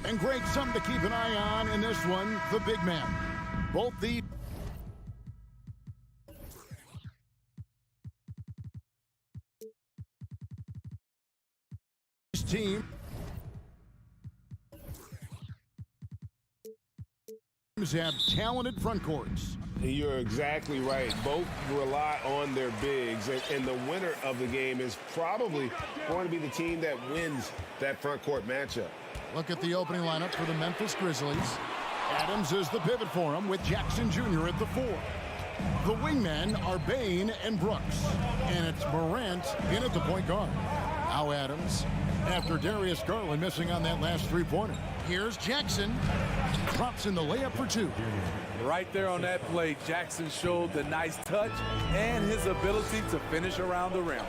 And Greg, something to keep an eye on in this one, the big man. Both the team have talented front courts. You're exactly right. Both rely on their bigs, and the winner of the game is probably going to be the team that wins that front court matchup. Look at the opening lineup for the Memphis Grizzlies. Adams is the pivot for him with Jackson Jr. at the 4. The wingmen are Bain and Brooks, and it's Morant in at the point guard. Now Adams, after Darius Garland missing on that last three-pointer. Here's Jackson. Drops in the layup for 2. Right there on that play, Jackson showed the nice touch and his ability to finish around the rim.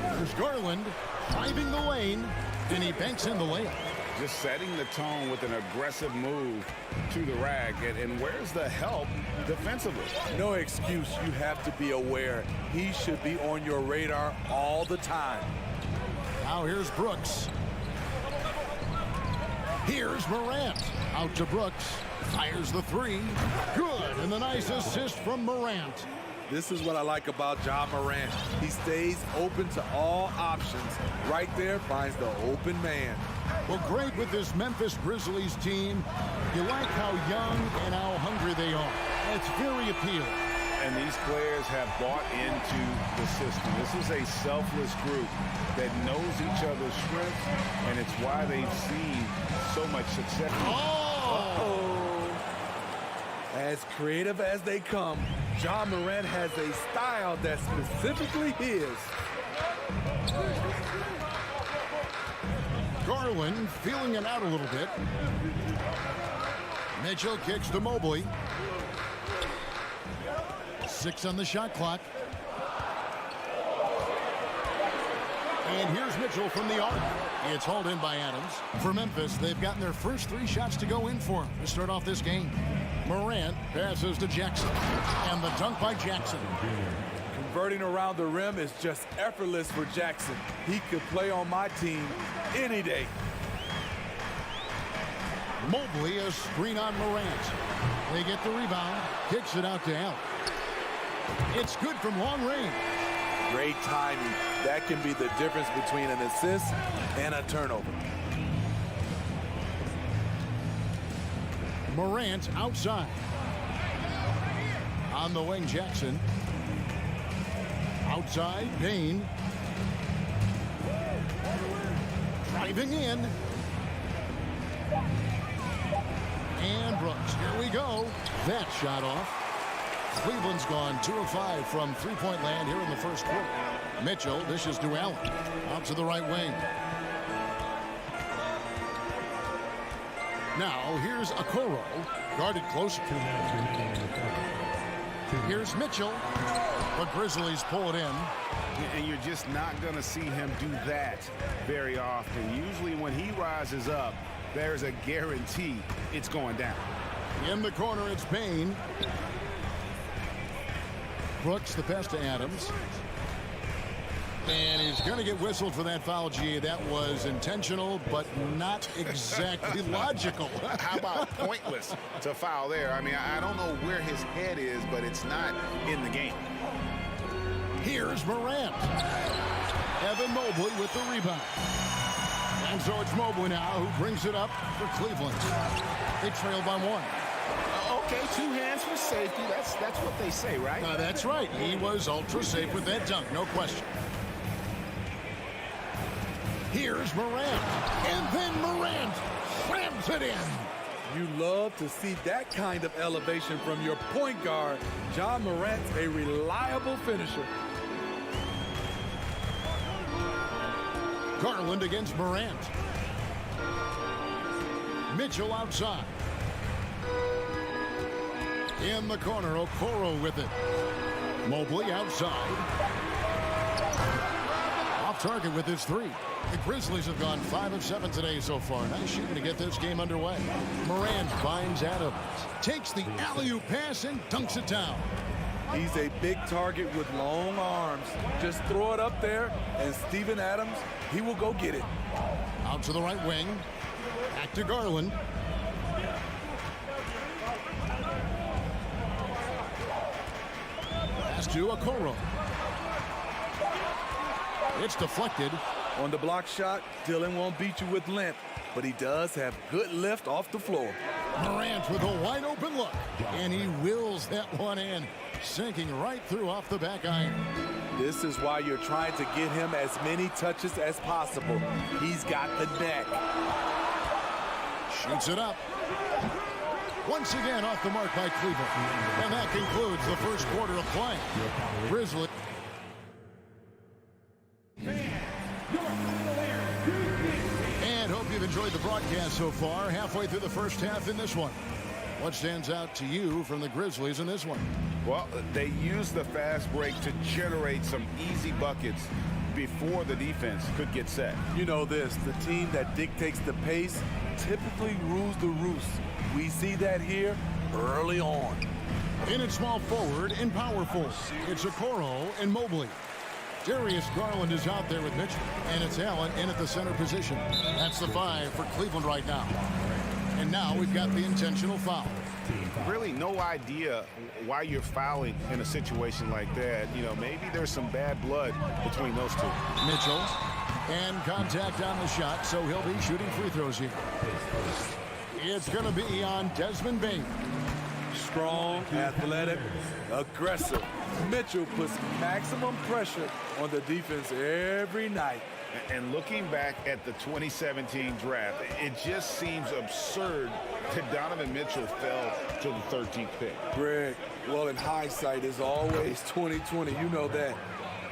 There's Garland driving the lane, and he banks in the layup. Just setting the tone with an aggressive move to the rack. And where's the help defensively? No excuse. You have to be aware. He should be on your radar all the time. Now here's Brooks. Here's Morant. Out to Brooks. Fires the 3. Good. And the nice assist from Morant. This is what I like about Ja Morant. He stays open to all options. Right there finds the open man. Well, Greg, with this Memphis Grizzlies team, you like how young and how hungry they are. It's very appealing. And these players have bought into the system. This is a selfless group that knows each other's strengths, and it's why they've seen so much success. As creative as they come, Ja Morant has a style that's specifically his. Garland feeling it out a little bit. Mitchell kicks to Mobley. 6 on the shot clock. And here's Mitchell from the arc. It's hauled in by Adams. For Memphis, they've gotten their first 3 shots to go in for him to start off this game. Morant passes to Jackson. And the dunk by Jackson. Converting around the rim is just effortless for Jackson. He could play on my team any day. Mobley, a screen on Morant. They get the rebound. Kicks it out to Allen. It's good from long range. Great timing. That can be the difference between an assist and a turnover. Morant outside. On the wing, Jackson. Outside, Bain. Driving in. And Brooks. Here we go. That shot off. Cleveland's gone 2 of 5 from three-point land here in the first quarter. Mitchell dishes to Allen. Out to the right wing. Now here's Okoro. Guarded close. Here's Mitchell. The Grizzlies pull it in. And you're just not going to see him do that very often. Usually when he rises up, there's a guarantee it's going down. In the corner, it's Bain. Brooks, the pass to Adams. And he's going to get whistled for that foul, G. That was intentional, but not exactly logical. How about pointless to foul there? I mean, I don't know where his head is, but it's not in the game. Here's Morant. Evan Mobley with the rebound. And so it's Mobley now who brings it up for Cleveland. They trail by 1. Okay, 2 hands for safety. That's what they say, right? That's right. He was ultra safe with that dunk, no question. Here's Morant. And then Morant slams it in. You love to see that kind of elevation from your point guard. Ja Morant's a reliable finisher. Garland against Morant. Mitchell outside. In the corner, Okoro with it. Mobley outside. Off target with his 3. The Grizzlies have gone 5 of 7 today so far. Nice shooting to get this game underway. Morant finds Adams. Takes the alley-oop pass and dunks it down. He's a big target with long arms. Just throw it up there, and Steven Adams, he will go get it. Out to the right wing. Back to Garland. Pass to Okoro. It's deflected. On the block shot, Dillon won't beat you with length, but he does have good lift off the floor. Morant with a wide open look, and he wills that one in, sinking right through off the back iron. This is why you're trying to get him as many touches as possible. He's got the neck. Shoots it up. Once again off the mark by Cleveland. And that concludes the first quarter of play. Grizzlies. And hope you've enjoyed the broadcast so far. Halfway through the first half in this one. What stands out to you from the Grizzlies in this one? Well, they use the fast break to generate some easy buckets before the defense could get set. You know this, the team that dictates the pace typically rules the roost. We see that here early on. In at small forward and power forward, it's Okoro and Mobley. Darius Garland is out there with Mitchell, and it's Allen in at the center position. That's the 5 for Cleveland right now. And now we've got the intentional foul. Really no idea why you're fouling in a situation like that. You know, maybe there's some bad blood between those two. Mitchell, and contact on the shot, so he'll be shooting free throws here. It's going to be on Desmond Bane. Strong, athletic, aggressive. Mitchell puts maximum pressure on the defense every night. And looking back at the 2017 draft, it just seems absurd that Donovan Mitchell fell to the 13th pick. Greg, well, in hindsight is always 20/20. You know that.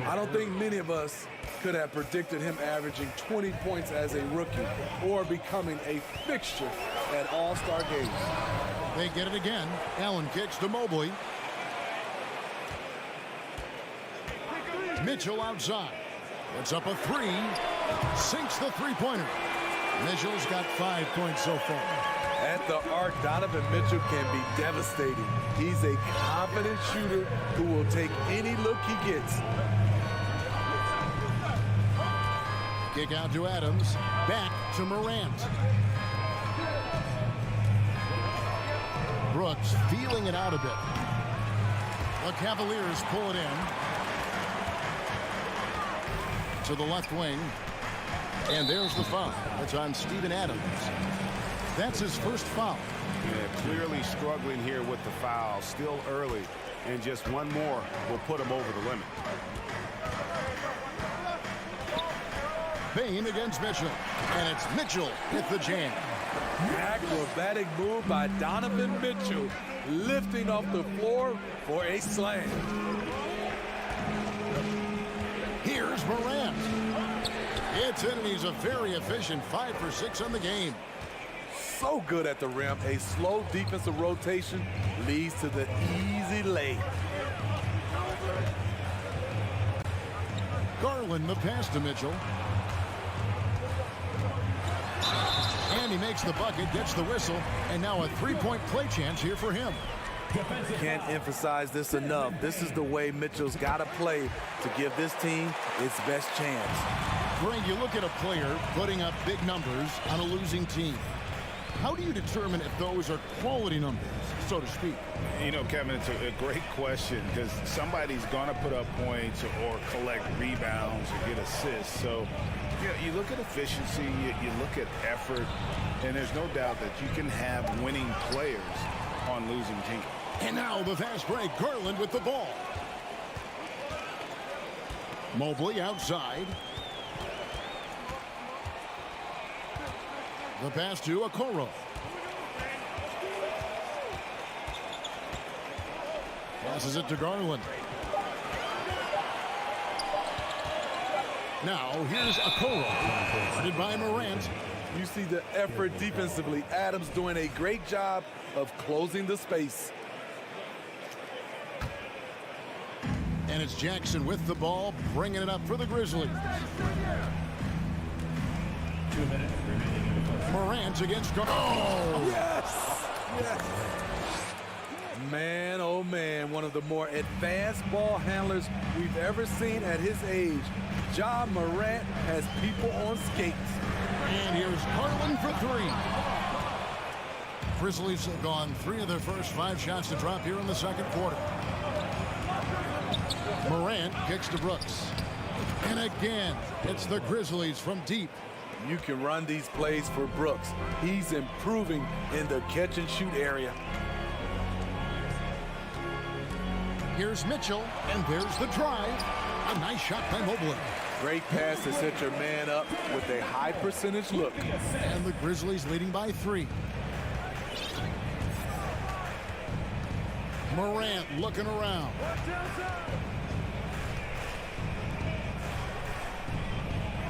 I don't think many of us could have predicted him averaging 20 points as a rookie or becoming a fixture at All-Star games. They get it again. Allen kicks to Mobley. Mitchell outside. It's up a 3. Sinks the three-pointer. Mitchell's got 5 points so far. At the arc, Donovan Mitchell can be devastating. He's a confident shooter who will take any look he gets. Kick out to Adams. Back to Morant. Brooks feeling it out a bit. The Cavaliers pull it in. To the left wing. And there's the foul. It's on Steven Adams. That's his first foul. Yeah, clearly struggling here with the foul. Still early. And just one more will put him over the limit. Bane against Mitchell. And it's Mitchell with the jam. Acrobatic move by Donovan Mitchell. Lifting off the floor for a slam. Here's Morant. It's in, and he's a very efficient 5 for 6 on the game. So good at the rim. A slow defensive rotation leads to the easy lay. Garland, the pass to Mitchell. And he makes the bucket, gets the whistle, and now a three-point play chance here for him. Can't emphasize this enough. This is the way Mitchell's got to play to give this team its best chance. Greg, you look at a player putting up big numbers on a losing team. How do you determine if those are quality numbers, so to speak? You know, Kevin, it's a great question because somebody's going to put up points or collect rebounds or get assists. So, you know, you look at efficiency, you look at effort, and there's no doubt that you can have winning players on losing teams. And now the fast break. Garland with the ball. Mobley outside. The pass to Okoro. Passes it to Garland. Now here's Okoro. Guarded by Morant. You see the effort defensively. Adams doing a great job of closing the space. And it's Jackson with the ball, bringing it up for the Grizzlies. 2 minutes remaining. Morant against Garland. Oh! Yes! Yes! Man, oh man, one of the more advanced ball handlers we've ever seen at his age. Ja Morant has people on skates. And here's Garland for three. Grizzlies have gone 3 of their first 5 shots to drop here in the second quarter. Morant kicks to Brooks. And again, it's the Grizzlies from deep. You can run these plays for Brooks. He's improving in the catch-and-shoot area. Here's Mitchell, and there's the drive. A nice shot by Mobley. Great pass to set your man up with a high-percentage look. And the Grizzlies leading by 3. Morant looking around.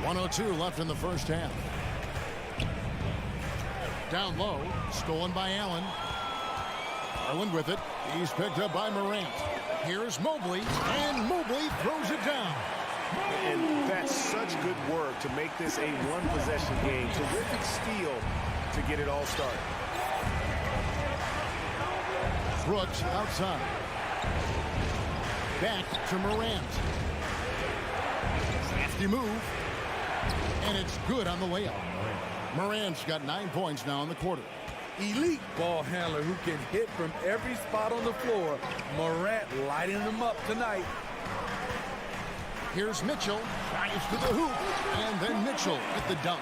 .102 left in the first half. Down low, stolen by Allen. Garland with it. He's picked up by Morant. Here's Mobley, and Mobley throws it down. And that's such good work to make this a one-possession game. Terrific steal to get it all started. Brooks outside. Back to Morant. Crafty move. And it's good on the layup. Morant's got 9 points now in the quarter. Elite ball handler who can hit from every spot on the floor. Morant lighting them up tonight. Here's Mitchell. Drives to the hoop. And then Mitchell with the dunk.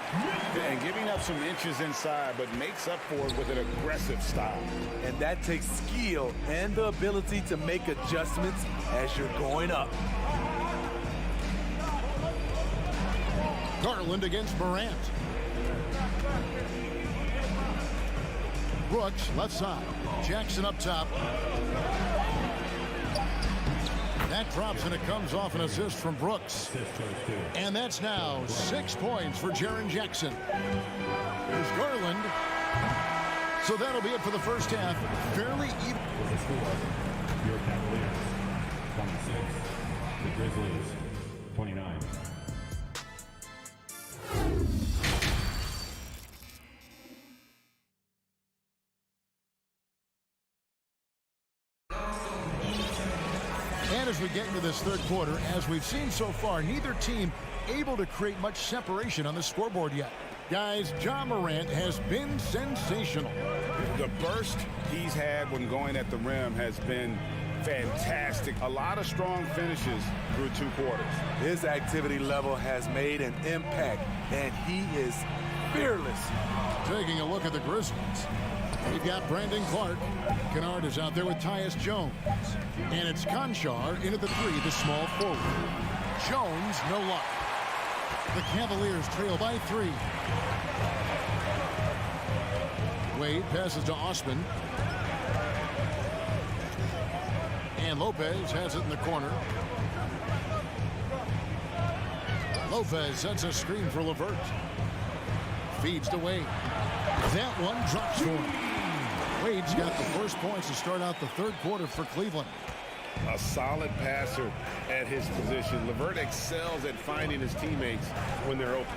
And giving up some inches inside, but makes up for it with an aggressive style. And that takes skill and the ability to make adjustments as you're going up. Garland against Morant. Brooks left side. Jackson up top. That drops and it comes off an assist from Brooks. And that's now 6 points for Jaren Jackson. Here's Garland. So that'll be it for the first half. Fairly even. Your Cavaliers, 26. The Grizzlies, 29. And as we get into this third quarter, as we've seen so far, neither team able to create much separation on the scoreboard yet. Guys, Ja Morant has been sensational. The burst he's had when going at the rim has been fantastic. A lot of strong finishes through 2 quarters. His activity level has made an impact, and he is fearless. Taking a look at the Grizzlies. We've got Brandon Clark. Kennard is out there with Tyus Jones. And it's Conchar into the 3, the small forward. Jones, no luck. The Cavaliers trail by 3. Wade passes to Osman. And Lopez has it in the corner. Lopez sets a screen for LeVert. Feeds to Wade. That one drops for him. Wade's got the first points to start out the third quarter for Cleveland. A solid passer at his position. LeVert excels at finding his teammates when they're open.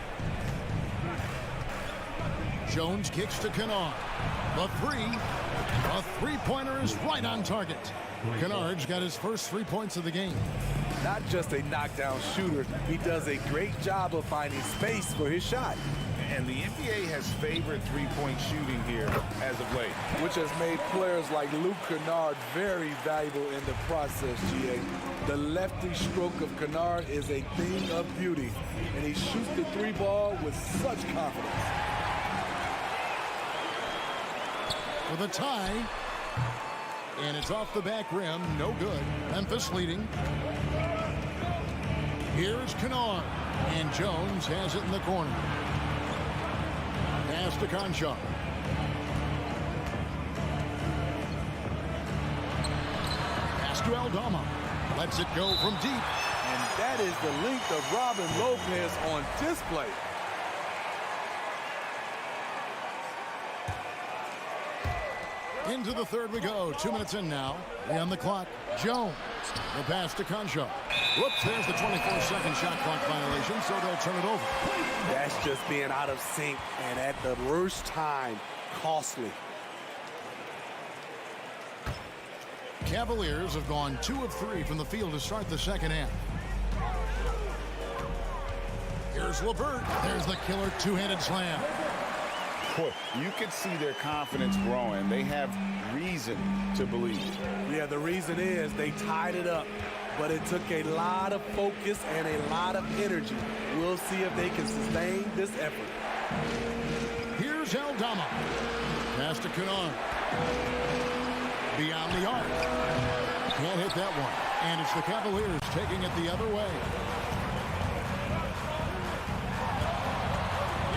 Jones kicks to Kennard. The 3. A three-pointer is right on target. Kennard's got his first 3 points of the game. Not just a knockdown shooter, he does a great job of finding space for his shot. And the NBA has favored three-point shooting here as of late, which has made players like Luke Kennard very valuable in the process, GA. The lefty stroke of Kennard is a thing of beauty, and he shoots the 3 ball with such confidence. For the tie, and it's off the back rim, no good. Memphis leading. Here's Kennard, and Jones has it in the corner. Pass to Conchar. Pass to Aldama. Lets it go from deep. And that is the length of Robin Lopez on display. Into the third we go. 2 minutes in now. On the clock. Jones. The pass to Conchar. Whoops, there's the 24-second shot clock violation, so they'll turn it over. That's just being out of sync, and at the worst time, costly. Cavaliers have gone 2 of 3 from the field to start the second half. Here's LeVert. There's the killer two-handed slam. Boy, you can see their confidence growing. They have reason to believe. Yeah, the reason is they tied it up, but it took a lot of focus and a lot of energy. We'll see if they can sustain this effort. Here's Aldama. Pass to Kennard. Beyond the arc. Can't hit that one. And it's the Cavaliers taking it the other way.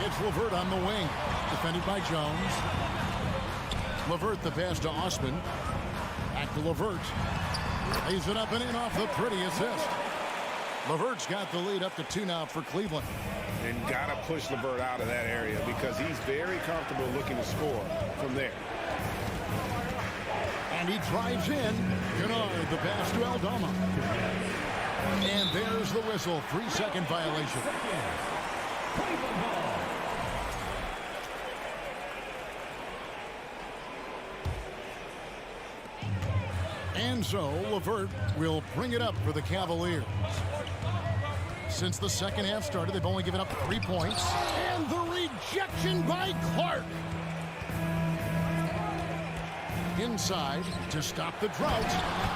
It's LeVert on the wing. Defended by Jones. LeVert the pass to Osman. Back to LeVert. Lays it up and in off the pretty assist. LeVert's got the lead up to 2 now for Cleveland. And got to push LeVert out of that area because he's very comfortable looking to score from there. And he drives in. Kennard, the pass to Aldama. And there's the whistle. 3-second violation. And so LeVert will bring it up for the Cavaliers. Since the second half started, they've only given up 3 points. And the rejection by Clark. Inside to stop the drought.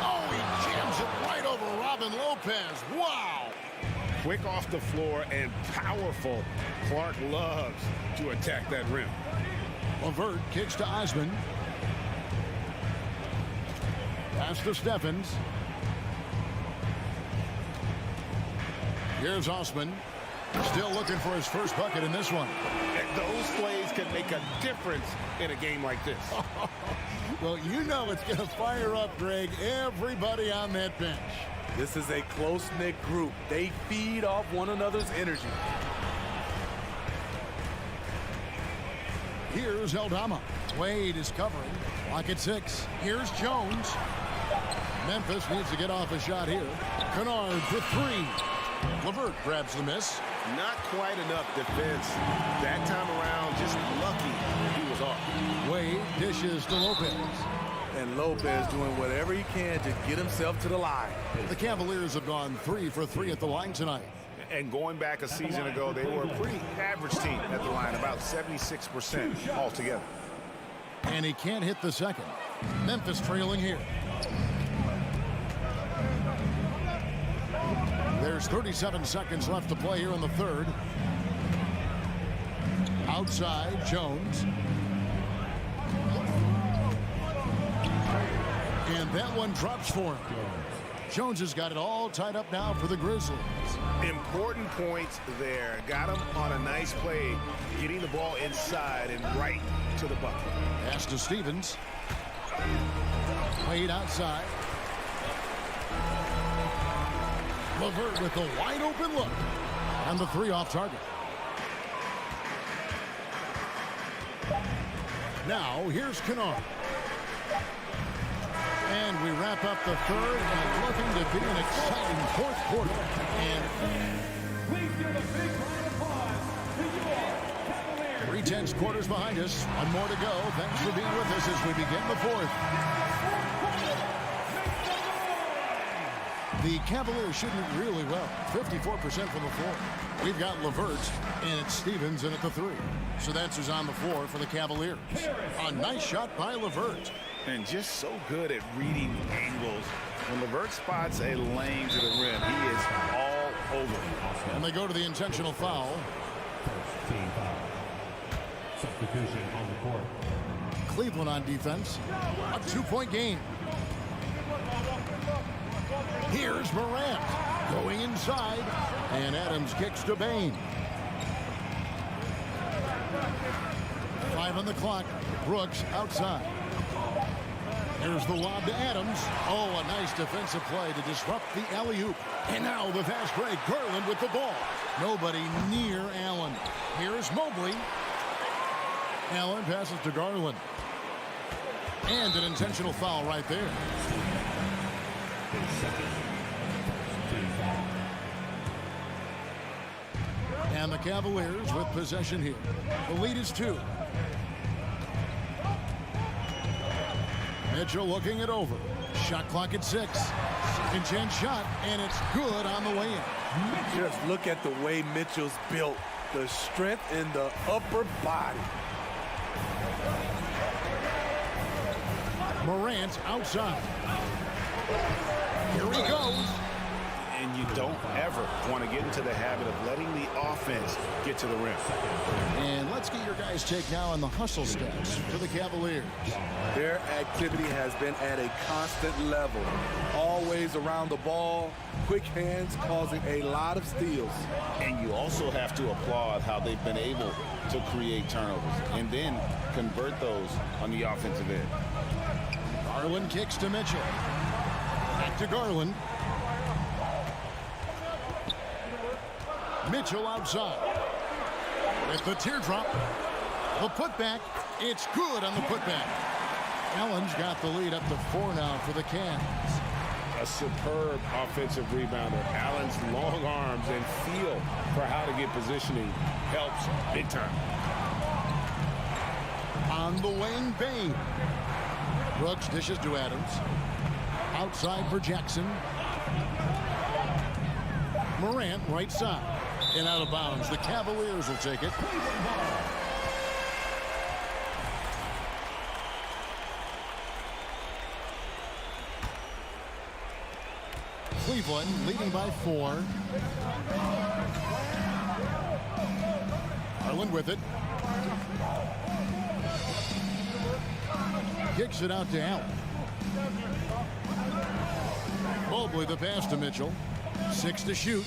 Oh, he jams it right over Robin Lopez. Wow. Quick off the floor and powerful. Clark loves to attack that rim. LeVert kicks to Osman. Pass to Steffens. Here's Osman. Still looking for his first bucket in this one. And those plays can make a difference in a game like this. Well, you know it's going to fire up, Greg, everybody on that bench. This is a close-knit group. They feed off one another's energy. Here's Aldama. Wade is covering. Lock at 6. Here's Jones. Memphis needs to get off a shot here. Kennard for 3. LeVert grabs the miss. Not quite enough defense that time around. Just lucky he was off. Wade dishes to Lopez. And Lopez doing whatever he can to get himself to the line. The Cavaliers have gone 3 for 3 at the line tonight. And going back a season ago, they were a pretty average team at the line, about 76% altogether. And he can't hit the second. Memphis trailing here. There's 37 seconds left to play here in the third. Outside, Jones. And that one drops for him. Jones has got it all tied up now for the Grizzlies. Important points there. Got him on a nice play, getting the ball inside and right to the bucket. Pass to Stevens. Wade outside. LeVert with a wide open look. And the 3 off target. Now, here's Kennard. And we wrap up the third, and looking to be an exciting fourth quarter. And Please give a big round of applause to your Cavaliers. 3/10 quarters behind us. One more to go. Thanks for being with us as we begin the fourth. The Cavaliers shooting really well. 54% from the floor. We've got LeVert, and it's Stevens in at the 3. So that's who's on the floor for the Cavaliers. A nice shot by LeVert. And just so good at reading angles. When LeVert spots a lane to the rim, he is all over it. And they go to the intentional foul. First team foul. Substitution on the court. Cleveland on defense. A 2-point game. Here's Morant going inside. And Adams kicks to Bain. 5 on the clock. Brooks outside. Here's the lob to Adams. Oh, a nice defensive play to disrupt the alley-oop. And now the fast break. Garland with the ball. Nobody near Allen. Here's Mobley. Allen passes to Garland. And an intentional foul right there. And the Cavaliers with possession here. The lead is 2. Mitchell looking it over. Shot clock at 6. Second chance shot, and it's good on the way in. Just look at the way Mitchell's built. The strength in the upper body. Morant outside. Here he goes. And you don't ever want to get into the habit of letting the offense get to the rim. And let's get your guys' take now on the hustle stats for the Cavaliers. Their activity has been at a constant level. Always around the ball, quick hands causing a lot of steals. And you also have to applaud how they've been able to create turnovers and then convert those on the offensive end. Garland kicks to Mitchell. Back to Garland. Mitchell outside. With the teardrop. The putback. It's good on the putback. Allen's got the lead up to 4 now for the Cavs. A superb offensive rebounder. Allen's long arms and feel for how to get positioning helps big time. On the wing, Bane. Brooks dishes to Adams. Outside for Jackson. Morant right side. And out of bounds. The Cavaliers will take it. Cleveland leading by 4. Garland with it. Kicks it out to Allen. Mobley the pass to Mitchell. 6 to shoot.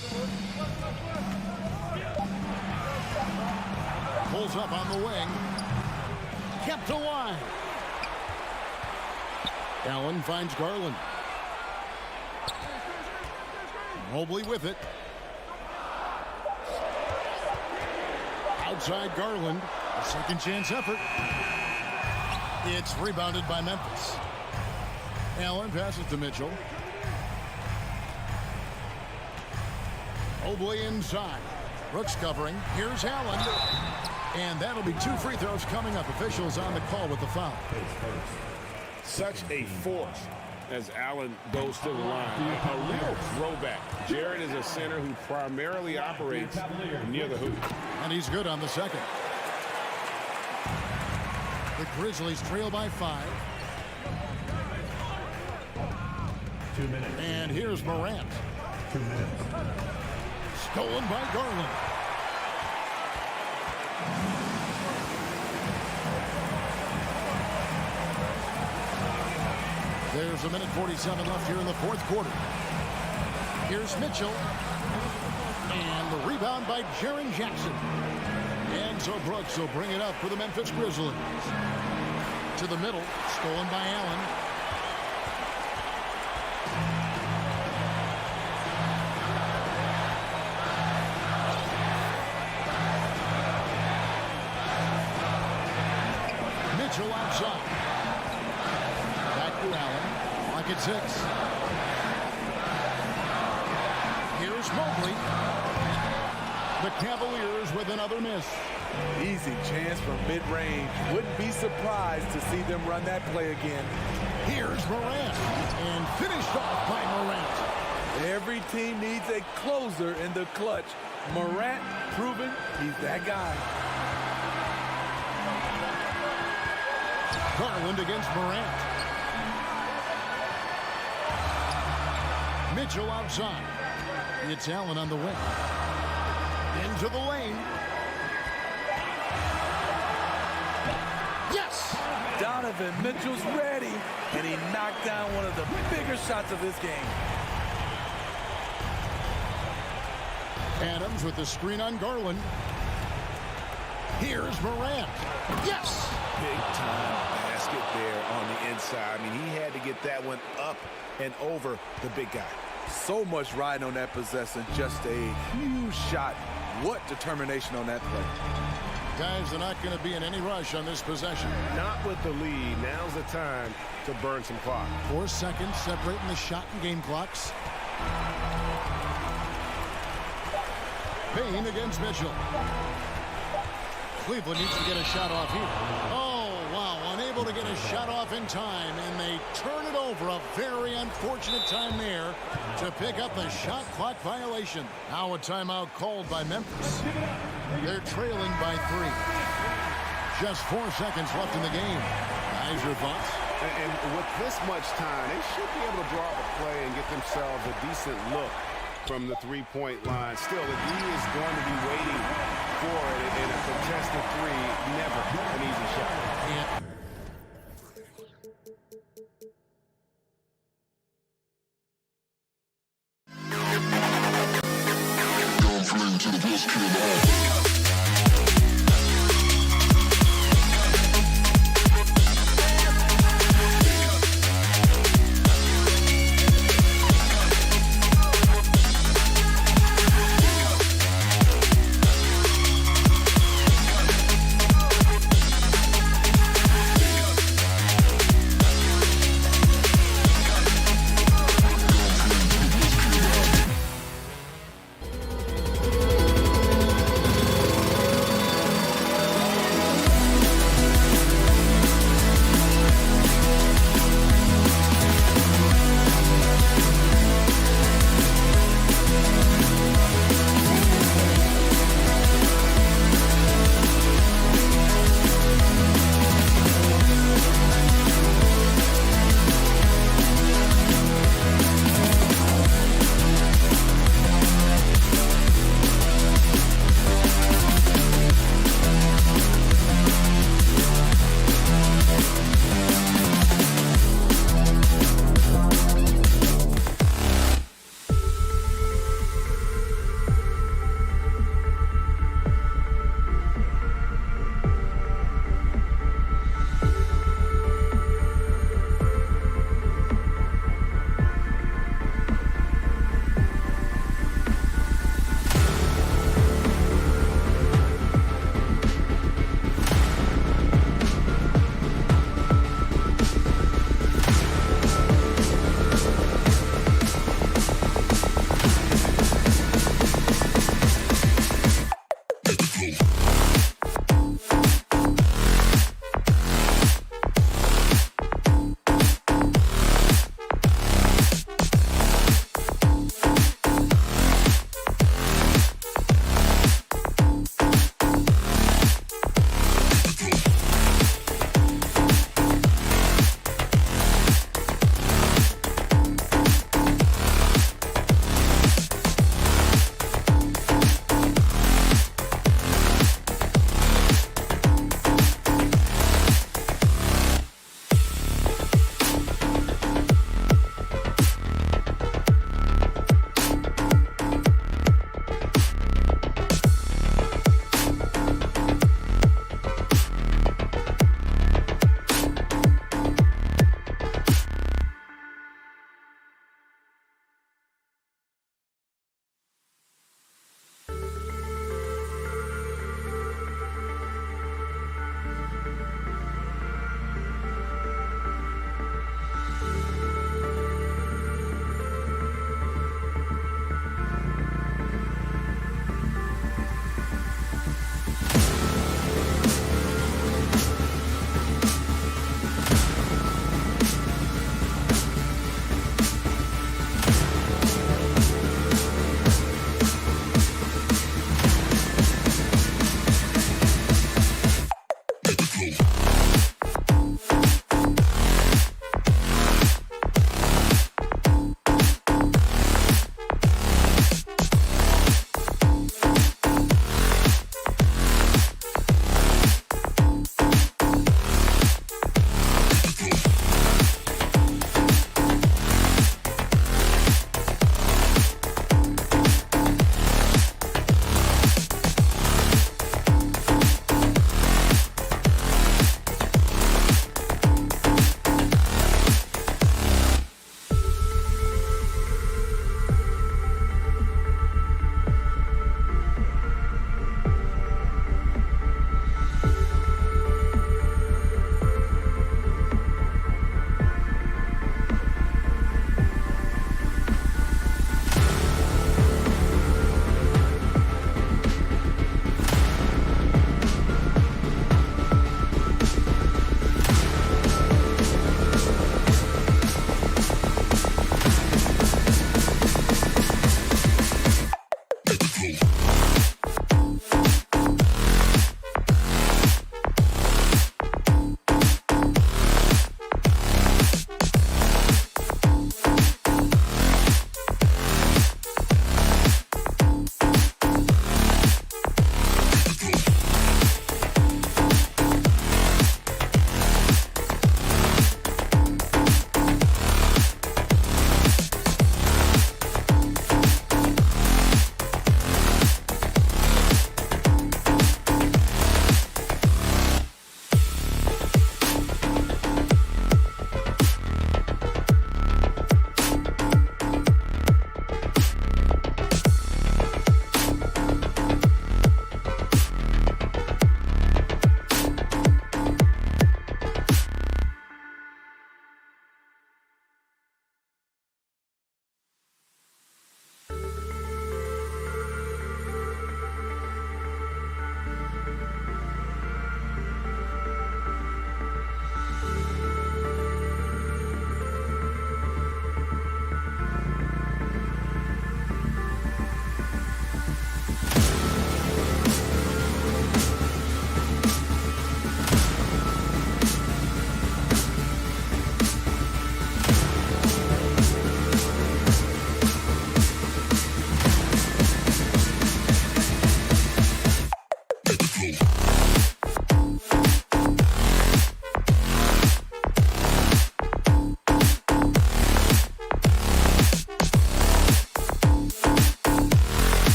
Pulls up on the wing. Kept alive. Allen finds Garland. Mobley with it. Outside Garland. A second chance effort. It's rebounded by Memphis. Allen passes to Mitchell. Mobley inside. Brooks covering. Here's Allen. And that'll be 2 free throws coming up. Officials on the call with the foul. Such a force as Allen goes to the line. A real throwback. Jared is a center who primarily operates near the hoop. And he's good on the second. The Grizzlies trail by 5. 2 minutes. And here's Morant. 2 minutes. Stolen by Garland. There's 1:47 left here in the 4th quarter. Here's Mitchell. And the rebound by Jaren Jackson. And so Brooks will bring it up for the Memphis Grizzlies. To the middle. Stolen by Allen. Mitchell outside. Back to Allen. Clock at 6. Here's Mobley. The Cavaliers with another miss. Easy chance from mid-range. Wouldn't be surprised to see them run that play again. Here's Morant. And finished off by Morant. Every team needs a closer in the clutch. Morant proving he's that guy. Garland against Morant. Mitchell outside. It's Allen on the wing. Into the lane. Yes! Donovan Mitchell's ready, and he knocked down one of the bigger shots of this game. Adams with the screen on Garland. Here's Morant. Yes! Big time basket there on the inside. I mean, he had to get that one up and over the big guy. So much riding on that possession. Just a huge shot. What determination on that play. Guys are not going to be in any rush on this possession. Not with the lead. Now's the time to burn some clock. 4 seconds separating the shot and game clocks. Payne against Mitchell. Cleveland needs to get a shot off here. Oh, wow, unable to get a shot off in time, and they turn it over. A very unfortunate time there to pick up the shot clock violation. Now a timeout called by Memphis. They're trailing by 3. Just 4 seconds left in the game. Guys, your thoughts? And with this much time, they should be able to draw up a play and get themselves a decent look from the three-point line. Still, if he is going to be waiting for it in a contested three, never an easy shot. Yeah.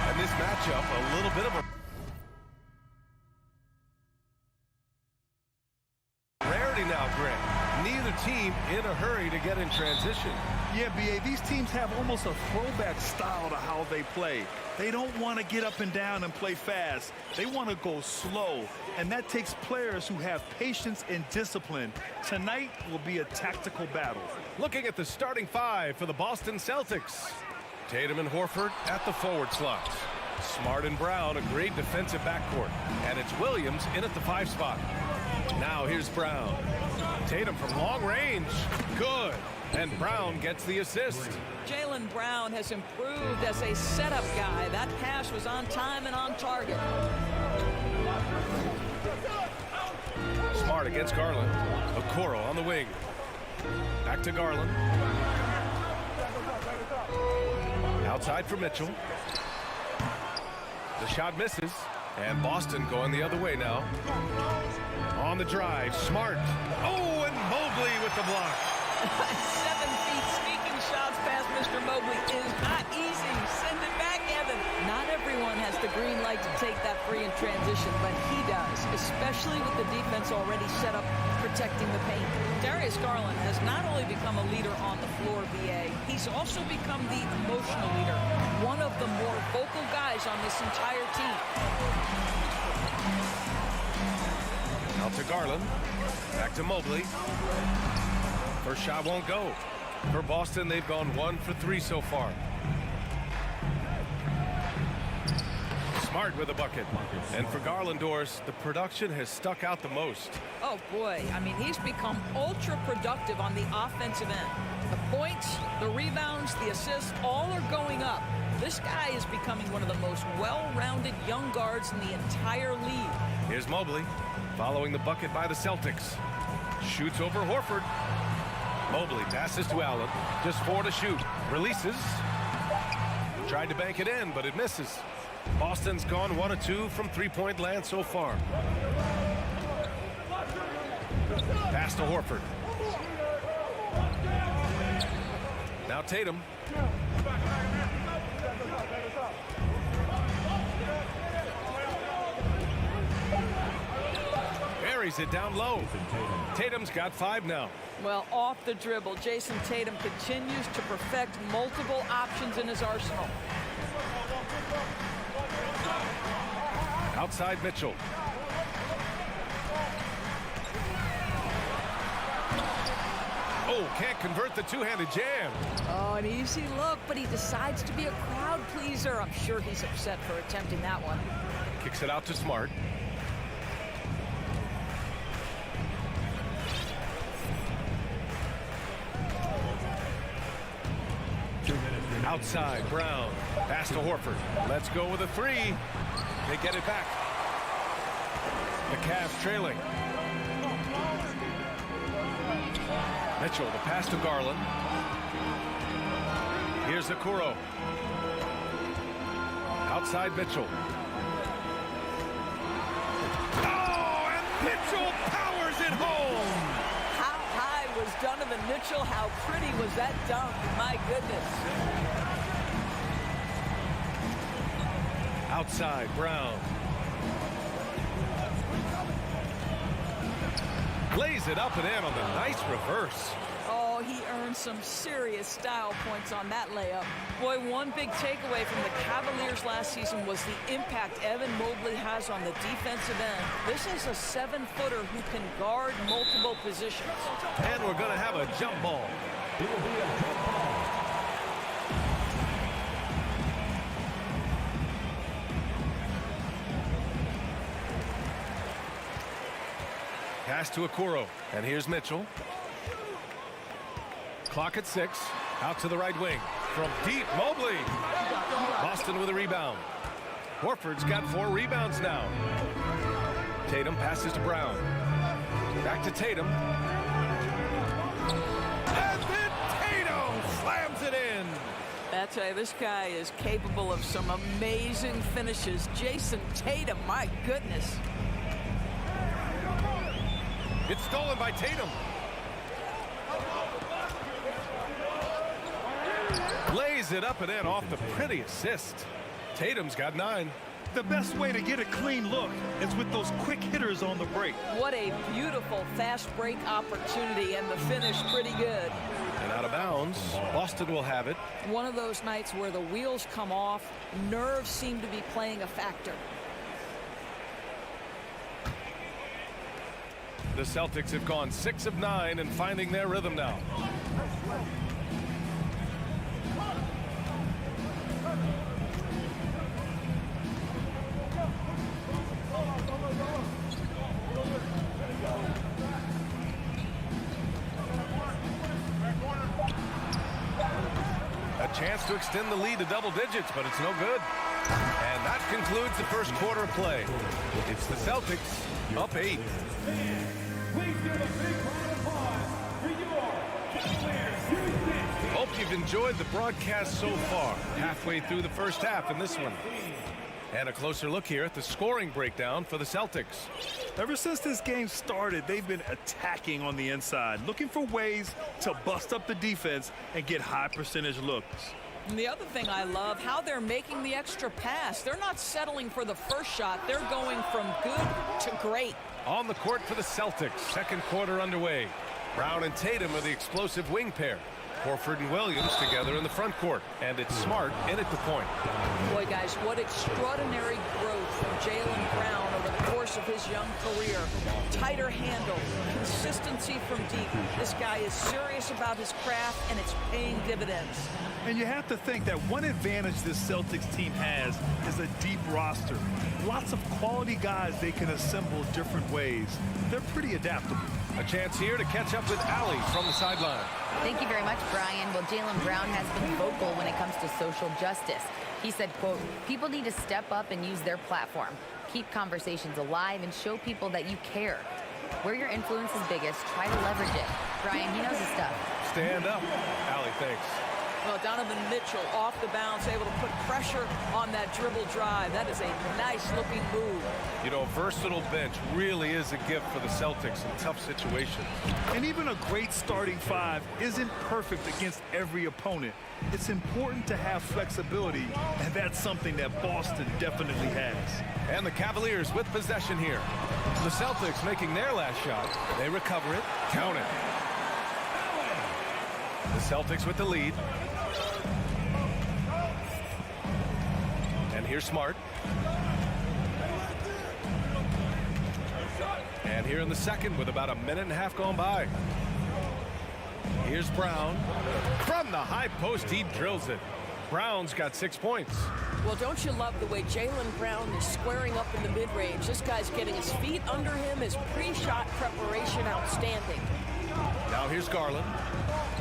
And this matchup, a little bit of a rarity now, Grant. Neither team in a hurry to get in transition. Yeah, B.A., these teams have almost a throwback style to how they play. They don't want to get up and down and play fast. They want to go slow, and that takes players who have patience and discipline. Tonight will be a tactical battle. Looking at the starting five for the Boston Celtics. Tatum and Horford at the forward slots. Smart and Brown, a great defensive backcourt. And it's Williams in at the 5 spot. Now here's Brown. Tatum from long range. Good. And Brown gets the assist. Jaylen Brown has improved as a setup guy. That pass was on time and on target. Smart against Garland. Okoro on the wing. Back to Garland. Outside for Mitchell. The shot misses. And Boston going the other way now. On the drive, Smart. Oh, and Mobley with the block. 7 feet sneaking shots past Mr. Mobley is not easy. Send it back, Evan. Not everyone has the green light to take that free in transition, but he does, especially with the defense already set up protecting the paint. Darius Garland has not only become a leader on the floor, BA, he's also become the emotional leader, one of the more vocal guys on this entire team. Out to Garland. Back to Mobley. First shot won't go. For Boston, they've gone 1 for 3 so far. Smart with a bucket. And for Garland, Doris, the production has stuck out the most. Oh, boy. I mean, he's become ultra productive on the offensive end. The points, the rebounds, the assists, all are going up. This guy is becoming one of the most well-rounded young guards in the entire league. Here's Mobley, following the bucket by the Celtics. Shoots over Horford. Mobley passes to Allen. Just 4 to shoot. Releases. Tried to bank it in, but it misses. Boston's gone 1 of 2 from three-point land so far. Pass to Horford. Now Tatum. Buries it down low. Tatum's got 5 now. Well, off the dribble, Jason Tatum continues to perfect multiple options in his arsenal. Outside Mitchell. Oh, can't convert the two-handed jam. Oh, an easy look, but he decides to be a crowd pleaser. I'm sure he's upset for attempting that one. Kicks it out to Smart. Outside, Brown. Pass to Horford. Let's go with a 3. They get it back. The Cavs trailing. Mitchell, the pass to Garland. Here's Okoro. Outside Mitchell. Oh, and Mitchell powers it home. How high was Donovan Mitchell? How pretty was that dunk? My goodness. Outside Brown. Lays it up and in on the nice reverse. Oh, he earned some serious style points on that layup. Boy, one big takeaway from the Cavaliers last season was the impact Evan Mobley has on the defensive end. This is a 7-footer who can guard multiple positions. And we're going to have a jump ball. Pass to Okoro. And here's Mitchell. Clock at 6. Out to the right wing. From deep, Mobley. Boston with a rebound. Horford's got 4 rebounds now. Tatum passes to Brown. Back to Tatum. And then Tatum slams it in. I tell you, this guy is capable of some amazing finishes. Jason Tatum, my goodness. It's stolen by Tatum. Lays it up and in off the pretty assist. Tatum's got 9. The best way to get a clean look is with those quick hitters on the break. What a beautiful fast break opportunity, and the finish pretty good. And out of bounds, Boston will have it. One of those nights where the wheels come off, nerves seem to be playing a factor. The Celtics have gone 6 of 9 and finding their rhythm now. A chance to extend the lead to double digits, but it's no good. And that concludes the first quarter of play. It's the Celtics up 8. Please give a big round of applause for your Cavaliers. Hope you've enjoyed the broadcast so far. Halfway through the first half in this one. And a closer look here at the scoring breakdown for the Celtics. Ever since this game started, they've been attacking on the inside, looking for ways to bust up the defense and get high percentage looks. And the other thing I love, how they're making the extra pass. They're not settling for the first shot. They're going from good to great. On the court for the Celtics, second quarter underway. Brown and Tatum are the explosive wing pair. Horford and Williams together in the front court. And it's Smart in at the point. Boy, guys, what extraordinary growth from Jaylen Brown over the course of his young career. Tighter handle, consistency from deep. This guy is serious about his craft, and it's paying dividends. And you have to think that one advantage this Celtics team has is a deep roster. Lots of quality guys they can assemble different ways. They're pretty adaptable. A chance here to catch up with Allie from the sideline. Thank you very much, Brian. Well, Jaylen Brown has been vocal when it comes to social justice. He said, quote, "People need to step up and use their platform. Keep conversations alive and show people that you care. Where your influence is biggest, try to leverage it." Brian, he knows his stuff. Stand up. Allie, thanks. Well, Donovan Mitchell off the bounce, able to put pressure on that dribble drive. That is a nice-looking move. You know, a versatile bench really is a gift for the Celtics in tough situations. And even a great starting 5 isn't perfect against every opponent. It's important to have flexibility, and that's something that Boston definitely has. And the Cavaliers with possession here. The Celtics making their last shot. They recover it. Count it. The Celtics with the lead. And here's Smart. And here in the second with about a minute and a half gone by. Here's Brown. From the high post, he drills it. Brown's got 6 points. Well, don't you love the way Jaylen Brown is squaring up in the mid-range? This guy's getting his feet under him, his pre-shot preparation outstanding. Now here's Garland.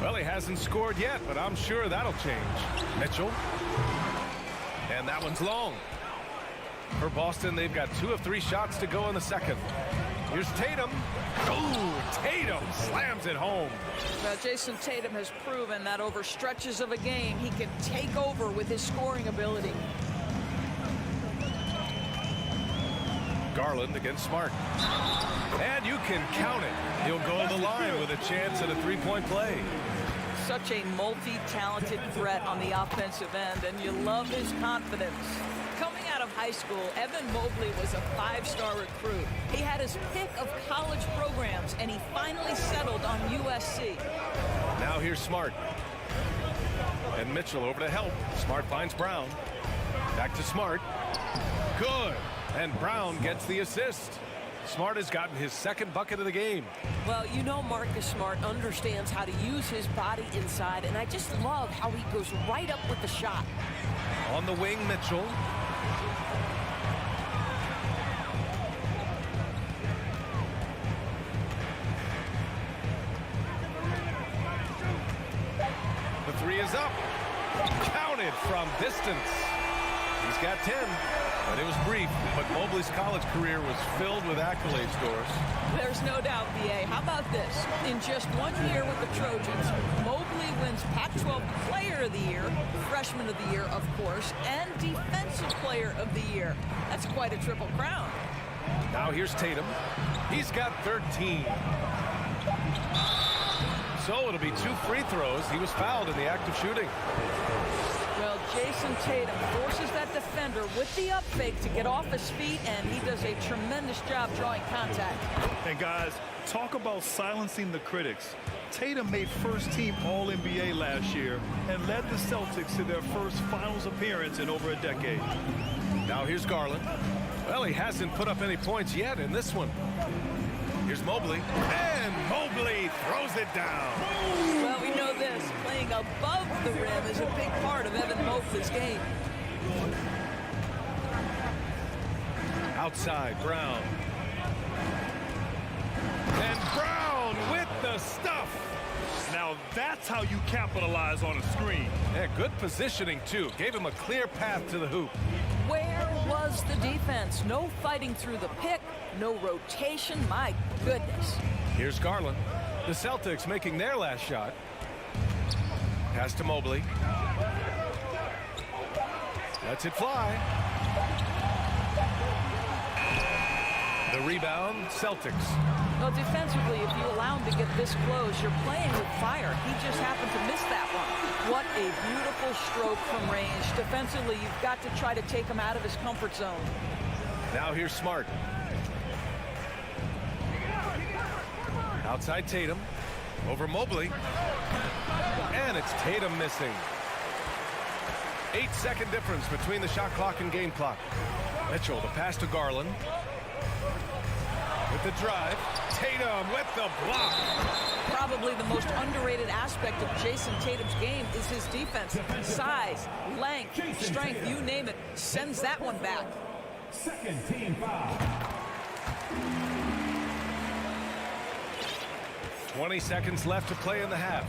Well, he hasn't scored yet, but I'm sure that'll change. Mitchell. And that one's long. For Boston, they've got 2 of 3 shots to go in the second. Here's Tatum. Oh, Tatum slams it home. Well, Jason Tatum has proven that over stretches of a game, he can take over with his scoring ability. Garland against Smart. And you can count it. He'll go to the line with a chance at a three-point play. Such a multi-talented threat on the offensive end, and you love his confidence. Coming out of high school, Evan Mobley was a five-star recruit. He had his pick of college programs, and he finally settled on USC. Now here's Smart. And Mitchell over to help. Smart finds Brown. Back to Smart. Good. And Brown gets the assist. Smart has gotten his second bucket of the game. Well, you know Marcus Smart understands how to use his body inside, and I just love how he goes right up with the shot. On the wing, Mitchell. The three is up. Counted from distance. He's got 10, but it was brief. But Mobley's college career was filled with accolades, Doris. There's no doubt, BA. How about this? In just 1 year with the Trojans, Mobley wins Pac-12 Player of the Year, Freshman of the Year, of course, and Defensive Player of the Year. That's quite a triple crown. Now here's Tatum. He's got 13. So it'll be 2 free throws. He was fouled in the act of shooting. Well, Jason Tatum forces that defender with the up fake to get off his feet, and he does a tremendous job drawing contact. And guys, talk about silencing the critics. Tatum made first-team All-NBA last year and led the Celtics to their first finals appearance in over a decade. Now here's Garland. Well, he hasn't put up any points yet in this one. Here's Mobley. And Mobley throws it down. Well, we know this. Playing above the rim is a big part of Evan Mobley's game. Outside, Brown. And Brown with the stuff. Now that's how you capitalize on a screen. Yeah, good positioning, too. Gave him a clear path to the hoop. Where was the defense? No fighting through the pick, no rotation. My goodness. Here's Garland. The Celtics making their last shot. Pass to Mobley. Lets it fly. The rebound, Celtics. Well, defensively, if you allow him to get this close, you're playing with fire. He just happened to miss that one. What a beautiful stroke from range. Defensively, you've got to try to take him out of his comfort zone. Now here's Smart. Outside Tatum. Over Mobley. And it's Tatum missing. 8-second difference between the shot clock and game clock. Mitchell, the pass to Garland. With the drive. Tatum with the block. Probably the most underrated aspect of Jason Tatum's game is his defense. Size, length, strength, you name it, sends that one back. Second team foul. 20 seconds left to play in the half.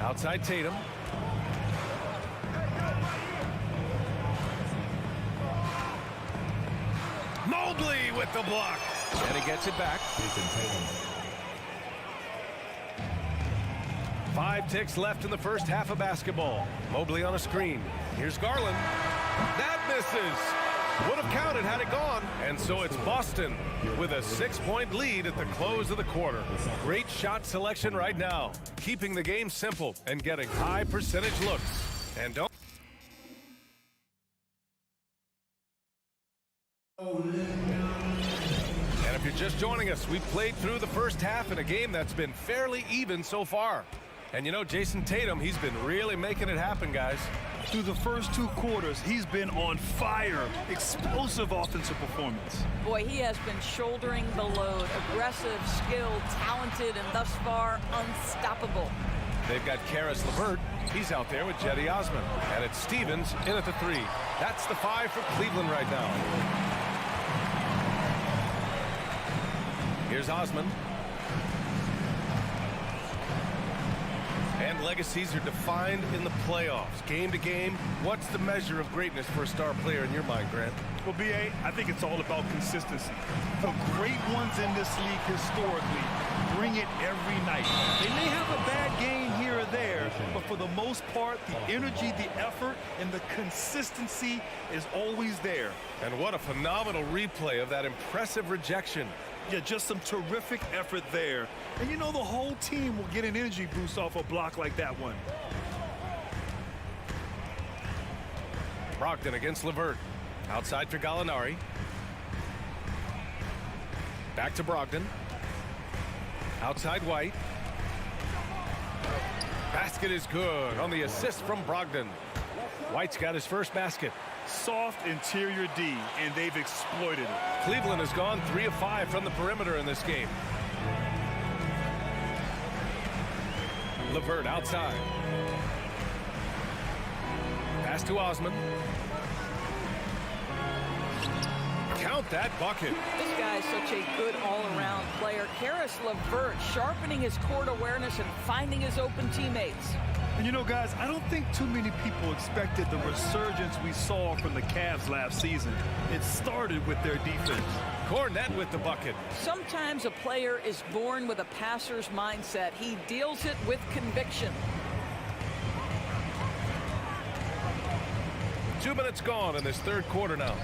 Outside Tatum. Mobley with the block. And he gets it back. 5 ticks left in the first half of basketball. Mobley on a screen. Here's Garland. That misses. Would have counted had it gone. And so it's Boston with a 6-point lead at the close of the quarter. Great shot selection right now. Keeping the game simple and getting high percentage looks. And don't. And if you're just joining us, we've played through the first half in a game that's been fairly even so far. And you know, Jason Tatum, he's been really making it happen, guys. Through the first 2 quarters, he's been on fire. Explosive offensive performance. Boy, he has been shouldering the load. Aggressive, skilled, talented, and thus far, unstoppable. They've got Karis LeVert. He's out there with Jetty Osman. And it's Stevens in at the 3. That's the 5 for Cleveland right now. Here's Osman. And legacies are defined in the playoffs. Game to game, what's the measure of greatness for a star player in your mind, Grant? Well, B.A., I think it's all about consistency. The great ones in this league historically bring it every night. They may have a bad game here or there, but for the most part, the energy, the effort, and the consistency is always there. And what a phenomenal replay of that impressive rejection. Yeah, just some terrific effort there. And you know the whole team will get an energy boost off a block like that one. Brogdon against LeVert. Outside for Gallinari. Back to Brogdon. Outside White. Basket is good on the assist from Brogdon. White's got his first basket. Soft interior D, and they've exploited it. Cleveland has gone 3 of 5 from the perimeter in this game. LeVert outside. Pass to Osman. Count that bucket. This guy is such a good all-around player. Karis LeVert sharpening his court awareness and finding his open teammates. And you know, guys, I don't think too many people expected the resurgence we saw from the Cavs last season. It started with their defense. Cornette with the bucket. Sometimes a player is born with a passer's mindset. He deals it with conviction. 2 minutes gone in this third quarter now.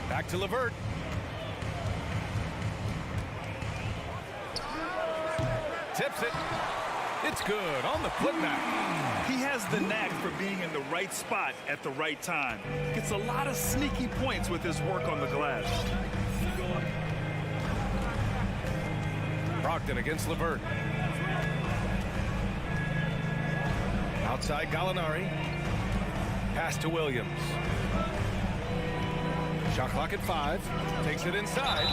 Back to LeVert. Tips it. It's good on the putback. He has the knack for being in the right spot at the right time. Gets a lot of sneaky points with his work on the glass. Brogdon against LeVert. Outside Gallinari. Pass to Williams. Shot clock at 5. Takes it inside.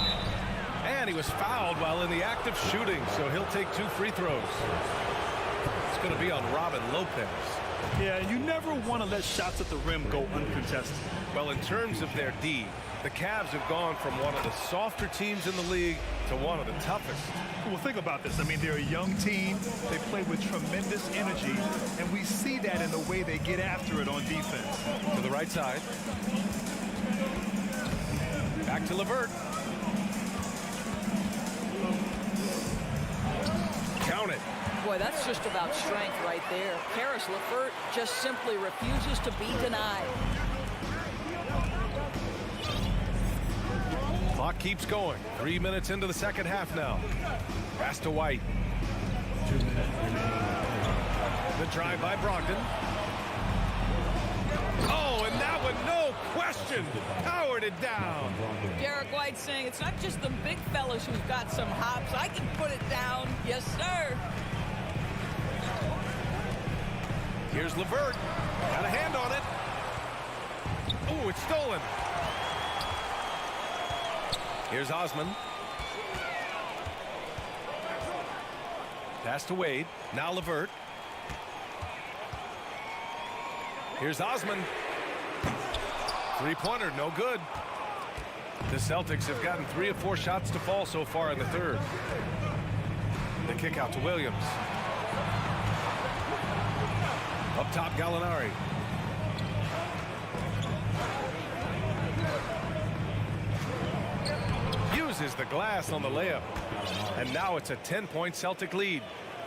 And he was fouled while in the act of shooting, so he'll take 2 free throws. It's going to be on Robin Lopez. Yeah, you never want to let shots at the rim go uncontested. Well, in terms of their D, the Cavs have gone from one of the softer teams in the league to one of the toughest. Well, think about this. I mean, they're a young team. They play with tremendous energy, and we see that in the way they get after it on defense. To the right side. Back to LeVert. Count it. Boy, that's just about strength right there. Karis LeVert just simply refuses to be denied. Clock keeps going. 3 minutes into the second half now. Pass to White. The drive by Brogdon. Oh, and that one, no question, powered it down. Derek White saying it's not just the big fellas who've got some hops. I can put it down. Yes, sir. Here's LeVert. Got a hand on it. Oh, it's stolen. Here's Osman. Pass to Wade. Now LeVert. Here's Osman. Three-pointer, no good. The Celtics have gotten 3 of 4 shots to fall so far in the third. The kick out to Williams. Up top, Gallinari. Uses the glass on the layup. And now it's a 10-point Celtic lead.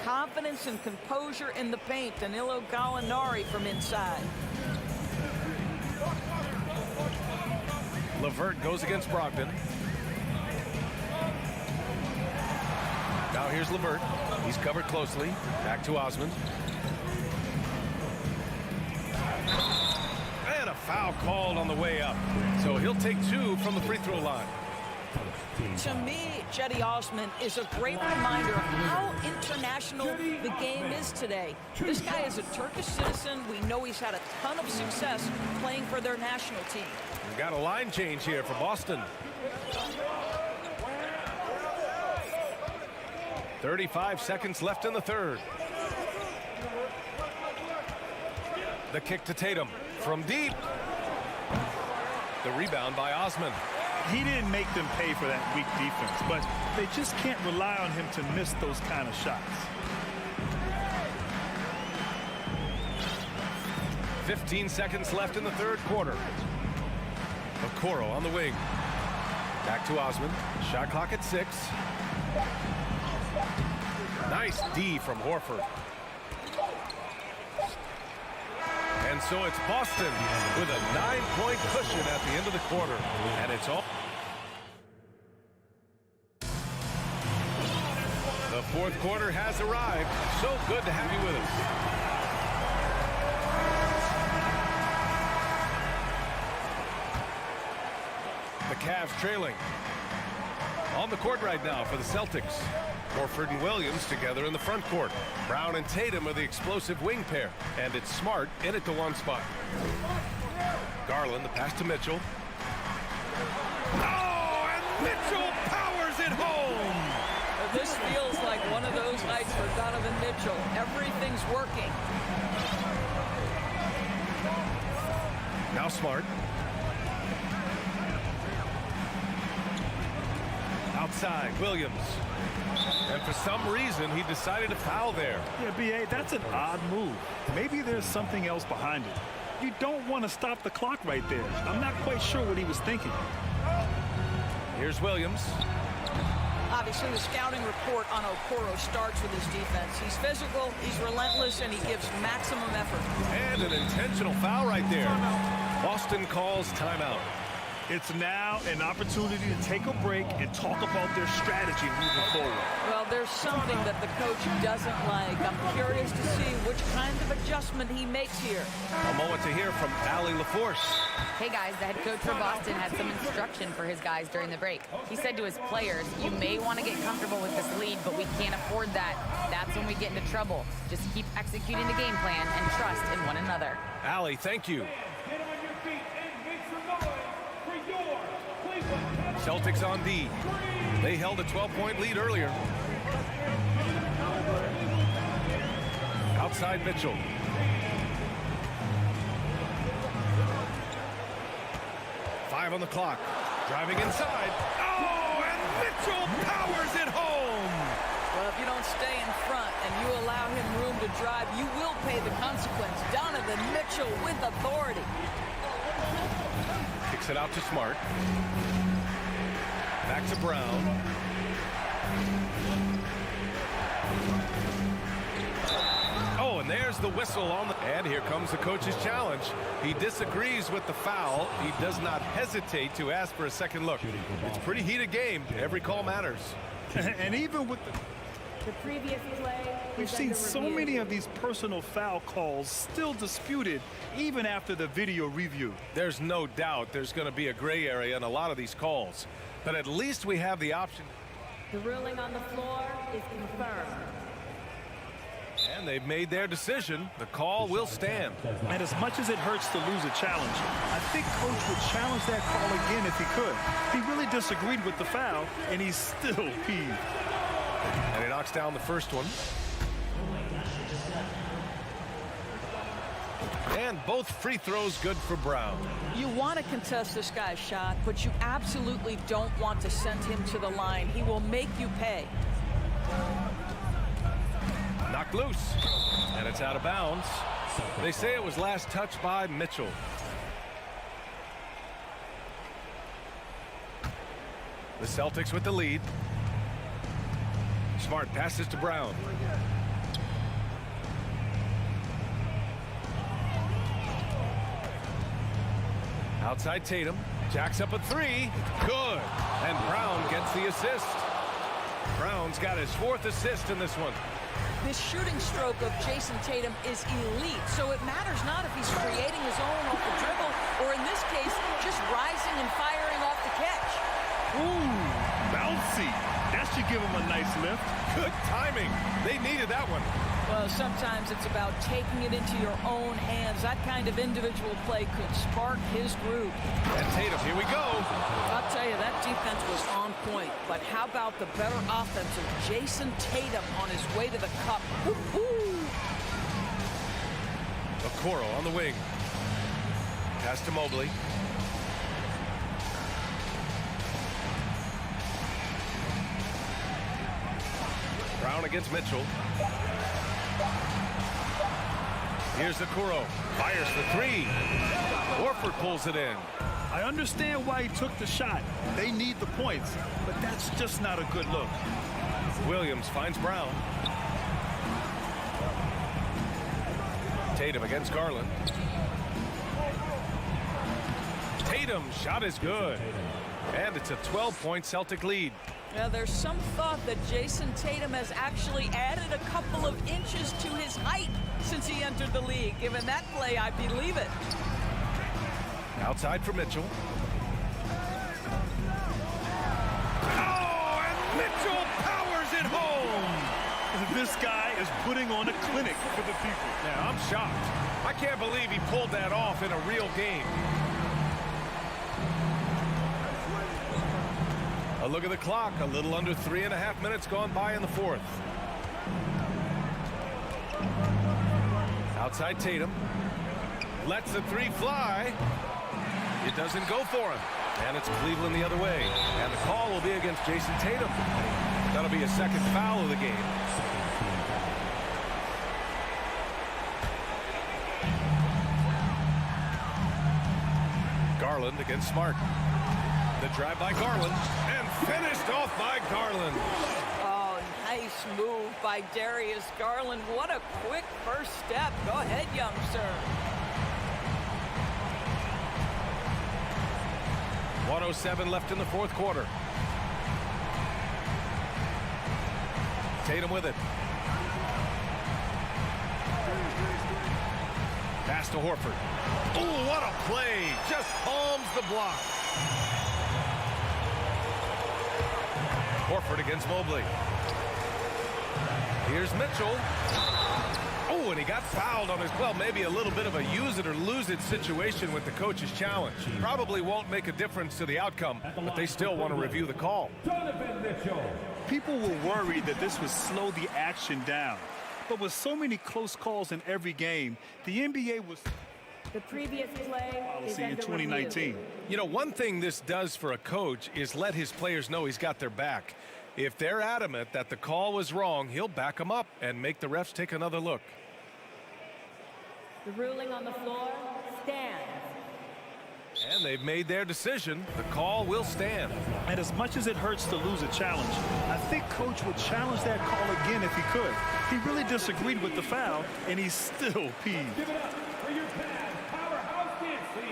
Confidence and composure in the paint. Danilo Gallinari from inside. LeVert goes against Brogdon. Now here's LeVert. He's covered closely. Back to Osman. And a foul called on the way up. So he'll take 2 from the free throw line. To me, Cedi Osman is a great reminder of how international the game is today. This guy is a Turkish citizen. We know he's had a ton of success playing for their national team. We've got a line change here for Boston. 35 seconds left in the third. The kick to Tatum from deep. The rebound by Osman. He didn't make them pay for that weak defense, but they just can't rely on him to miss those kind of shots. 15 seconds left in the third quarter. Okoro on the wing. Back to Osman. Shot clock at 6. Nice D from Horford. And so it's Boston with a 9-point cushion at the end of the quarter. And it's all. The fourth quarter has arrived. So good to have you with us. The Cavs trailing. On the court right now for the Celtics. Horford and Williams together in the front court. Brown and Tatum are the explosive wing pair. And it's Smart in at the 1 spot. Garland, the pass to Mitchell. Oh, and Mitchell powers it home! This feels like one of those nights for Donovan Mitchell. Everything's working. Now Smart. Outside, Williams. And for some reason, he decided to foul there. Yeah, B.A., that's an odd move. Maybe there's something else behind it. You don't want to stop the clock right there. I'm not quite sure what he was thinking. Here's Williams. Obviously, the scouting report on Okoro starts with his defense. He's physical, he's relentless, and he gives maximum effort. And an intentional foul right there. Boston calls timeout. It's now an opportunity to take a break and talk about their strategy moving forward. Well, there's something that the coach doesn't like. I'm curious to see which kind of adjustment he makes here. A moment to hear from Allie LaForce. Hey guys, the head coach for Boston had some instruction for his guys during the break. He said to his players, you may want to get comfortable with this lead, but we can't afford that. That's when we get into trouble. Just keep executing the game plan and trust in one another. Allie, thank you. Get on your feet and make some noise for your Cleveland. Celtics on D. They held a 12-point lead earlier. Outside Mitchell. Five on the clock. Driving inside. Oh, and Mitchell powers it home. Well, if you don't stay in front and you allow him room to drive, you will pay the consequence. Donovan Mitchell with authority. Kicks it out to Smart. Back to Brown. Oh, and there's the whistle on the... And here comes the coach's challenge. He disagrees with the foul. He does not hesitate to ask for a second look. It's a pretty heated game. Every call matters. And even with the previous play, we've seen so many of these personal foul calls still disputed even after the video review. There's no doubt there's going to be a gray area in a lot of these calls. But at least we have the option. The ruling on the floor is confirmed. And they've made their decision. The call will stand. And as much as it hurts to lose a challenge, I think Coach would challenge that call again if he could. He really disagreed with the foul, and he's still peeved. And he knocks down the first one. And both free throws good for Brown. You want to contest this guy's shot, but you absolutely don't want to send him to the line. He will make you pay. Knocked loose, and it's out of bounds. They say it was last touched by Mitchell. The Celtics with the lead. Smart passes to Brown. Outside Tatum, jacks up a three, good, and Brown gets the assist. Brown's got his 4th assist in this one. This shooting stroke of Jason Tatum is elite, so it matters not if he's creating his own off the dribble, or in this case, just rising and firing off the catch. Ooh, bouncy. That should give him a nice lift. Good timing. They needed that one. Well, sometimes it's about taking it into your own hands. That kind of individual play could spark his groove. And Tatum, here we go. I'll tell you, that defense was on point. But how about the better offense of Jason Tatum on his way to the cup? Woo-hoo! Okoro on the wing. Pass to Mobley. against Mitchell. Here's Okoro. Fires the three. Horford pulls it in. I understand why he took the shot. They need the points, but that's just not a good look. Williams finds Brown. Tatum against Garland. Tatum's shot is good. And it's a 12-point Celtic lead. Now, there's some thought that Jason Tatum has actually added a couple of inches to his height since he entered the league. Given that play, I believe it. Outside for Mitchell. Oh, and Mitchell powers it home. This guy is putting on a clinic for the people. Now, I'm shocked. I can't believe he pulled that off in a real game. A look at the clock. A little under 3.5 minutes gone by in the fourth. Outside Tatum. Lets the three fly. It doesn't go for him. And it's Cleveland the other way. And the call will be against Jason Tatum. That'll be a second foul of the game. Garland against Smart. The drive by Garland. And finished off by Garland. Oh, nice move by Darius Garland. What a quick first step. Go ahead, youngster. 1:07 left in the fourth quarter. Tatum with it. Pass to Horford. Oh, what a play. Just palms the block. Horford against Mobley. Here's Mitchell. Oh, and he got fouled on his, well, maybe a little bit of a use it or lose it situation with the coach's challenge. Probably won't make a difference to the outcome, but they still want to review the call. People were worried that this would slow the action down. But with so many close calls in every game, the NBA was The previous play is in under 2019. review. You know, one thing this does for a coach is let his players know he's got their back. If they're adamant that the call was wrong, he'll back them up and make the refs take another look. The ruling on the floor stands. And they've made their decision. The call will stand. And as much as it hurts to lose a challenge, I think Coach would challenge that call again if he could. He really disagreed with the foul, and he's still peeved. Give it up for your Cavs powerhouse dance team.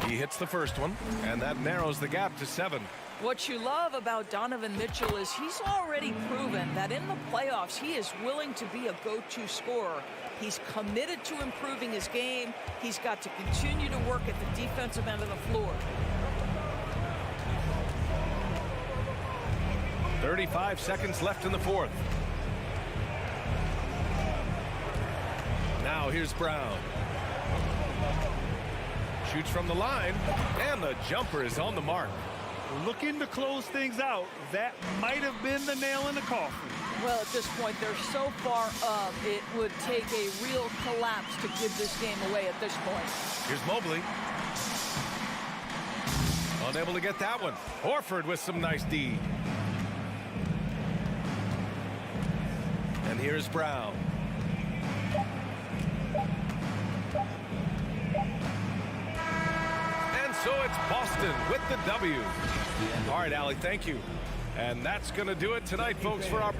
He hits the first one, and that narrows the gap to 7. What you love about Donovan Mitchell is he's already proven that in the playoffs he is willing to be a go-to scorer. He's committed to improving his game. He's got to continue to work at the defensive end of the floor. 35 seconds left in the fourth. Now here's Brown. Shoots from the line, and the jumper is on the mark. Looking to close things out, that might have been the nail in the coffin. Well, at this point, they're so far up, it would take a real collapse to give this game away at this point. Here's Mobley. Unable to get that one. Horford with some nice D. And here's Brown. So it's Boston with the W. All right, Allie, thank you. And that's going to do it tonight, folks, for our...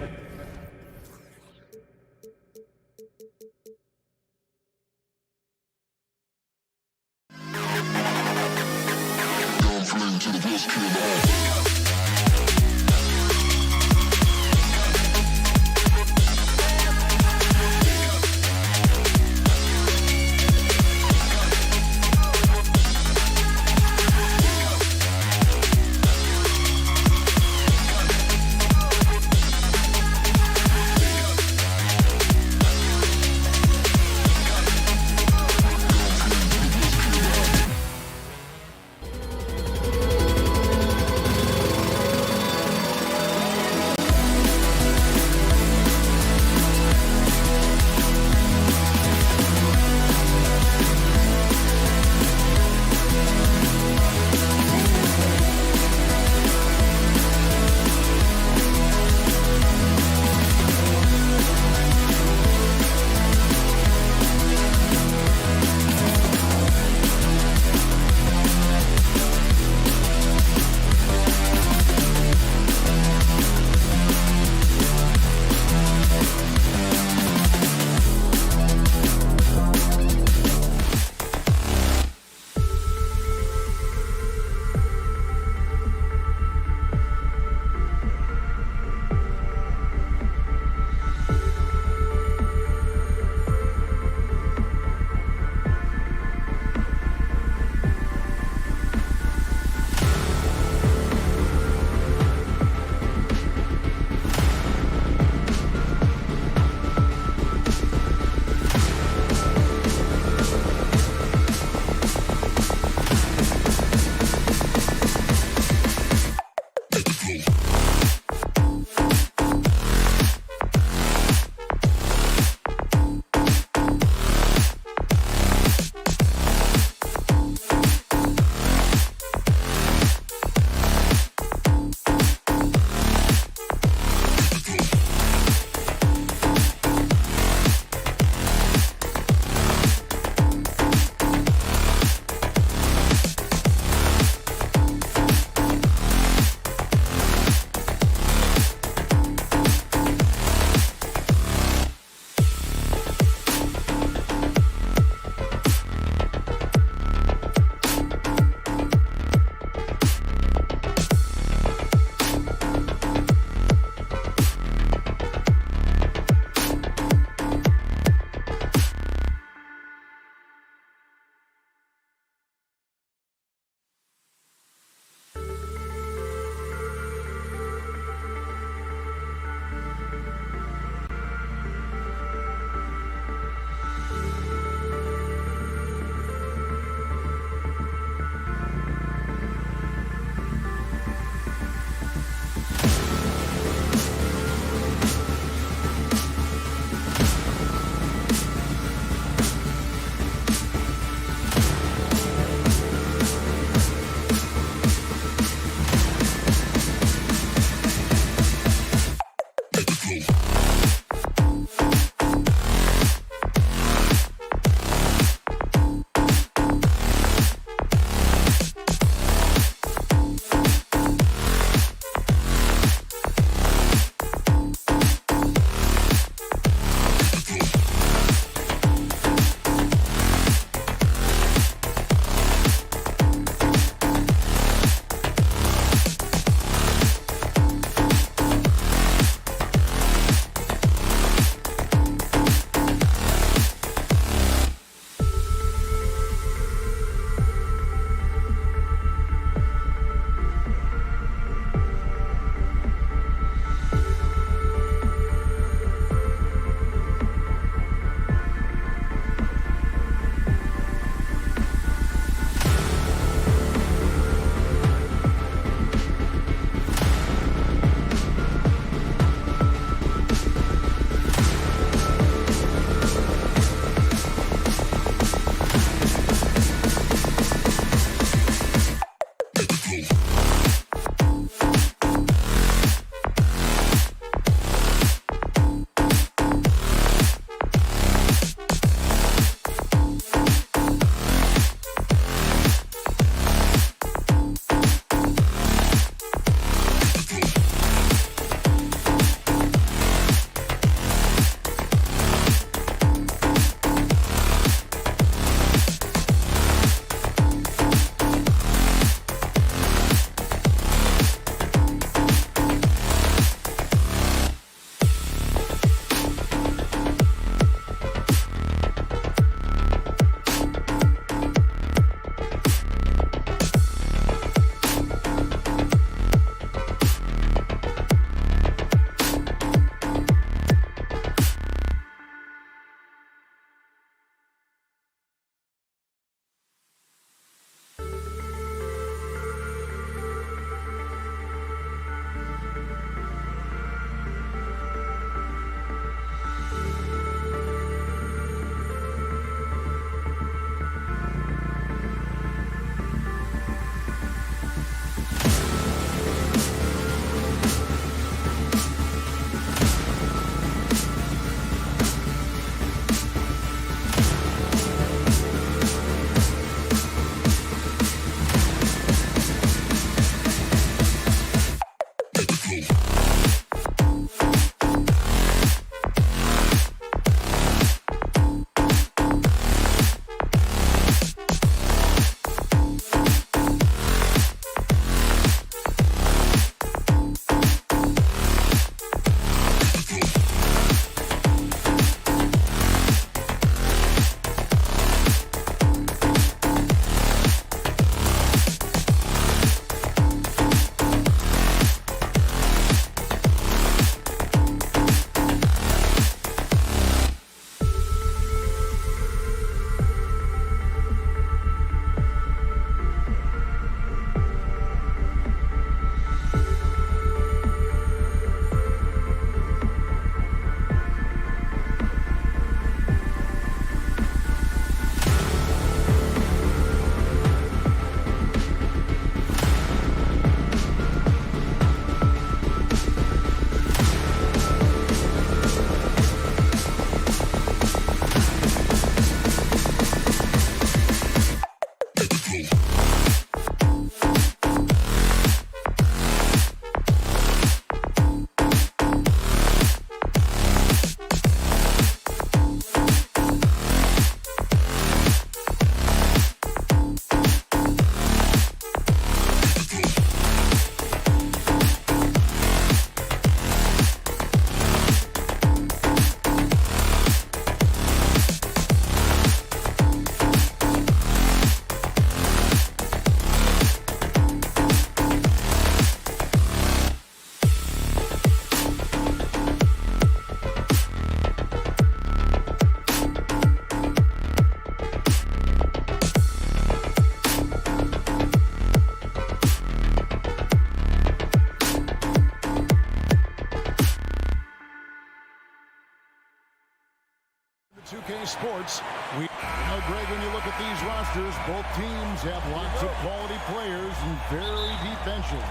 2K Sports. Greg, when you look at these rosters, both teams have lots of quality players and very deep benches.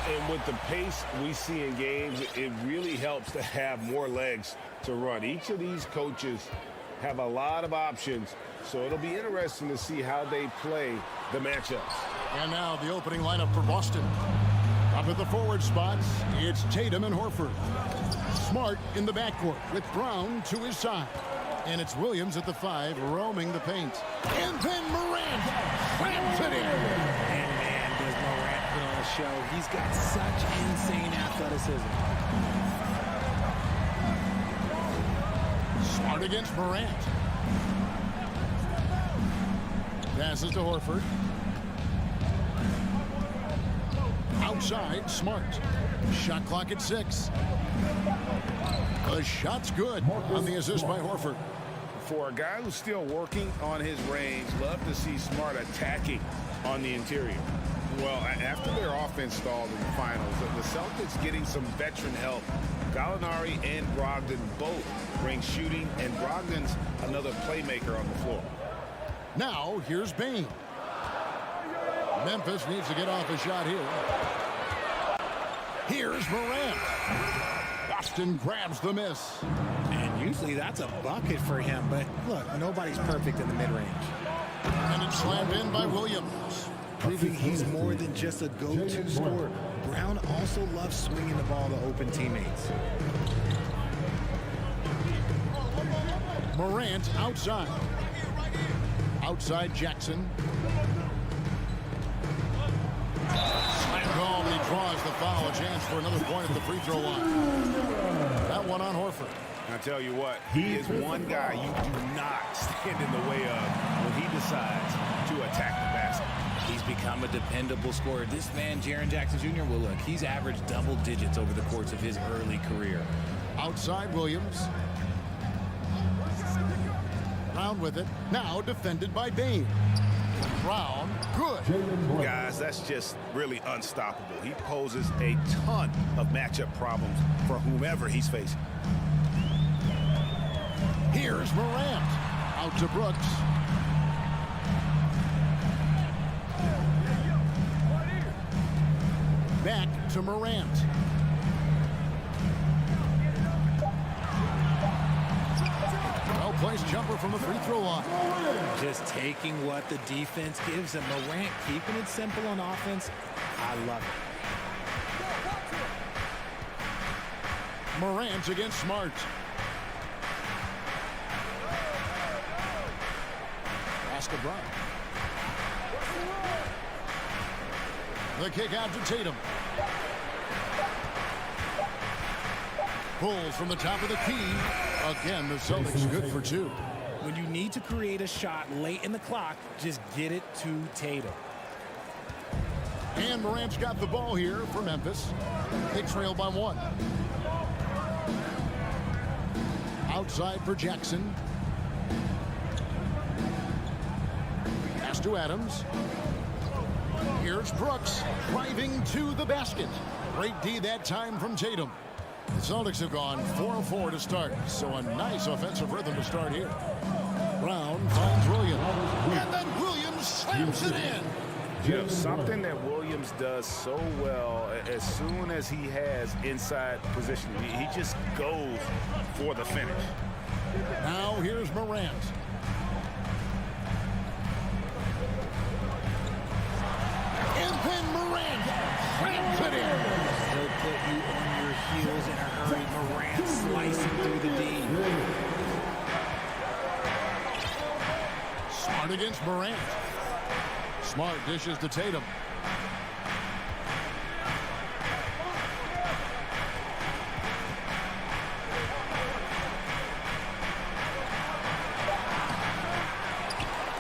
And with the pace we see in games, it really helps to have more legs to run. Each of these coaches have a lot of options, so it'll be interesting to see how they play the matchups. And now the opening lineup for Boston. Up at the forward spots, it's Tatum and Horford. Smart in the backcourt with Brown to his side. And it's Williams at the 5 roaming the paint. And then Morant slams it in. And man, does Morant put on a show. He's got such insane athleticism. Smart against Morant. Passes to Horford. Outside, Smart. Shot clock at 6. The shot's good on the assist by Horford. For a guy who's still working on his range, love to see Smart attacking on the interior. Well, after their offense stalled in the finals, the Celtics getting some veteran help. Gallinari and Brogdon both bring shooting, and Brogdon's another playmaker on the floor. Now, here's Bane. Memphis needs to get off a shot here. Here's Morant. Boston grabs the miss. And usually that's a bucket for him, but look, nobody's perfect in the mid-range. And it's slammed in by Williams. Proving he's more than just a go-to scorer. Brown also loves swinging the ball to open teammates. Morant outside. Outside Jackson. Slam call, and he draws the foul. A chance for another point at the free throw line. That one on Horford. I tell you what, he is one guy you do not stand in the way of when he decides to attack the basket. He's become a dependable scorer. This man, Jaren Jackson Jr., well, look, he's averaged double digits over the course of his early career. Outside Williams. Brown with it. Now defended by Bane. Brown, good. Guys, that's just really unstoppable. He poses a ton of matchup problems for whomever he's facing. Here's Morant. Out to Brooks. Back to Morant. Well-placed jumper from the free throw line. Just taking what the defense gives him. Morant keeping it simple on offense. I love it. Morant against Smart. Pass to Brown. The kick out to Tatum. Pulls from the top of the key. Again, the Celtics good for 2. When you need to create a shot late in the clock, just get it to Tatum. And Morant's got the ball here for Memphis. They trail by 1. Outside for Jackson. Pass to Adams. Here's Brooks driving to the basket. Great D that time from Tatum. The Celtics have gone 4-4 to start, so a nice offensive rhythm to start here. Brown finds Williams, and then Williams slams it in. You know, something that Williams does so well, as soon as he has inside position, he just goes for the finish. Now here's Morant. And then Morant slams it in. He'll put you on your heels in a hurry. Morant slicing through the D. Smart against Morant. Smart dishes to Tatum.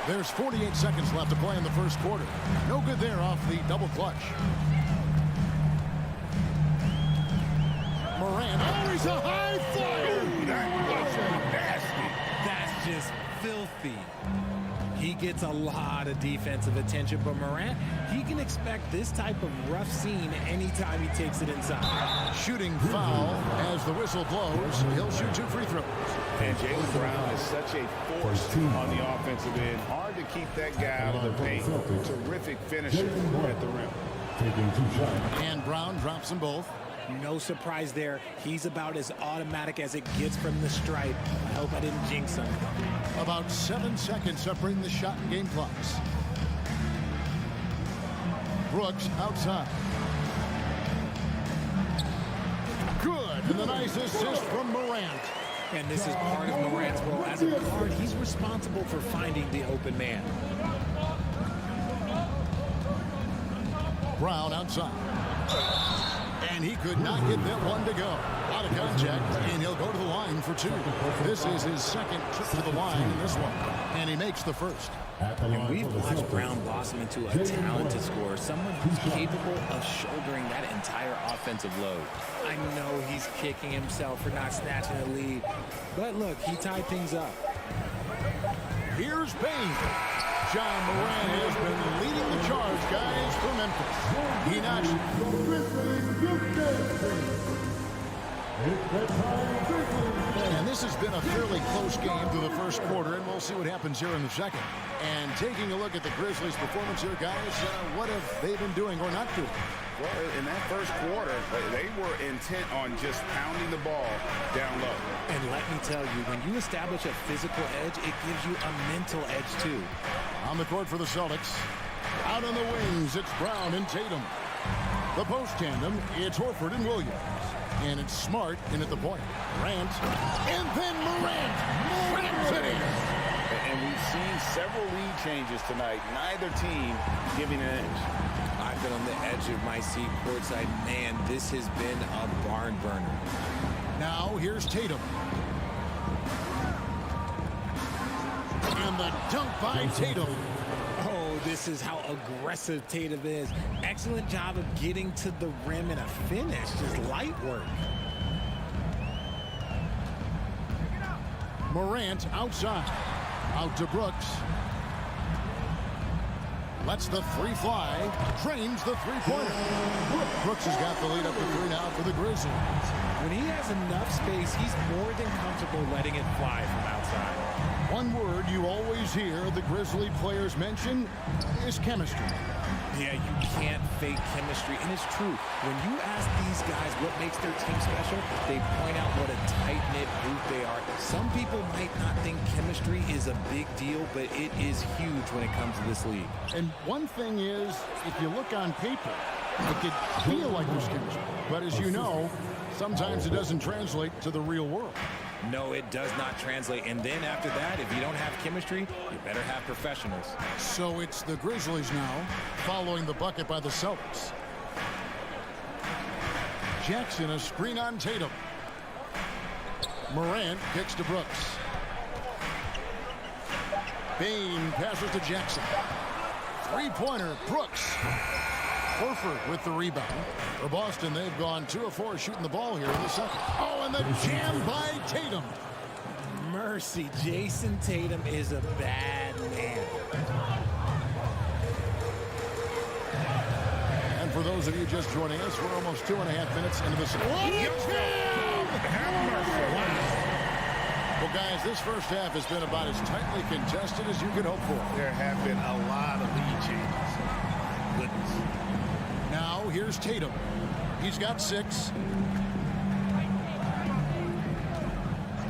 There's 48 seconds left to play in the first quarter. No good there off the double clutch. Morant. Oh, he's a high flyer. That was nasty. That's just filthy. He gets a lot of defensive attention, but Morant, he can expect this type of rough scene anytime he takes it inside. Shooting foul as the whistle blows. He'll shoot 2 free throws. And Jaylen Brown is such a force on the offensive end. Hard to keep that guy out of the paint. Terrific finisher at the rim. And Brown drops them both. No surprise there. He's about as automatic as it gets from the stripe. I hope I didn't jinx him. About 7 seconds separating the shot and game clocks. Brooks outside. Good. And the nice assist from Morant. And this is part of Morant's role. As a guard, he's responsible for finding the open man. Brown outside. And he could not get that one to go. Out of contact, and he'll go to the line for 2. This is his second trip to the line in this one. And he makes the first. And we've watched Brown blossom into a talented scorer, someone who's capable of shouldering that entire offensive load. I know he's kicking himself for not snatching the lead, but look, he tied things up. Here's Bane. John Morant has been leading the charge, guys, for Memphis. He notched. And this has been a fairly close game through the first quarter, and we'll see what happens here in the second. And taking a look at the Grizzlies' performance here, guys, what have they been doing or not doing? Well, in that first quarter, they were intent on just pounding the ball down low. And let me tell you, when you establish a physical edge, it gives you a mental edge, too. On the court for the Celtics. Out on the wings, it's Brown and Tatum. The post tandem, it's Horford and Williams. And it's Smart in at the point. Morant. And then Morant. Morant sitting. And we've seen several lead changes tonight. Neither team giving an edge. I've been on the edge of my seat courtside. Man, this has been a barn burner. Now here's Tatum. And the dunk by Tatum. Oh, this is how aggressive Tatum is. Excellent job of getting to the rim and a finish. Just light work. Morant outside. Out to Brooks. Lets the 3 fly. Drains the 3-pointer. Brooks has got the lead up to 3 now for the Grizzlies. When he has enough space, he's more than comfortable letting it fly from outside. One word you always hear the Grizzly players mention is chemistry. Yeah, you can't fake chemistry, and it's true. When you ask these guys what makes their team special, they point out what a tight-knit group they are. Some people might not think chemistry is a big deal, but it is huge when it comes to this league. And one thing is, if you look on paper, it could feel like there's chemistry. But as you know, sometimes it doesn't translate to the real world. No, it does not translate. And then after that, if you don't have chemistry, you better have professionals. So it's the Grizzlies now, following the bucket by the Celtics. Jackson, a screen on Tatum. Morant kicks to Brooks. Bane passes to Jackson. 3-pointer, Brooks. Horford with the rebound. For Boston, they've gone 2 of 4 shooting the ball here in the second. Oh, and the jam by Tatum. Mercy, Jason Tatum is a bad man. And for those of you just joining us, we're almost 2.5 minutes into this. Well, guys, this first half has been about as tightly contested as you could hope for. There have been a lot of lead changes. Goodness. Now, here's Tatum. He's got 6.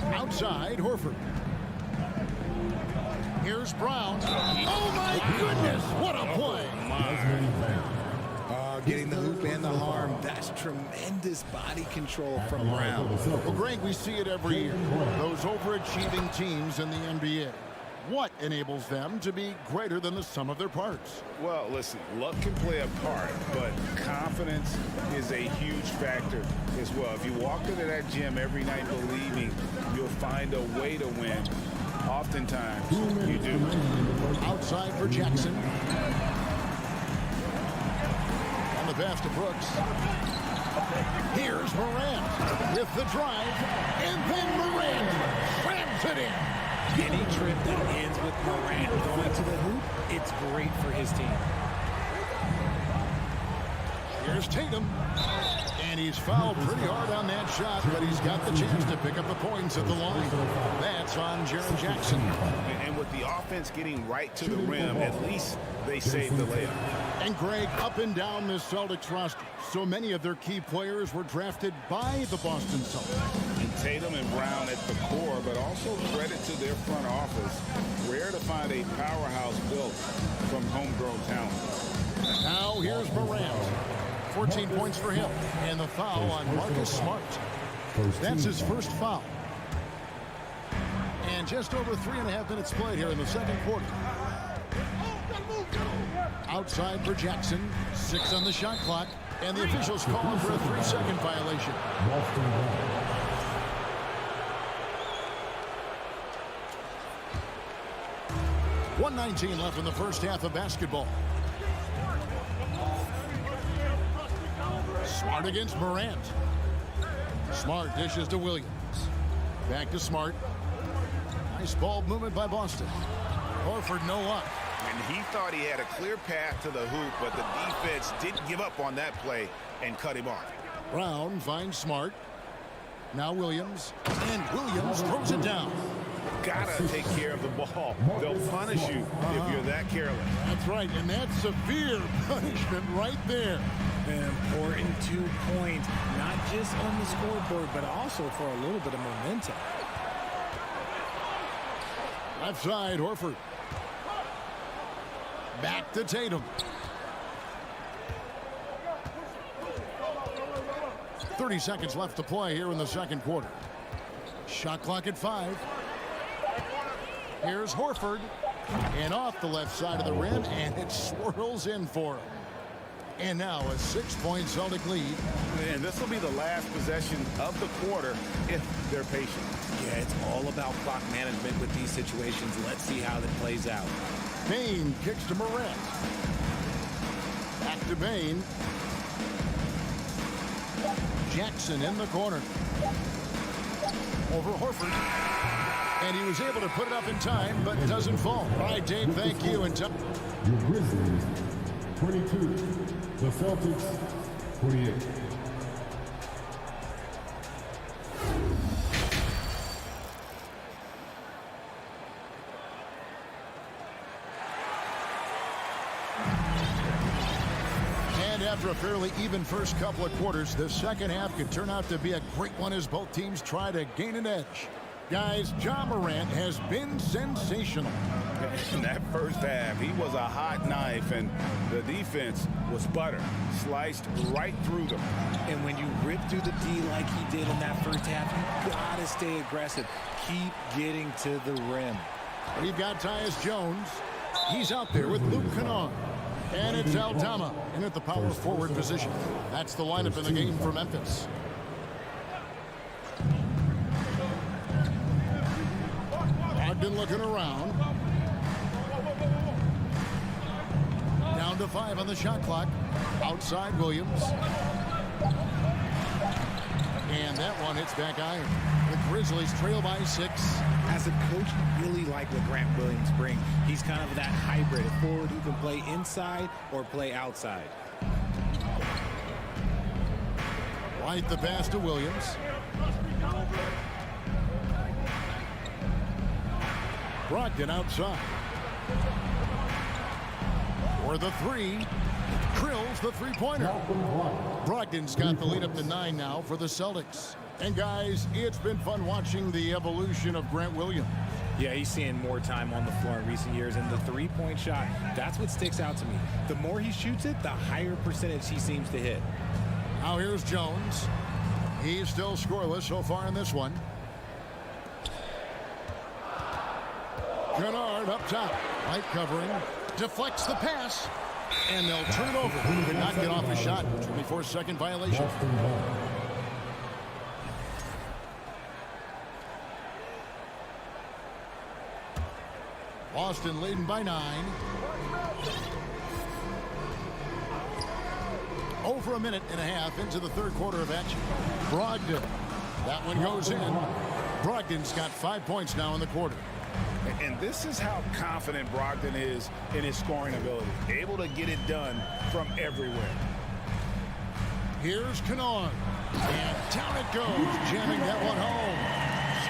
Outside, Horford. Here's Brown. Oh, my goodness. What a play. Getting the hoop and the harm. That's tremendous body control from Brown. Well, Greg, we see it every year. Those overachieving teams in the NBA. What enables them to be greater than the sum of their parts? Well, listen, luck can play a part, but confidence is a huge factor as well. If you walk into that gym every night believing you'll find a way to win, oftentimes you do. Outside for Jackson. On the pass to Brooks. Here's Morant with the drive, and then Morant slams it in. Any trip that ends with Morant going to the hoop, it's great for his team. Here's Tatum. And he's fouled pretty hard on that shot, but he's got the chance to pick up the points at the line. That's on Jaren Jackson. And with the offense getting right to the rim, at least they saved the layup. And Greg, up and down this Celtics roster, so many of their key players were drafted by the Boston Celtics. And Tatum and Brown at the core, but also credit to their front office. Rare to find a powerhouse built from homegrown talent. Now here's Morant. 14 points for him. And the foul on Marcus Smart. That's his first foul. And just over 3.5 minutes played here in the second quarter. Outside for Jackson. 6 on the shot clock. And the officials call him for a 3-second violation. 1:19 left in the first half of basketball. Smart against Morant. Smart dishes to Williams. Back to Smart. Nice ball movement by Boston. Horford no luck. And he thought he had a clear path to the hoop, but the defense didn't give up on that play and cut him off. Brown finds Smart. Now Williams. And Williams throws it down. Gotta take care of the ball. They'll punish you if you're that careless. That's right, and that's severe punishment right there. An important 2 points, not just on the scoreboard, but also for a little bit of momentum. Left side, Horford. Back to Tatum. 30 seconds left to play here in the second quarter. Shot clock at 5. Here's Horford. And off the left side of the rim, and it swirls in for him. And now a 6-point Celtic lead. And this will be the last possession of the quarter if they're patient. Yeah, it's all about clock management with these situations. Let's see how that plays out. Bain kicks to Morant. Back to Bain. Jackson in the corner. Over Horford. And he was able to put it up in time, but doesn't fall. All right, Dave, thank you. And Your Grizzlies, 22. The Celtics, 28. And after a fairly even first couple of quarters, the second half could turn out to be a great one as both teams try to gain an edge. Guys, Ja Morant has been sensational. In that first half, he was a hot knife, and the defense was butter. Sliced right through them. And when you rip through the D like he did in that first half, you gotta stay aggressive. Keep getting to the rim. We've got Tyus Jones. He's out there with Luke Kennard. And it's Aldama in at the power forward position. That's the lineup in the game for Memphis. Ogden looking around. Down to 5 on the shot clock. Outside Williams. And that one hits back iron. The Grizzlies trail by 6. As a coach, you really like what Grant Williams brings. He's kind of that hybrid, a forward who can play inside or play outside. Right the pass to Williams. Brogdon outside. For the 3. Drills the three-pointer. Brogdon's got the lead up to 9 now for the Celtics. And guys, it's been fun watching the evolution of Grant Williams. Yeah, he's seeing more time on the floor in recent years, and the three-point shot, that's what sticks out to me. The more he shoots it, the higher percentage he seems to hit. Now here's Jones. He's still scoreless so far in this one. Kennard up top. Light covering. Deflects the pass. And they'll turn it over. He did not get off a shot. 24-second violation. Boston leading by 9. Over a minute and a half into the third quarter of action. Brogdon. That one goes in. Brogdon's got 5 points now in the quarter. And this is how confident Brogdon is in his scoring ability. Able to get it done from everywhere. Here's Kennard. And down it goes, jamming that one home.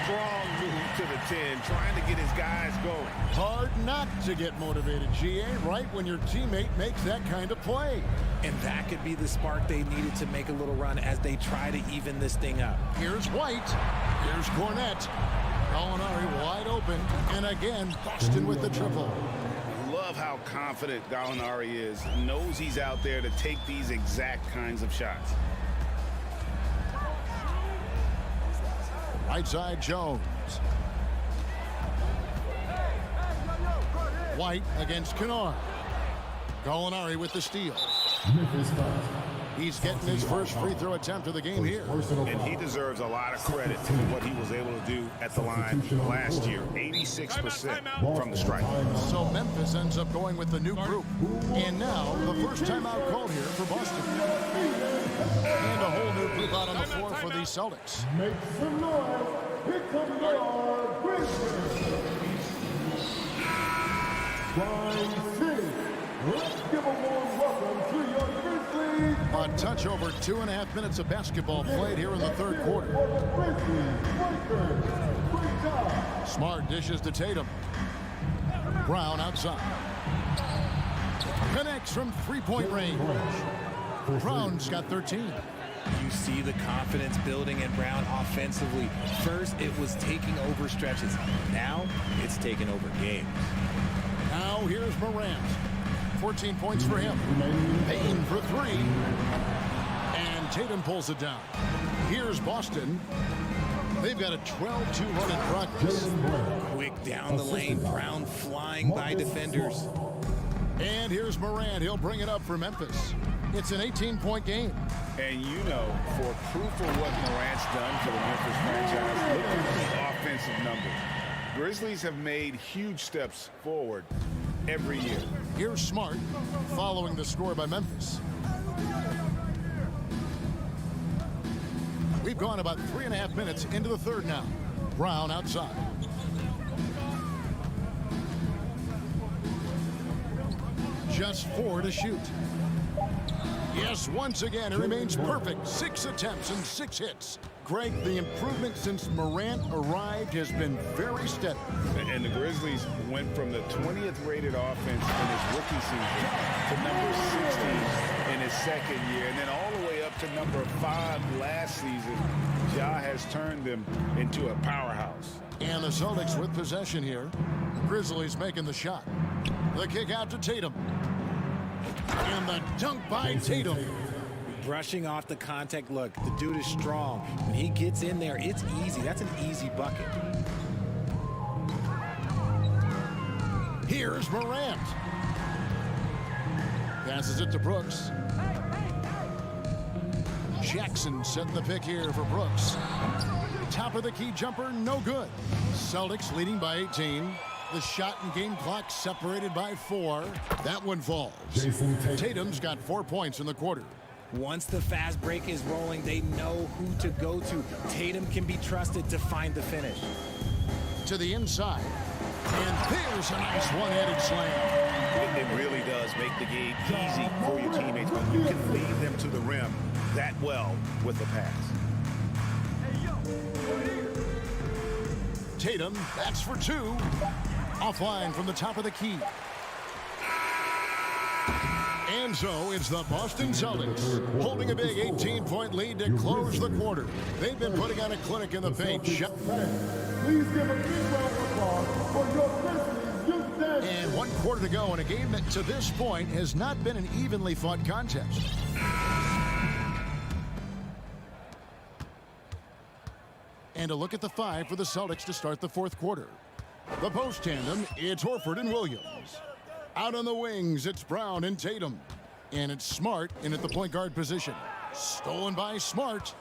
Strong move to the 10, trying to get his guys going. Hard not to get motivated, GA, right when your teammate makes that kind of play. And that could be the spark they needed to make a little run as they try to even this thing up. Here's White. Here's Cornette. Gallinari wide open. And again, Boston with the triple. Love how confident Gallinari is. Knows he's out there to take these exact kinds of shots. Right side, Jones. White against Kennard. Gallinari with the steal. He's getting his first free throw attempt of the game here. And he deserves a lot of credit for what he was able to do at the line last year. 86% from the stripe. So Memphis ends up going with the new group. And now the first timeout called here for Boston. And a whole new group out on the floor for the Celtics. Make some noise. Here come your Grizzlies. Grind City. Let's give a warm welcome to your Grizzlies. A touch over 2.5 minutes of basketball played here in the third quarter. Smart dishes to Tatum. Brown outside. Connects from three-point range. Brown's got 13. You see the confidence building in Brown offensively. First, it was taking over stretches. Now, it's taking over games. Now, here's Morant. 14 points for him. Payne for three. And Tatum pulls it down. Here's Boston. They've got a 12-2 run in progress. Quick down the lane. Brown flying by defenders. And here's Morant. He'll bring it up for Memphis. It's an 18-point game. And you know, for proof of what Morant's done for the Memphis franchise, look at the offensive numbers. Grizzlies have made huge steps forward every year. Here's Smart following the score by Memphis. We've gone about 3.5 minutes into the third now. Brown outside. Just 4 to shoot. Yes, once again, it remains perfect. 6 attempts and 6 hits. Greg, the improvement since Morant arrived has been very steady. And the Grizzlies went from the 20th rated offense in his rookie season to number 16 in his second year, and then all the way up to number 5 last season. Ja has turned them into a powerhouse. And the Celtics with possession here. Grizzlies making the shot. The kick out to Tatum. And the dunk by Tatum. Brushing off the contact. Look, the dude is strong. When he gets in there, it's easy. That's an easy bucket. Here's Morant. Passes it to Brooks. Jackson setting the pick here for Brooks. Top of the key jumper, no good. Celtics leading by 18. The shot and game clock separated by 4. That one falls. Tatum's got 4 points in the quarter. Once the fast break is rolling, they know who to go to. Tatum can be trusted to find the finish. To the inside. And there's a nice one-handed slam. It really does make the game easy for your teammates when you can lead them to the rim that well with the pass. Tatum, that's for 2. Offline from the top of the key. And so it's the Boston Celtics holding a big 18-point lead to close the quarter. They've been putting on a clinic in the paint. Please give a big round of applause for your Grizzlies. And 1 quarter to go in a game that to this point has not been an evenly fought contest. And a look at the 5 for the Celtics to start the 4th quarter. The post tandem, it's Horford and Williams. Out on the wings, it's Brown and Tatum. And it's Smart in at the point guard position. Stolen by Smart.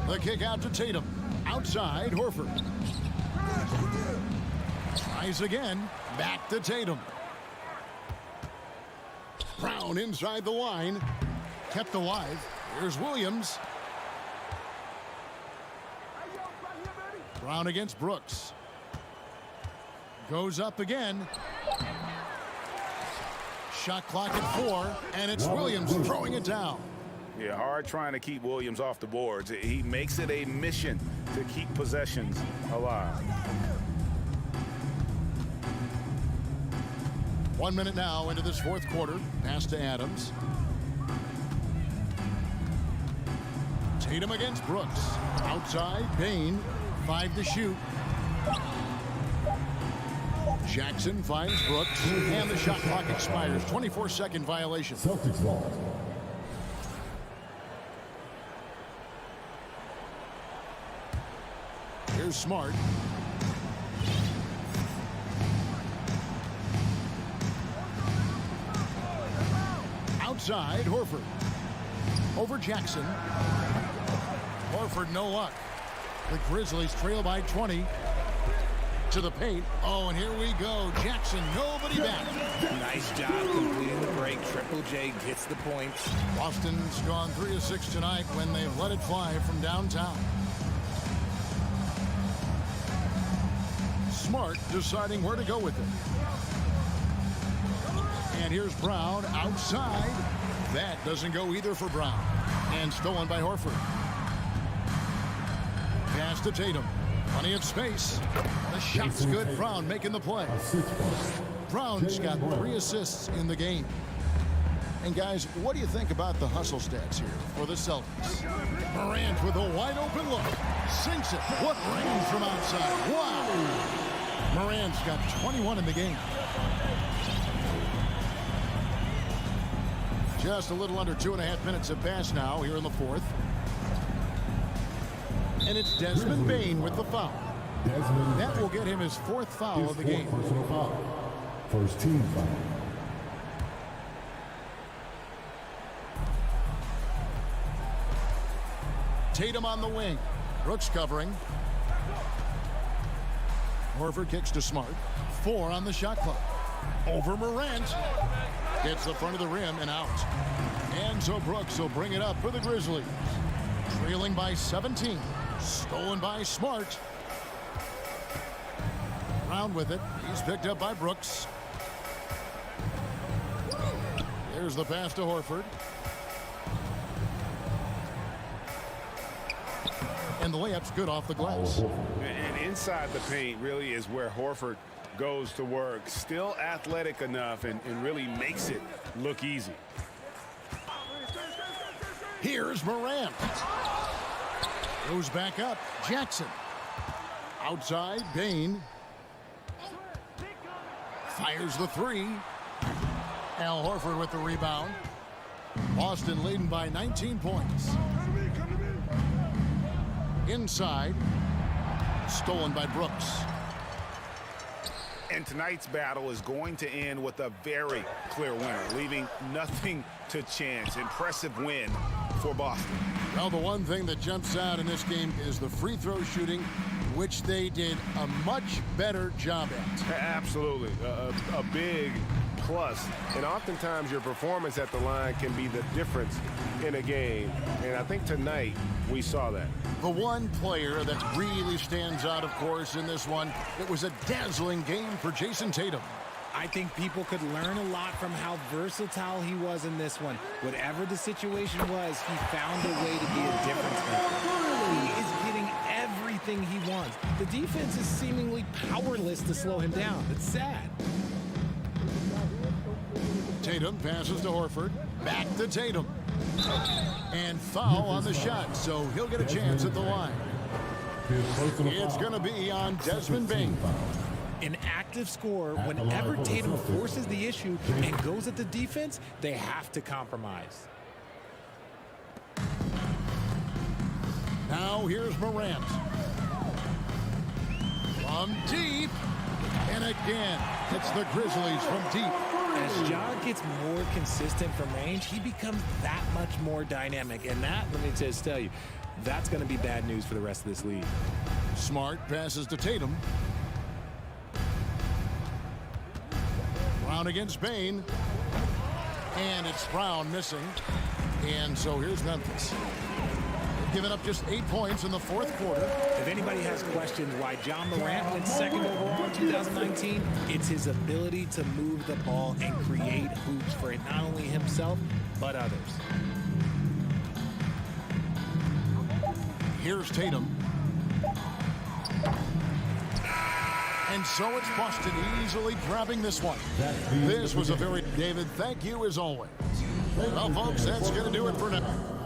The kick out to Tatum. Outside, Horford. Tries again. Back to Tatum. Brown inside the line. Kept alive. Here's Williams. Brown against Brooks. Goes up again. Shot clock at 4, and it's Williams throwing it down. Yeah, hard trying to keep Williams off the boards. He makes it a mission to keep possessions alive. 1 minute now into this fourth quarter. Pass to Adams. Tatum against Brooks. Outside, Bain. 5 to shoot. Jackson finds Brooks, and the shot clock expires. 24-second violation. Celtics ball. Here's Smart. Outside, Horford. Over Jackson. Horford, no luck. The Grizzlies trail by 20. To the paint. Oh, and here we go. Jackson, nobody back. Nice job completing the break. Triple J gets the points. Boston's gone 3 of 6 tonight when they've let it fly from downtown. Smart deciding where to go with it. And here's Brown outside. That doesn't go either for Brown. And stolen by Horford. Pass to Tatum. Plenty of space. The shot's good. Brown making the play. Brown's got 3 assists in the game. And guys, what do you think about the hustle stats here for the Celtics? Morant with a wide open look. Sinks it. What range from outside. Wow. Morant's got 21 in the game. Just a little under 2.5 minutes have passed now here in the fourth. And it's Desmond Bain with the foul. That will get him his 4th foul of the game. Personal foul. First team foul. Tatum on the wing. Brooks covering. Horford kicks to Smart. 4 on the shot clock. Over Morant. Hits the front of the rim and out. And so Brooks will bring it up for the Grizzlies. Trailing by 17. Stolen by Smart. Brown with it. He's picked up by Brooks. There's the pass to Horford. And the layup's good off the glass. And inside the paint really is where Horford goes to work. Still athletic enough and really makes it look easy. Here's Morant. Goes back up. Jackson. Outside, Bain. Fires the 3. Al Horford with the rebound. Boston leading by 19 points. Inside. Stolen by Brooks. And tonight's battle is going to end with a very clear winner, leaving nothing to chance. Impressive win for Boston. Well, the one thing that jumps out in this game is the free throw shooting, which they did a much better job at. Absolutely. A big plus. And oftentimes your performance at the line can be the difference in a game. And I think tonight we saw that. The one player that really stands out, of course, in this one, it was a dazzling game for Jason Tatum. I think people could learn a lot from how versatile he was in this one. Whatever the situation was, he found a way to be a difference maker. He is getting everything he wants. The defense is seemingly powerless to slow him down. It's sad. Tatum passes to Horford. Back to Tatum. And foul on the shot, so he'll get a chance at the line. It's going to be on Desmond Bain. An active scorer, whenever Tatum forces the issue and goes at the defense, they have to compromise. Now here's Morant. From deep. And again, it's the Grizzlies from deep. As Shag gets more consistent from range, he becomes that much more dynamic. And that, let me just tell you, that's going to be bad news for the rest of this league. Smart passes to Tatum. Brown against Bain. And it's Brown missing. And so here's Memphis. have given up just 8 points in the fourth quarter. If anybody has questions why John Morant went second overall in 2019, it's his ability to move the ball and create hoops for not only himself, but others. Here's Tatum. And so it's Boston easily grabbing this one. This was a very... David, thank you as always. Well, folks, that's going to do it for now.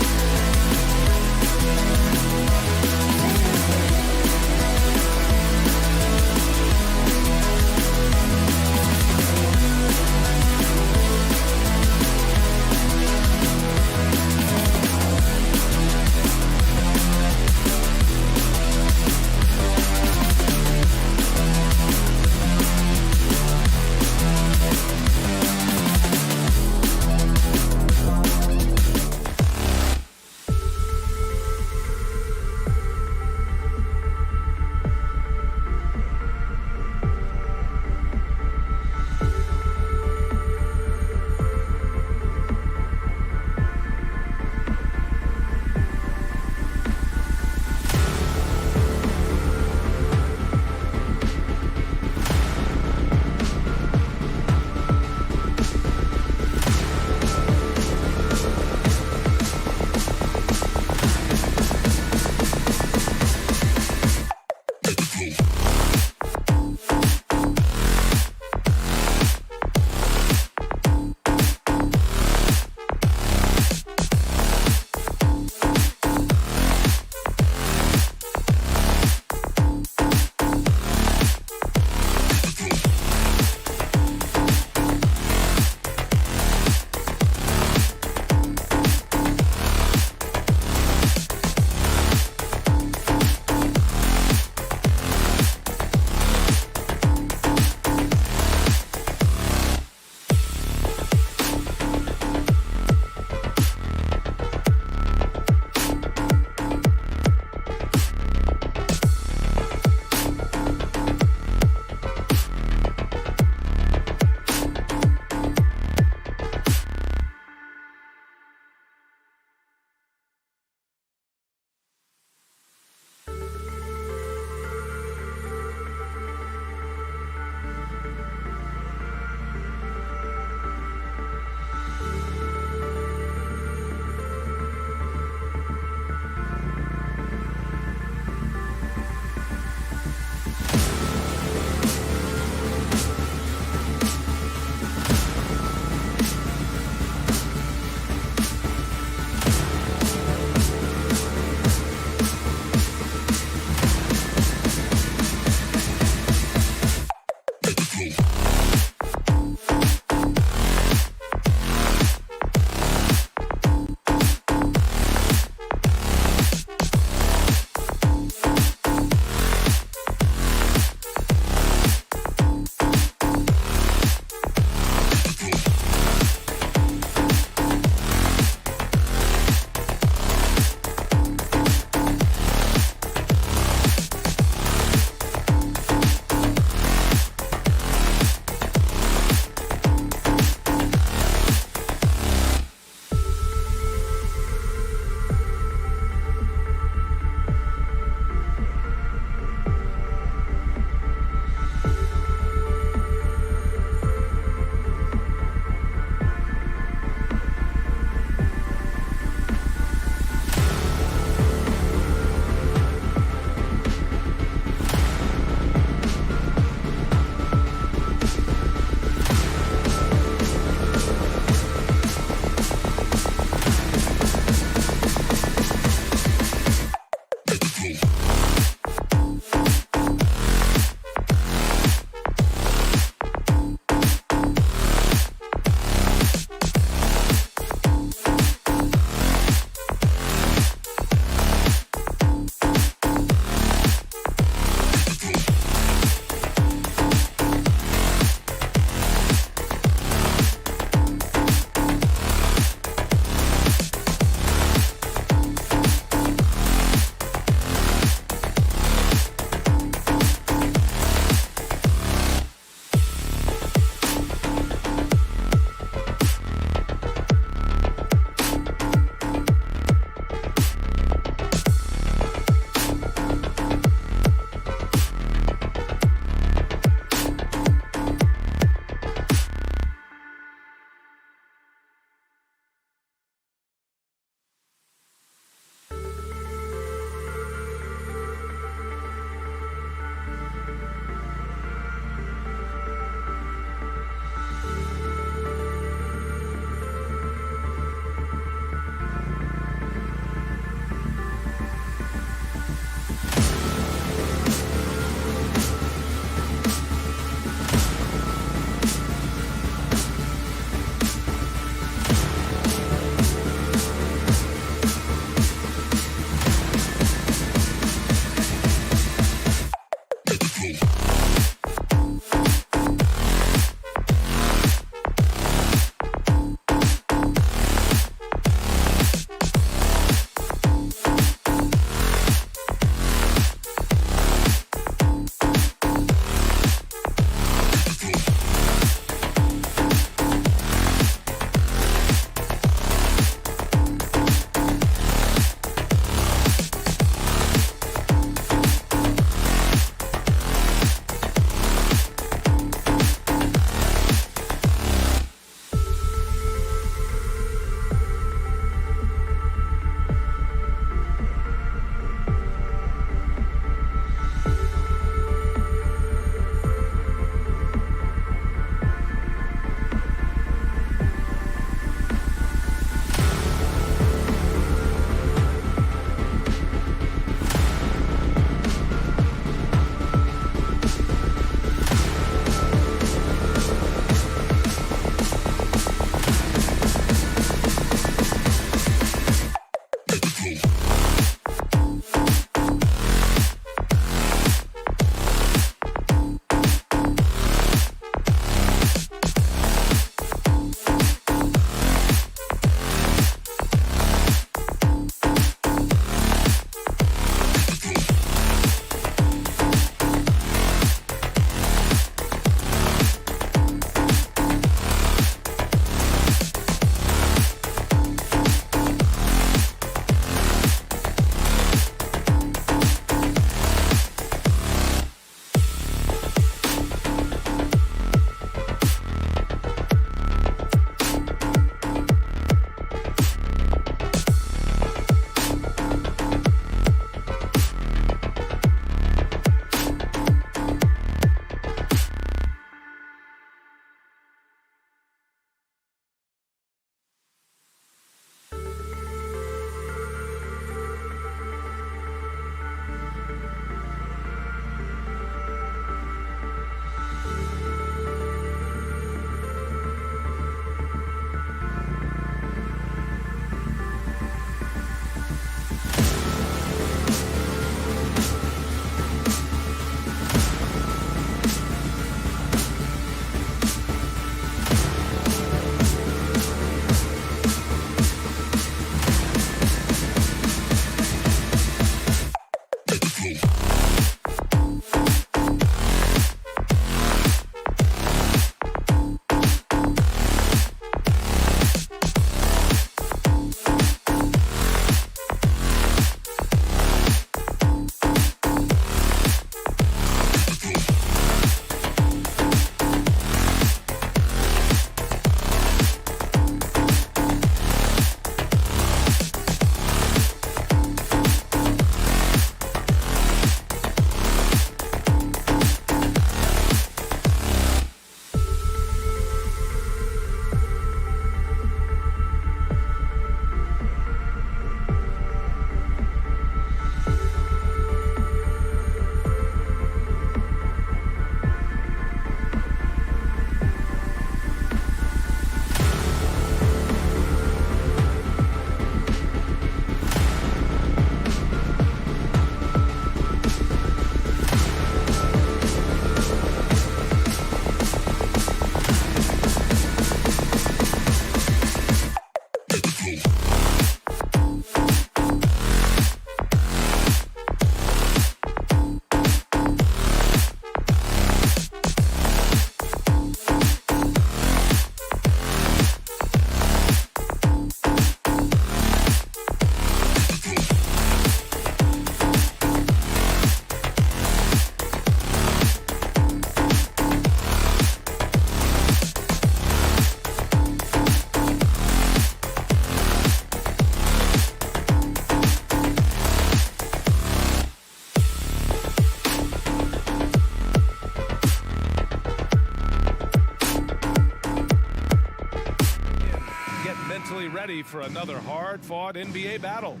mentally ready for another hard-fought NBA battle.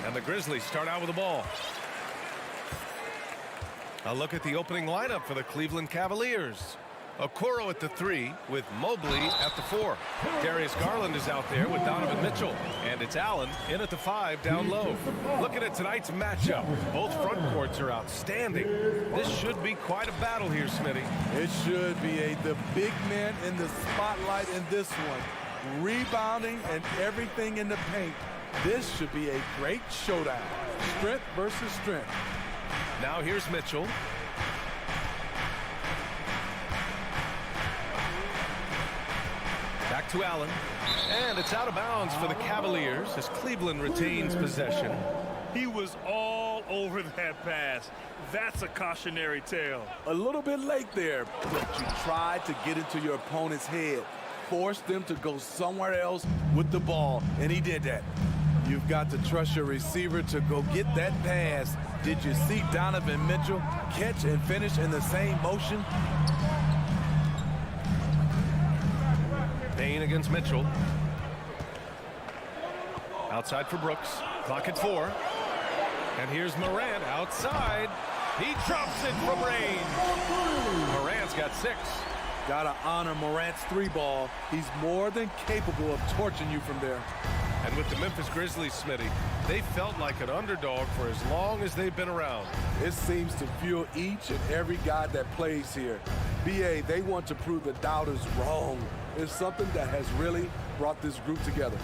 And the Grizzlies start out with the ball. A look at the opening lineup for the Cleveland Cavaliers. Okoro at the 3 with Mobley at the 4. Darius Garland is out there with Donovan Mitchell. And it's Allen in at the 5 down low. Looking at tonight's matchup, both front courts are outstanding. This should be quite a battle here, Smitty. It should be. The big man in the spotlight in this one. Rebounding and everything in the paint. This should be a great showdown. Strength versus strength. Now here's Mitchell. Back to Allen. And it's out of bounds for the Cavaliers as Cleveland retains possession. He was all over that pass. That's a cautionary tale. A little bit late there, but you tried to get into your opponent's head. Force them to go somewhere else with the ball, and he did that. You've got to trust your receiver to go get that pass. Did you see Donovan Mitchell catch and finish in the same motion? Payne against Mitchell. Outside for Brooks. Clock at 4. And here's Morant outside. He drops it from range. Morant's got 6. Gotta honor Morant's 3-ball. He's more than capable of torching you from there. And with the Memphis Grizzlies, Smitty, they felt like an underdog for as long as they've been around. It seems to fuel each and every guy that plays here. BA, they want to prove the doubters wrong. It's something that has really brought this group together.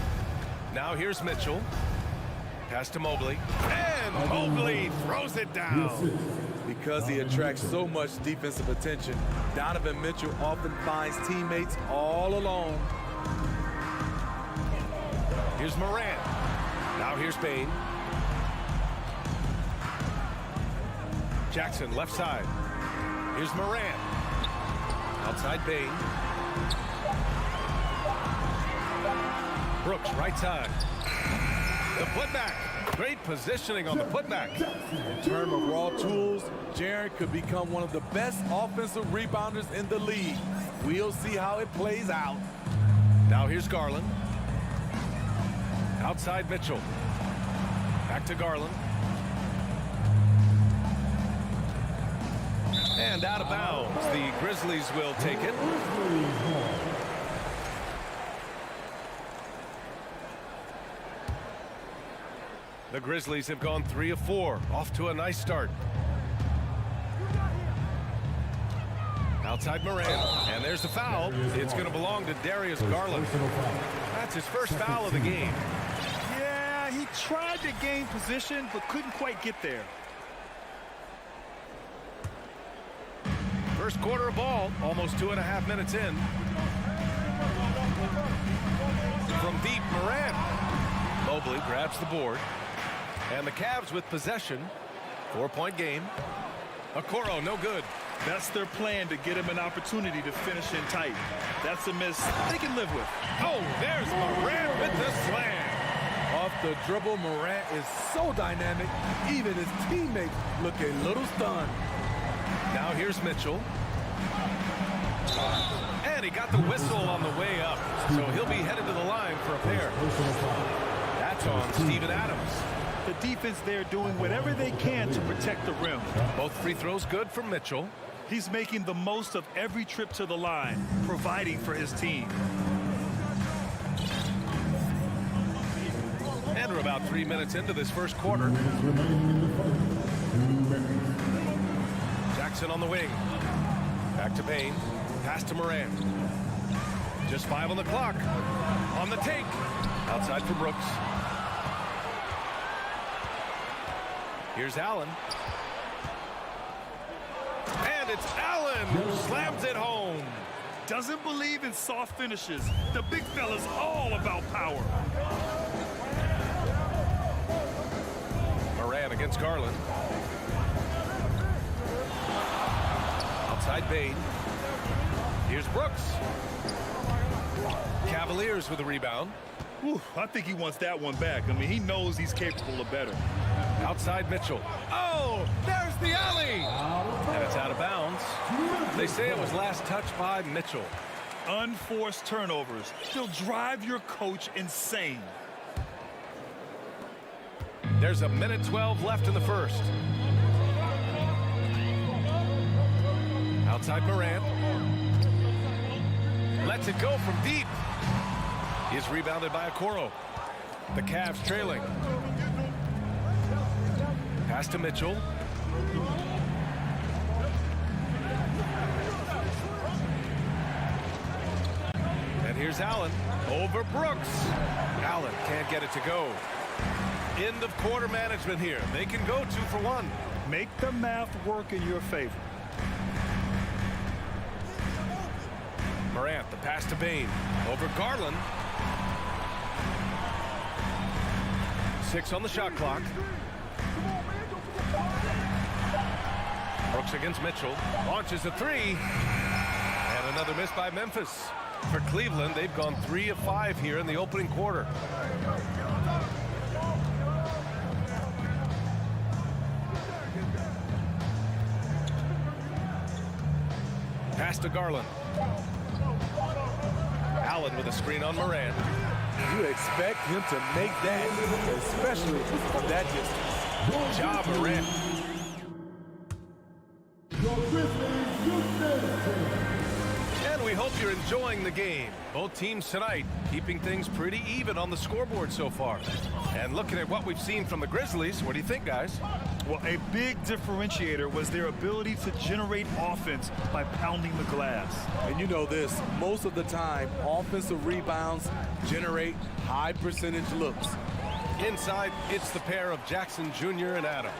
Now here's Mitchell. Pass to Mobley. And Mobley throws it down. Because he attracts so much defensive attention, Donovan Mitchell often finds teammates all alone. Here's Morant. Now here's Payne. Jackson left side. Here's Morant. Outside Payne. Brooks right side. The putback. Great positioning on the putback. In terms of raw tools, Jaren could become one of the best offensive rebounders in the league. We'll see how it plays out. Now here's Garland. Outside Mitchell. Back to Garland. And out of bounds. The Grizzlies will take it. The Grizzlies have gone 3 of 4. Off to a nice start. Outside Morant. And there's the foul. It's going to belong to Darius Garland. That's his first foul of the game. Yeah, he tried to gain position, but couldn't quite get there. First quarter of ball, almost 2.5 minutes in. From deep, Morant. Mobley grabs the board. And the Cavs with possession. 4-point game. Okoro, no good. That's their plan, to get him an opportunity to finish in tight. That's a miss they can live with. Oh, there's Morant with the slam. Off the dribble, Morant is so dynamic, even his teammates look a little stunned. Now here's Mitchell. And he got the whistle on the way up, so he'll be headed to the line for a pair. That's on Steven Adams. The defense there doing whatever they can to protect the rim. Both free throws good from Mitchell. He's making the most of every trip to the line, providing for his team. And we're about 3 minutes into this first quarter. Jackson on the wing. Back to Payne. Pass to Morant. Just 5 on the clock. On the take. Outside for Brooks. Here's Allen. And it's Allen who slams it home. Doesn't believe in soft finishes. The big fella's all about power. Morant against Garland. Outside Payne. Here's Brooks. Cavaliers with a rebound. Whew, I think he wants that one back. I mean, he knows he's capable of better. Outside Mitchell. Oh, there's the alley. And it's out of bounds. They say it was last touched by Mitchell. Unforced turnovers. They'll drive your coach insane. There's a minute 12 left in the first. Outside Morant. Lets it go from deep. He's rebounded by Okoro. The Cavs trailing. Pass to Mitchell. And here's Allen over Brooks. Allen can't get it to go. End of quarter management here. They can go 2 for 1. Make the math work in your favor. Morant, the pass to Bane. Over Garland. 6 on the shot clock. Brooks against Mitchell. Launches a 3. And another miss by Memphis. For Cleveland, they've gone 3 of 5 here in the opening quarter. Pass to Garland. Allen with a screen on Morant. You expect him to make that, especially from that distance. Ja Morant. And we hope you're enjoying the game. Both teams tonight keeping things pretty even on the scoreboard so far. And looking at what we've seen from the Grizzlies, what do you think, guys? Well, a big differentiator was their ability to generate offense by pounding the glass. And you know this, most of the time, offensive rebounds generate high percentage looks. Inside, it's the pair of Jackson Jr. and Adams.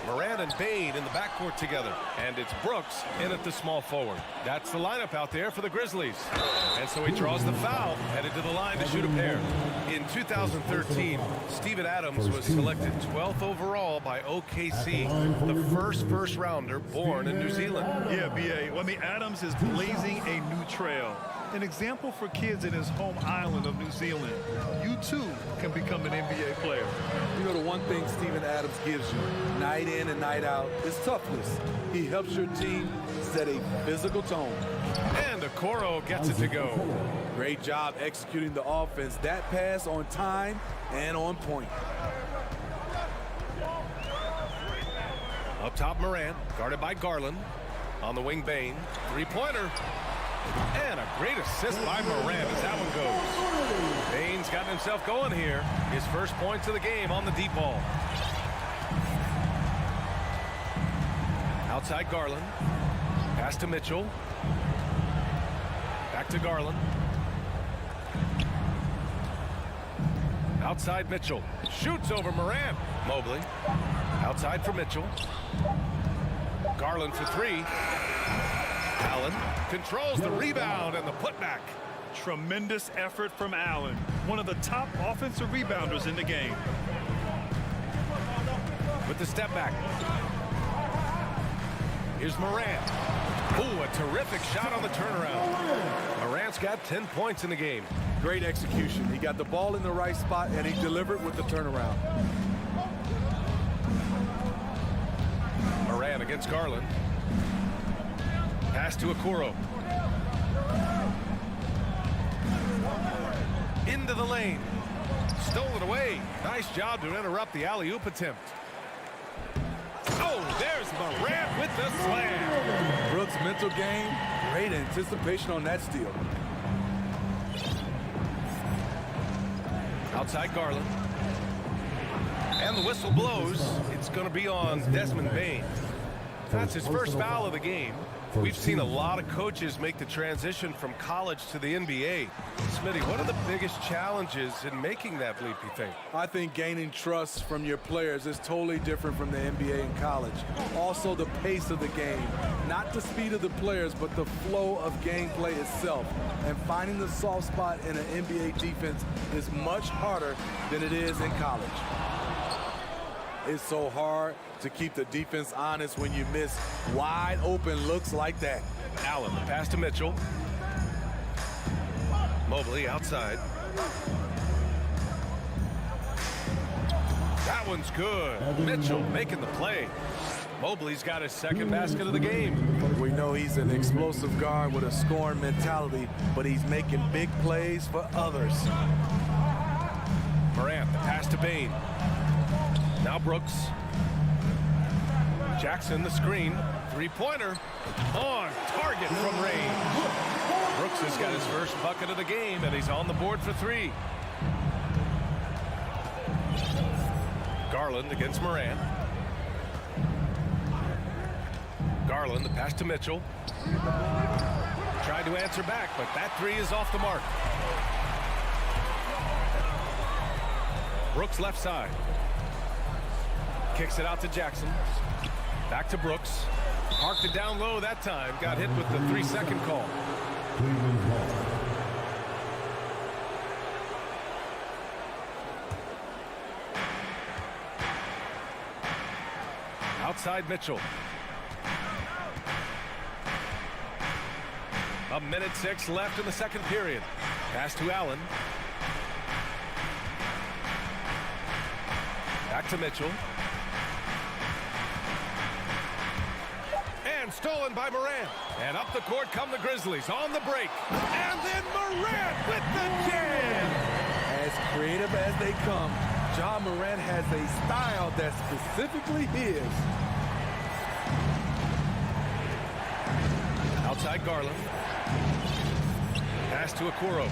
Morant and Bane in the backcourt together. And it's Brooks in at the small forward. That's the lineup out there for the Grizzlies. And so he draws the foul, headed to the line to shoot a pair. In 2013, Steven Adams was selected 12th overall by OKC, the first rounder born in New Zealand. Yeah, B.A. Well, I mean, Adams is blazing a new trail. An example for kids in his home island of New Zealand. You, too, can become an NBA player. You know, the one thing Steven Adams gives you, night in and night out, is toughness. He helps your team set a physical tone. And Okoro gets it to go. Great job executing the offense. That pass on time and on point. Up top, Morant, guarded by Garland. On the wing, Bane. Three-pointer. And a great assist by Morant as that one goes. Bane's gotten himself going here. His first points of the game on the deep ball. Outside Garland. Pass to Mitchell. Back to Garland. Outside Mitchell. Shoots over Morant. Mobley. Outside for Mitchell. Garland for 3. Allen controls the rebound and the putback. Tremendous effort from Allen, one of the top offensive rebounders in the game. With the step back. Here's Morant. Ooh, a terrific shot on the turnaround. Morant's got 10 points in the game. Great execution. He got the ball in the right spot and he delivered with the turnaround. Morant against Garland. Pass to Okoro. Into the lane. Stolen away. Nice job to interrupt the alley-oop attempt. Oh, there's Morant with the slam. Brooks' mental game, great anticipation on that steal. Outside Garland. And the whistle blows. It's going to be on Desmond Bane. That's his first foul of the game. We've seen a lot of coaches make the transition from college to the NBA. Smitty, what are the biggest challenges in making that leap, you think? I think gaining trust from your players is totally different from the NBA and college. Also, the pace of the game. Not the speed of the players, but the flow of gameplay itself. And finding the soft spot in an NBA defense is much harder than it is in college. It's so hard to keep the defense honest when you miss wide open looks like that. Allen, the pass to Mitchell. Mobley outside. That one's good. Mitchell making the play. Mobley's got his second basket of the game. We know, he's an explosive guard with a scoring mentality, but he's making big plays for others. Morant, the pass to Bane. Now Brooks. Jackson, the screen. Three-pointer. On target from range. Brooks has got his first bucket of the game, and he's on the board for three. Garland against Morant. Garland, the pass to Mitchell. Tried to answer back, but that three is off the mark. Brooks left side. Kicks it out to Jackson. Back to Brooks. Parked it down low that time. Got hit with the 3-second call. Outside Mitchell. A minute 6 left in the second period. Pass to Allen. Back to Mitchell. And stolen by Morant. And up the court come the Grizzlies on the break. And then Morant with the jam. As creative as they come, Ja Morant has a style that's specifically his. Outside Garland. Pass to Okoro.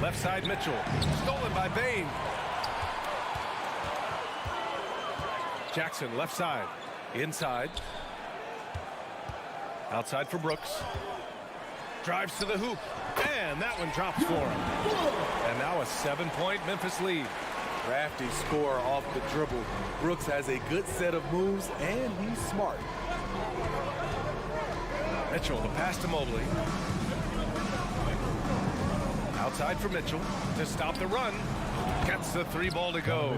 Left side Mitchell. Stolen by Bane. Jackson left side. Inside. Outside for Brooks. Drives to the hoop. And that one drops for him. And now a 7-point Memphis lead. Crafty scorer off the dribble. Brooks has a good set of moves, and he's smart. Mitchell, the pass to Mobley. Outside for Mitchell to stop the run. Gets the 3 ball to go.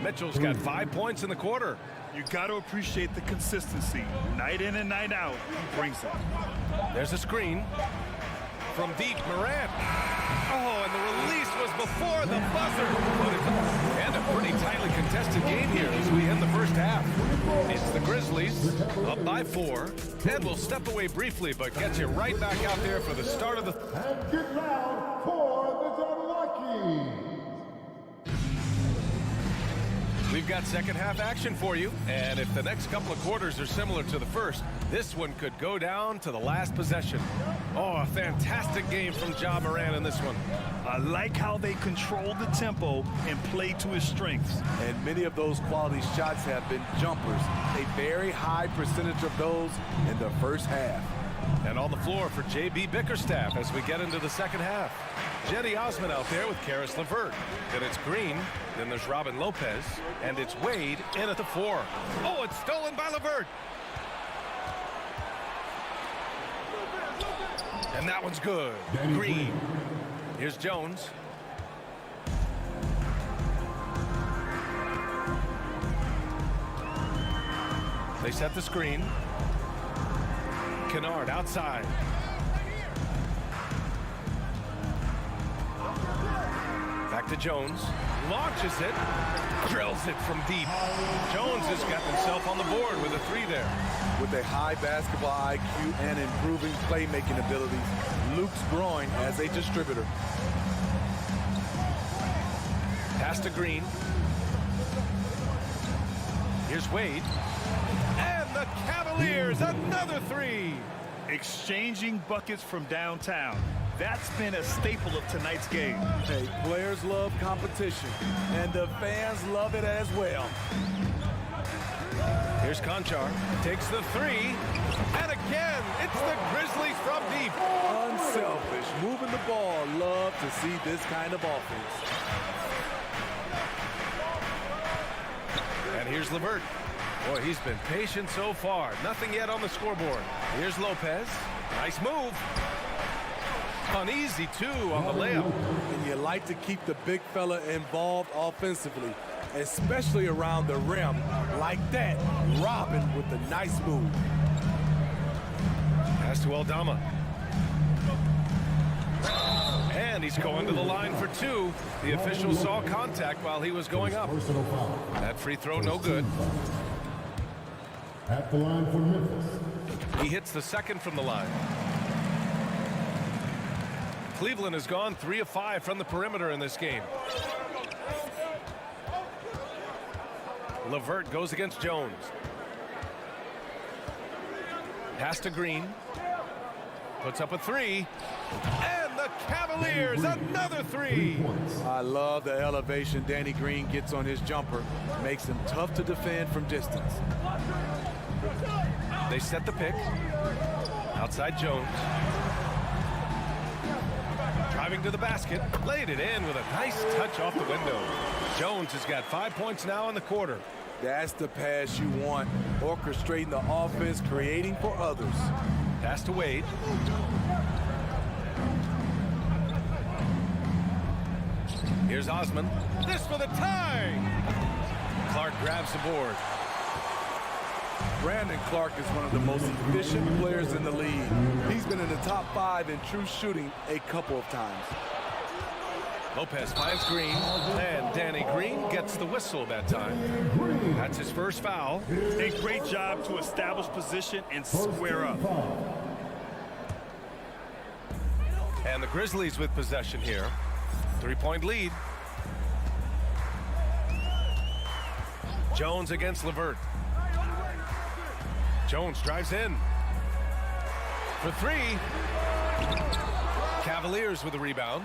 Mitchell's got 5 points in the quarter. You got to appreciate the consistency. Night in and night out, he brings it. There's a screen from deep. Morant. Oh, and the release was before the buzzer. And a pretty tightly contested game here as we end the first half. It's the Grizzlies up by 4. And we'll step away briefly, but get you right back out there for the start of the... And get loud for the Unlucky. We've got second half action for you, and if the next couple of quarters are similar to the first, this one could go down to the last possession. Oh, a fantastic game from Ja Morant in this one. I like how they control the tempo and play to his strengths. And many of those quality shots have been jumpers. A very high percentage of those in the first half. And on the floor for J.B. Bickerstaff as we get into the second half. Jetty Osman out there with Karis LeVert. Then it's Green. Then there's Robin Lopez. And it's Wade in at the 4. Oh, it's stolen by LeVert. And that one's good. Green. Here's Jones. They set the screen. Kennard outside. Back to Jones. Launches it. Drills it from deep. Jones has got himself on the board with a 3 there. With a high basketball IQ and improving playmaking abilities, Luke's growing as a distributor. Pass to Green. Here's Wade. And the Cavaliers, another 3. Exchanging buckets from downtown. That's been a staple of tonight's game. Hey, players love competition, and the fans love it as well. Here's Conchar. Takes the 3. And again, it's the Grizzlies from deep. Unselfish, moving the ball. Love to see this kind of offense. And here's LeVert. Boy, he's been patient so far. Nothing yet on the scoreboard. Here's Lopez. Nice move. Uneasy, too, on the layup. And you like to keep the big fella involved offensively, especially around the rim. Like that, Robin with the nice move. Pass to Aldama. And he's going to the line for 2. The official saw contact while he was going up. That free throw no good. At the line for Memphis. He hits the second from the line. Cleveland has gone 3 of 5 from the perimeter in this game. LeVert goes against Jones. Pass to Green. Puts up a 3. And the Cavaliers, another 3. I love the elevation Danny Green gets on his jumper. Makes him tough to defend from distance. They set the pick. Outside Jones. Driving to the basket. Laid it in with a nice touch off the window. Jones has got 5 points now in the quarter. That's the pass you want. Orchestrating the offense, creating for others. Pass to Wade. Here's Osman. This for the tie. Clark grabs the board. Brandon Clark is one of the most efficient players in the league. He's been in the top 5 in true shooting a couple of times. Lopez finds Green, and Danny Green gets the whistle that time. That's his first foul. A great job to establish position and square up. And the Grizzlies with possession here. 3-point lead. Jones against LeVert. Jones drives in. For 3. Cavaliers with a rebound.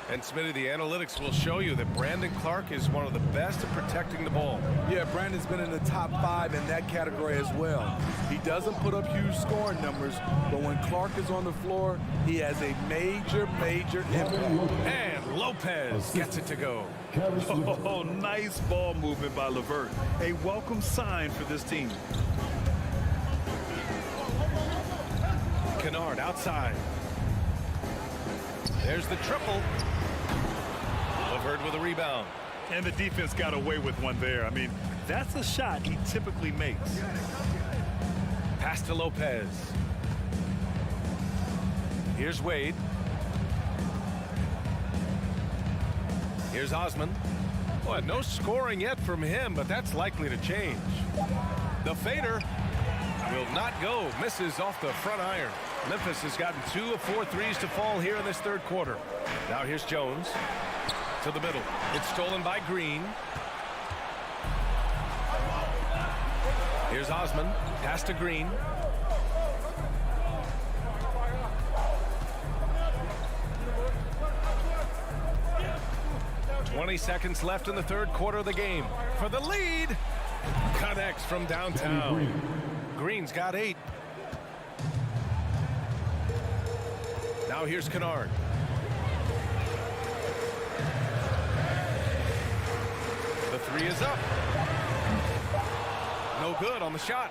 And Smitty, the analytics will show you that Brandon Clark is one of the best at protecting the ball. Yeah, Brandon's been in the top 5 in that category as well. He doesn't put up huge scoring numbers, but when Clark is on the floor, he has a major impact. And Lopez gets it to go. Oh, nice ball movement by LeVert. A welcome sign for this team. Kennard outside. There's the triple. LeVert with a rebound. And the defense got away with one there. I mean, that's a shot he typically makes. Pass to Lopez. Here's Wade. Here's Osman. Boy, no scoring yet from him, but that's likely to change. The fader will not go. Misses off the front iron. Memphis has gotten 2 of 4 threes to fall here in this third quarter. Now here's Jones to the middle. It's stolen by Green. Here's Osman. Pass to Green. "20 seconds left in the third quarter of the game. For the lead. Connects from downtown. Green's got 8. Now here's Kennard. The 3 is up. No good on the shot.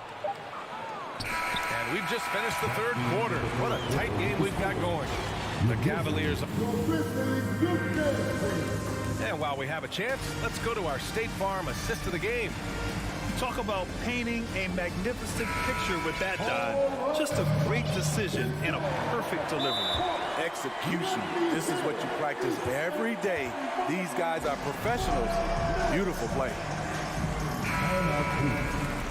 And we've just finished the third quarter. What a tight game we've got going. The Cavaliers. And while we have a chance, let's go to our State Farm assist of the game. Talk about painting a magnificent picture with that, Don. Just a great decision and a perfect delivery. Execution. This is what you practice every day. These guys are professionals. Beautiful play.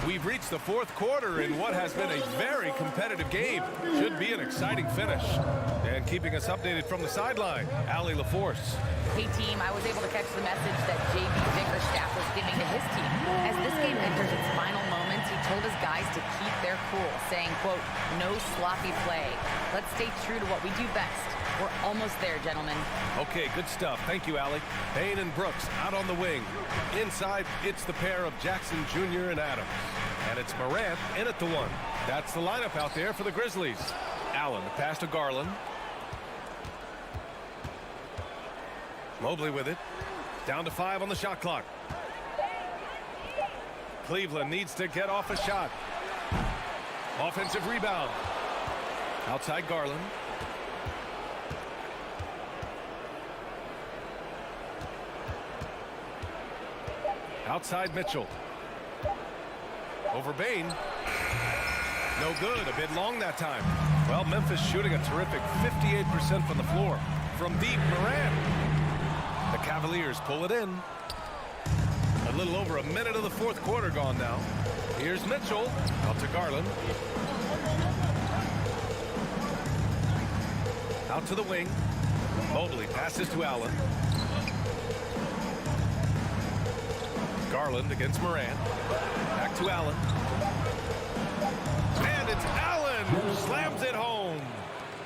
We've reached the fourth quarter in what has been a very competitive game. Should be an exciting finish. And keeping us updated from the sideline, Allie LaForce. Hey, team, I was able to catch the message that J.B. Bickerstaff was giving to his team. As this game enters its final moments, he told his guys to keep their cool, saying, quote, "No sloppy play. Let's stay true to what we do best. We're almost there, gentlemen." Okay, good stuff. Thank you, Allie. Payne and Brooks out on the wing. Inside, it's the pair of Jackson Jr. and Adams. And it's Morant in at the 1. That's the lineup out there for the Grizzlies. Allen, the pass to Garland. Mobley with it. Down to 5 on the shot clock. Cleveland needs to get off a shot. Offensive rebound. Outside Garland. Outside Mitchell. Over Bane. No good. A bit long that time. Well, Memphis shooting a terrific 58% from the floor. From deep, Morant. The Cavaliers pull it in. A little over a minute of the fourth quarter gone now. Here's Mitchell. Out to Garland. Out to the wing. Mobley passes to Allen. Garland against Morant. Back to Allen. And it's Allen who slams it home.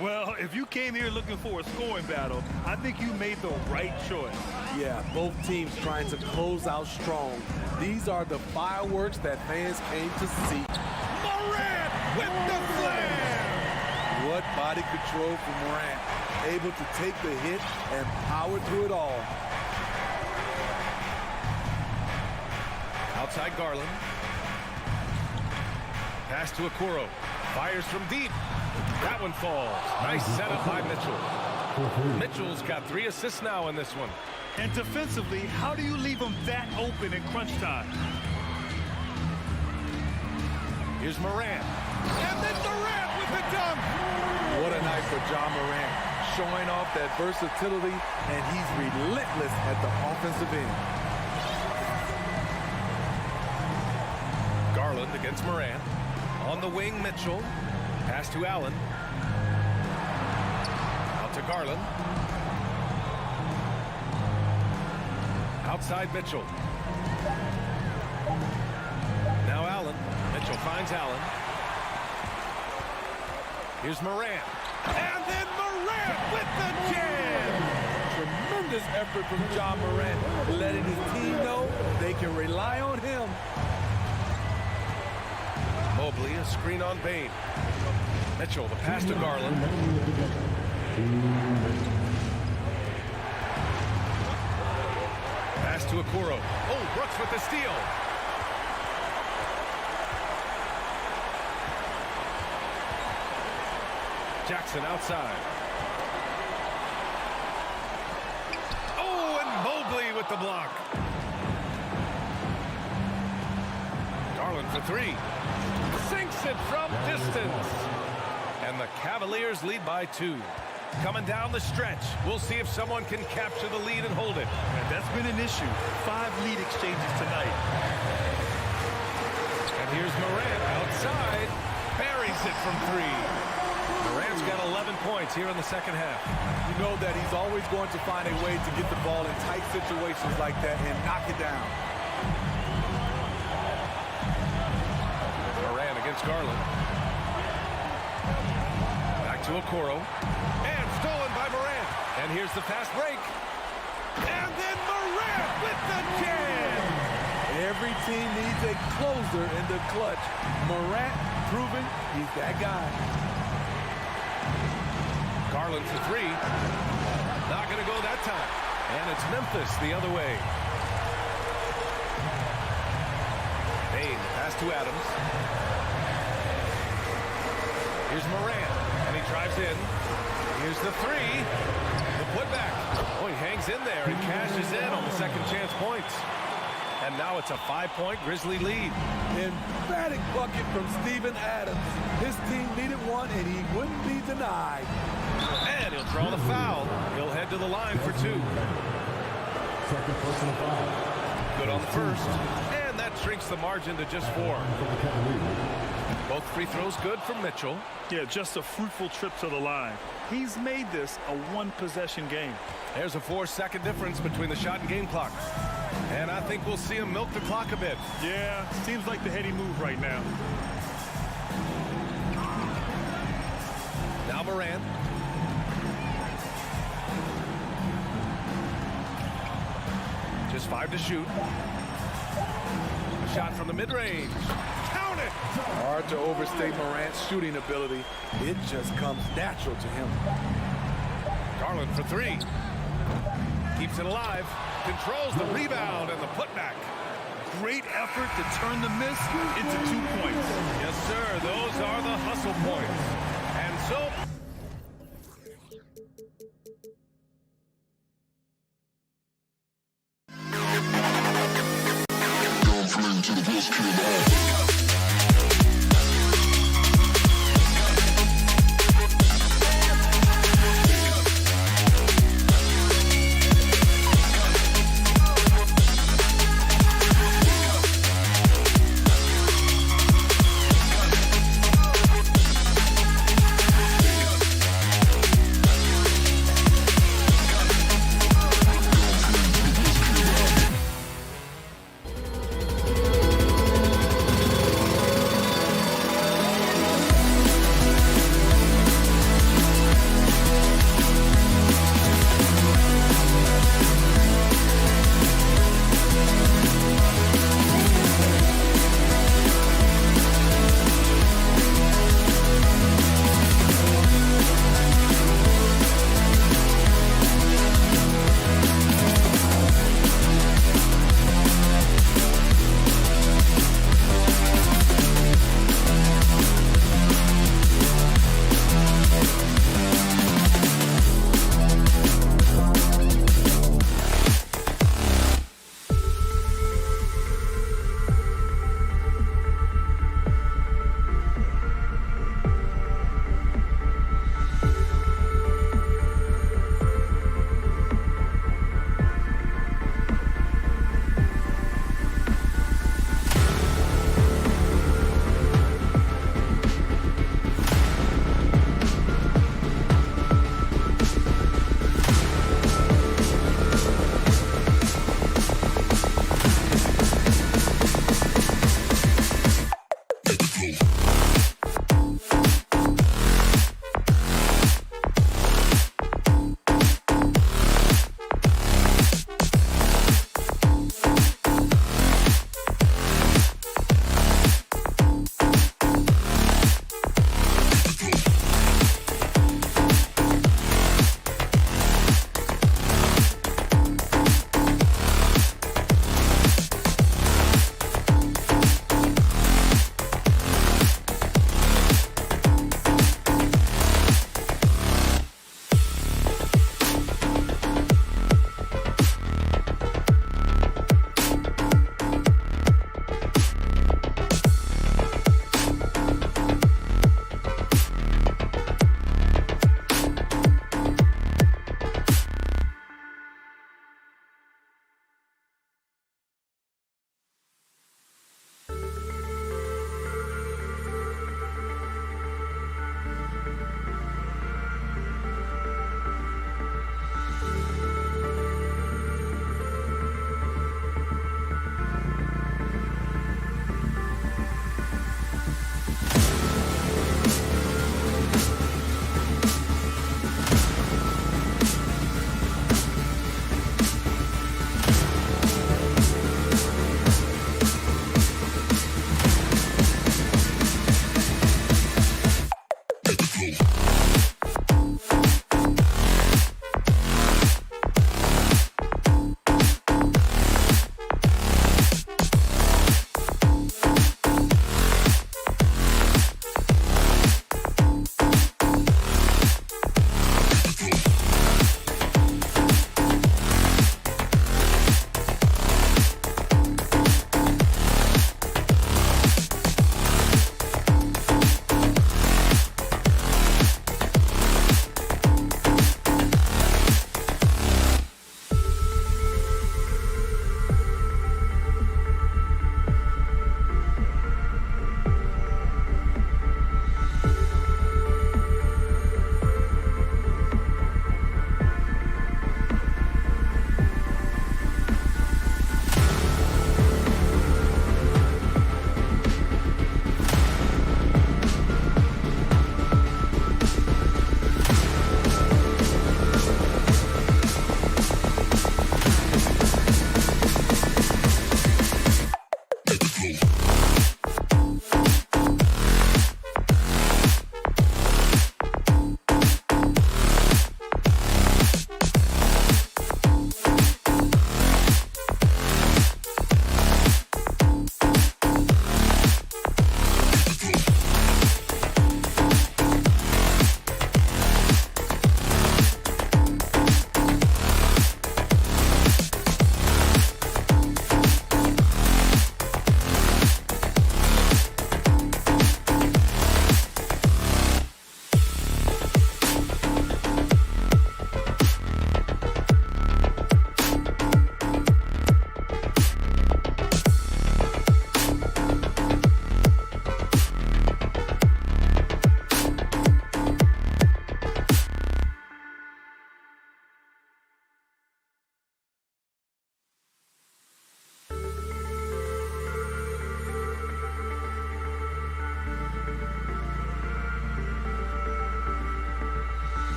Well, if you came here looking for a scoring battle, I think you made the right choice. Yeah, both teams trying to close out strong. These are the fireworks that fans came to see. Morant with the slam! What body control from Morant. Able to take the hit and power through it all. Outside Garland. Pass to Okoro. Fires from deep. That one falls. Nice setup by Mitchell. Mitchell's got 3 assists now in this one. And defensively, how do you leave them that open in crunch time? Here's Morant. And then Morant with the dunk. What a night for John Morant. Showing off that versatility, and he's relentless at the offensive end. Garland against Morant. On the wing, Mitchell. Pass to Allen. Out to Garland. Outside Mitchell. Now Allen. Mitchell finds Allen. Here's Morant. And then Morant with the jam! Tremendous effort from John Morant, letting his team know they can rely on him. Mobley, a screen on Bane. Mitchell, the pass to Garland. Pass to Okoro. Oh, Brooks with the steal. Jackson outside. Oh, and Mobley with the block. Garland for 3. Sinks it from distance. And the Cavaliers lead by 2. Coming down the stretch. We'll see if someone can capture the lead and hold it. And that's been an issue. 5 lead exchanges tonight. And here's Morant outside. Buries it from 3. Morant's got 11 points here in the second half. You know that he's always going to find a way to get the ball in tight situations like that and knock it down. Morant against Garland. Back to Okoro. And stolen by Morant. And here's the fast break. And then Morant with the jam. Every team needs a closer in the clutch. Morant proving he's that guy. Garland for 3. Not going to go that time. And it's Memphis the other way. Bane, pass to Adams. Here's Morant. And he drives in. Here's the 3. The putback. Oh, he hangs in there and cashes in on the second chance points. And now it's a 5-point Grizzly lead. Emphatic bucket from Steven Adams. His team needed one, and he wouldn't be denied. And he'll draw the foul. He'll head to the line for 2. Second personal foul. Good on the first. And that shrinks the margin to just 4. Both free throws good from Mitchell. Yeah, just a fruitful trip to the line. He's made this a 1-possession game. There's a 4-second difference between the shot and game clock. And I think we'll see him milk the clock a bit. Yeah, seems like the heady move right now. Now Morant. Just 5 to shoot. A shot from the mid-range. Count it! Hard to overstate Morant's shooting ability. It just comes natural to him. Garland for 3. Keeps it alive. Controls the rebound and the putback. Great effort to turn the miss into 2 points. Yes, sir. Those are the hustle points. And so...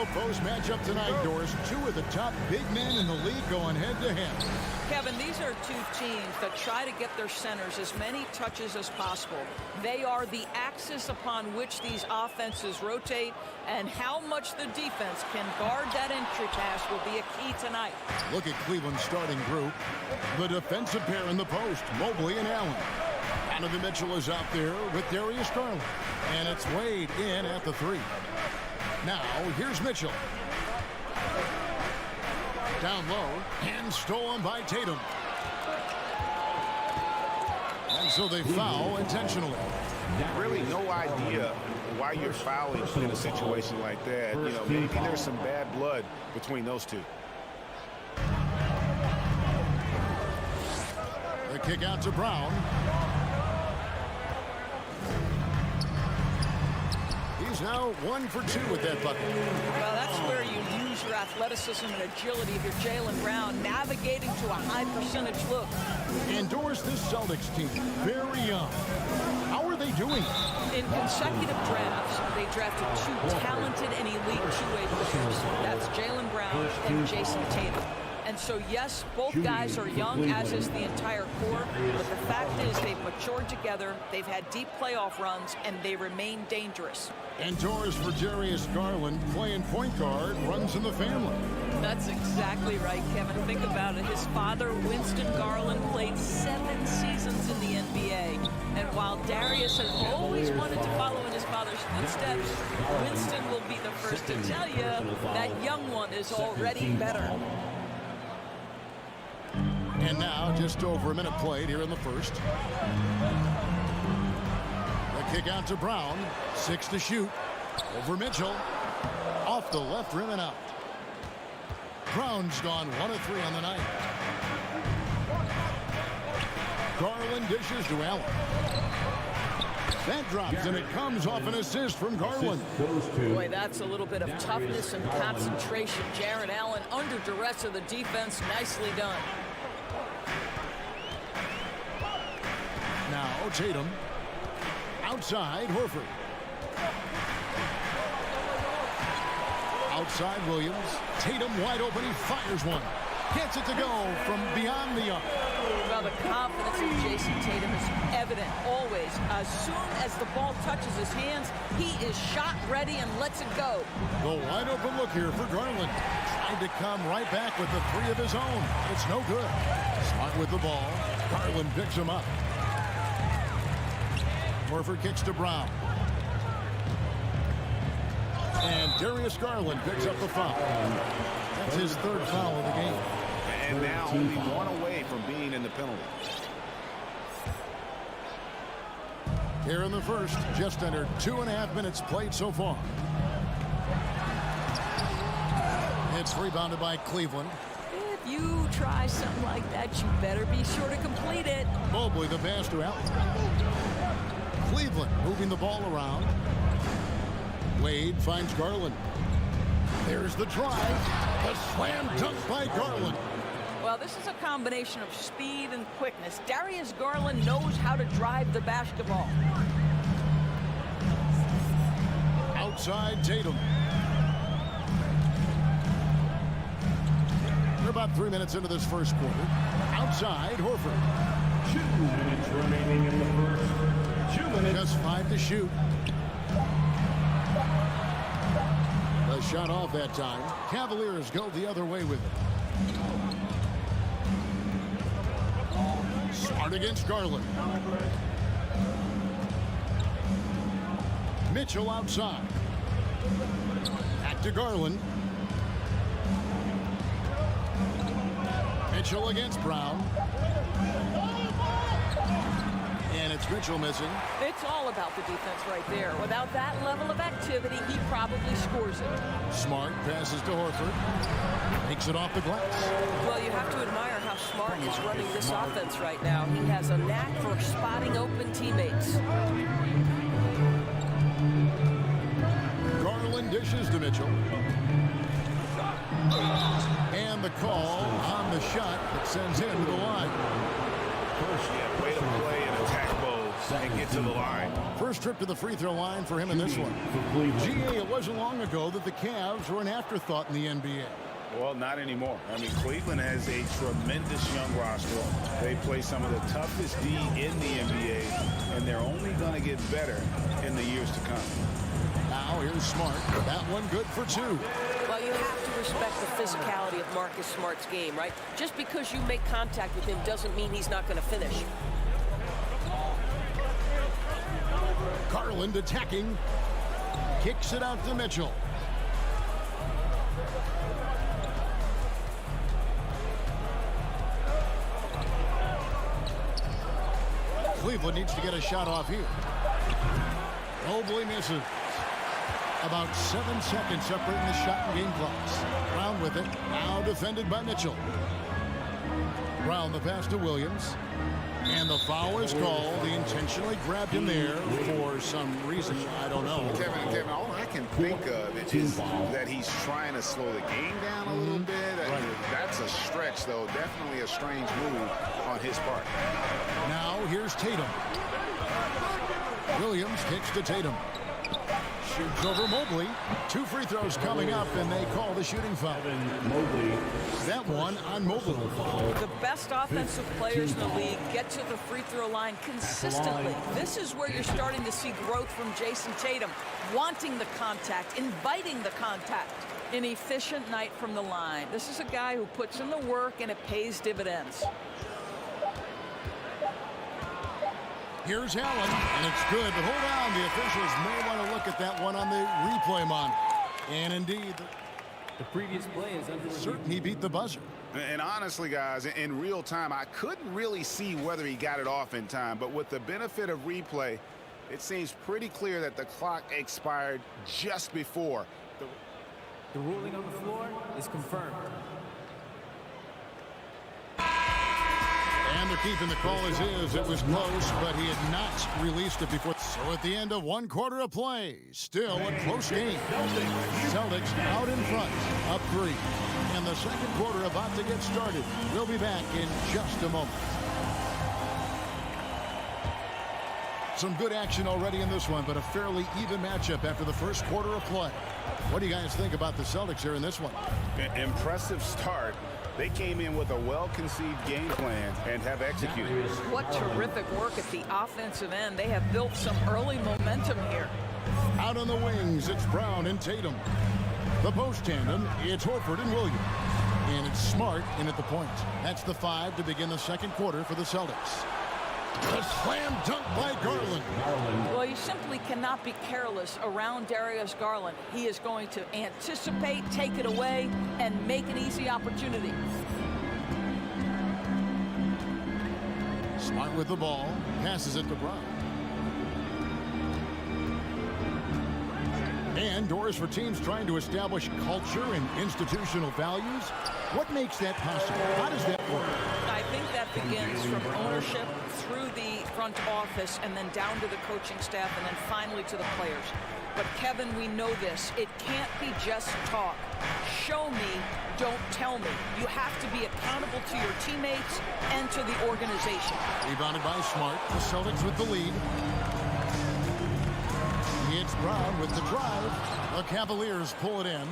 post matchup tonight, Doris. Two of the top big men in the league going head-to-head. Kevin, these are two teams that try to get their centers as many touches as possible. They are the axis upon which these offenses rotate, and how much the defense can guard that entry pass will be a key tonight. Look at Cleveland's starting group. The defensive pair in the post, Mobley and Allen. Donovan Mitchell is out there with Darius Garland. And it's Wade in at the 3. Now, here's Mitchell. Down low, and stolen by Tatum. And so they foul intentionally. Really no idea why you're fouling in a situation like that. You know, maybe there's some bad blood between those two. The kick out to Brown. He's now 1 for 2 with that bucket. Well, that's where you use your athleticism and agility if you're Jaylen Brown, navigating to a high percentage look. And Doris, this Celtics team, very young. How are they doing? In consecutive drafts, they drafted 2 talented and elite two-way players. That's Jaylen Brown and Jason Tatum. And so, yes, both guys are young, as is the entire core. But the fact is they've matured together, they've had deep playoff runs, and they remain dangerous. And Doris, for Darius Garland, playing point guard, runs in the family. That's exactly right, Kevin. Think about it. His father, Winston Garland, played 7 seasons in the NBA. And while Darius has always wanted to follow in his father's footsteps, Winston will be the first to tell you that young one is already better. And now, just over a minute played here in the first. The kick out to Brown. 6 to shoot. Over Mitchell. Off the left rim and out. Brown's gone 1 of 3 on the night. Garland dishes to Allen. That drops, and it comes off an assist from Garland. Boy, that's a little bit of toughness and concentration. Jarrett Allen under duress of the defense. Nicely done. Now Tatum. Outside, Horford. Outside, Williams. Tatum wide open. He fires one. Gets it to go from beyond the arc. Well, the confidence of Jason Tatum is evident always. As soon as the ball touches his hands, he is shot ready and lets it go. The wide open look here for Garland. Trying to come right back with the 3 of his own. It's no good. Smart with the ball. Garland picks him up. Horford kicks to Brown. And Darius Garland picks up the foul. That's his 3rd foul of the game. And now only 1 away from being in the penalty. Here in the first, just under 2.5 minutes played so far. It's rebounded by Cleveland. If you try something like that, you better be sure to complete it. Mobley the pass to Allen. Cleveland moving the ball around. Wade finds Garland. There's the drive. The slam dunk by Garland. Well, this is a combination of speed and quickness. Darius Garland knows how to drive the basketball. Outside, Tatum. We're about 3 minutes into this first quarter. Outside, Horford. 2 minutes remaining in the first. 2 minutes. Just 5 to shoot. The shot off that time. Cavaliers go the other way with it. Smart against Garland. Mitchell outside. Back to Garland. Mitchell against Brown. And it's Mitchell missing. It's all about the defense right there. Without that level of activity, he probably scores it. Smart passes to Horford. Takes it off the glass. Well, you have to admire how Smart is running this offense right now. He has a knack for spotting open teammates. Garland dishes to Mitchell. And the call on the shot that sends him to the line. Yeah, way to play and attack both. and get to the line. First trip to the free throw line for him in this one. GA, it wasn't long ago that the Cavs were an afterthought in the NBA. Well, not anymore. I mean, Cleveland has a tremendous young roster. They play some of the toughest D in the NBA, and they're only going to get better in the years to come. Now here's Smart. That one good for two. Well, you have to respect the physicality of Marcus Smart's game, right? Just because you make contact with him doesn't mean he's not going to finish. Garland attacking. Kicks it out to Mitchell. Cleveland needs to get a shot off here. Mobley misses. About 7 seconds separating the shot and game clocks. Brown with it. Now defended by Mitchell. Brown the pass to Williams. And the foul is called. He intentionally grabbed him there for some reason. I don't know. Kevin, all I can think of is that he's trying to slow the game down a little bit. That's a stretch, though. Definitely a strange move on his part. Now here's Tatum. Williams kicks to Tatum. Shoots over Mobley. 2 free throws coming up, and they call the shooting foul. That one on Mobley. The best offensive players in the league get to the free throw line consistently. This is where you're starting to see growth from Jason Tatum, wanting the contact, inviting the contact. An efficient night from the line. This is a guy who puts in the work, and it pays dividends. Here's Allen, and it's good, but hold on. The officials may want to look at that one on the replay monitor. And indeed, the previous play is under certain he beat the buzzer. And honestly, guys, in real time, I couldn't really see whether he got it off in time. But with the benefit of replay, it seems pretty clear that the clock expired just before. The ruling on the floor is confirmed. And they're keeping the call as is. It was close, but he had not released it before. So at the end of 1 quarter of play, still a close game. Celtics out in front, up 3. And the second quarter about to get started. We'll be back in just a moment. Some good action already in this one, but a fairly even matchup after the first quarter of play. What do you guys think about the Celtics here in this one? Impressive start. They came in with a well-conceived game plan and have executed. What terrific work at the offensive end. They have built some early momentum here. Out on the wings, it's Brown and Tatum. The post tandem, it's Horford and Williams. And it's Smart in at the point. That's the 5 to begin the second quarter for the Celtics. A slam dunk by Garland. Well, you simply cannot be careless around Darius Garland. He is going to anticipate, take it away, and make an easy opportunity. Smart with the ball. Passes it to Brown. And doors for teams trying to establish culture and institutional values. What makes that possible? How does that work? I think that begins from ownership through the front office and then down to the coaching staff and then finally to the players. But Kevin, we know this. It can't be just talk. Show me, don't tell me. You have to be accountable to your teammates and to the organization. Rebounded by Smart. The Celtics with the lead. It's Brown with the drive. The Cavaliers pull it in.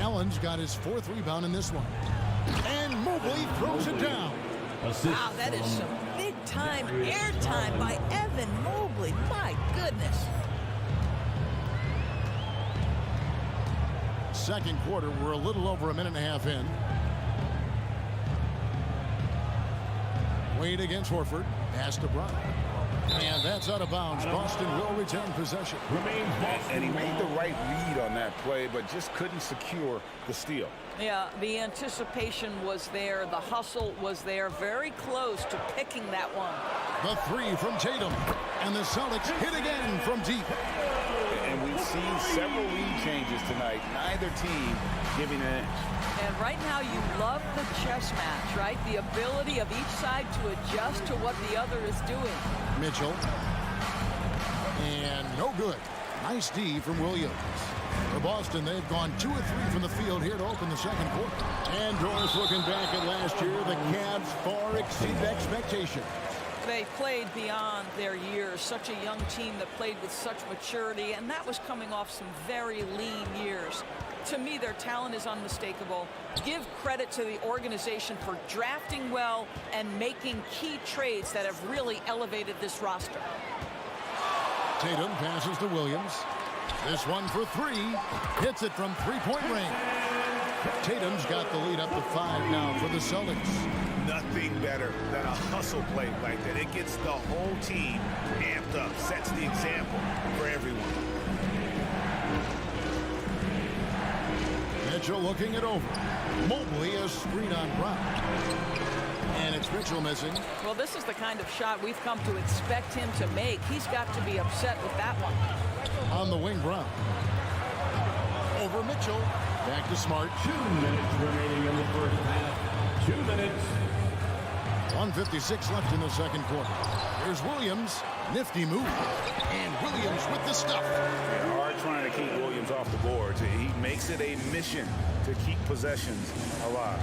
Allen's got his 4th rebound in this one. And Mobley throws it down. Wow, that is some big-time airtime by Evan Mobley. My goodness. Second quarter, we're a little over a minute and a half in. Wade against Horford. Pass to Brown. And that's out of bounds. Boston will retain possession. And he made the right read on that play, but just couldn't secure the steal. Yeah, the anticipation was there. The hustle was there. Very close to picking that one. The 3 from Tatum. And the Celtics hit again from deep. And we've seen several lead changes tonight. Neither team giving an inch. And right now you love the chess match, right? The ability of each side to adjust to what the other is doing. Mitchell. And no good. Nice D from Williams. For Boston, they've gone 2 of 3 from the field here to open the second quarter. And Doris looking back at last year, the Cavs far exceed expectations. They played beyond their years. Such a young team that played with such maturity, and that was coming off some very lean years. To me, their talent is unmistakable. Give credit to the organization for drafting well and making key trades that have really elevated this roster. Tatum passes to Williams. This one for three. Hits it from three-point range. Tatum's got the lead up to 5 now for the Celtics. Nothing better than a hustle play like that. It gets the whole team amped up, sets the example for everyone. Mitchell looking it over. Mobley a screen on Brown. And it's Mitchell missing. Well, this is the kind of shot we've come to expect him to make. He's got to be upset with that one. On the wing, Brown. Over Mitchell. Back to Smart. 2 minutes remaining in the first half. 2 minutes. 1:56 left in the second quarter. Here's Williams. Nifty move. And Williams with the stuff. Hard trying to keep Williams off the boards. He makes it a mission to keep possessions alive.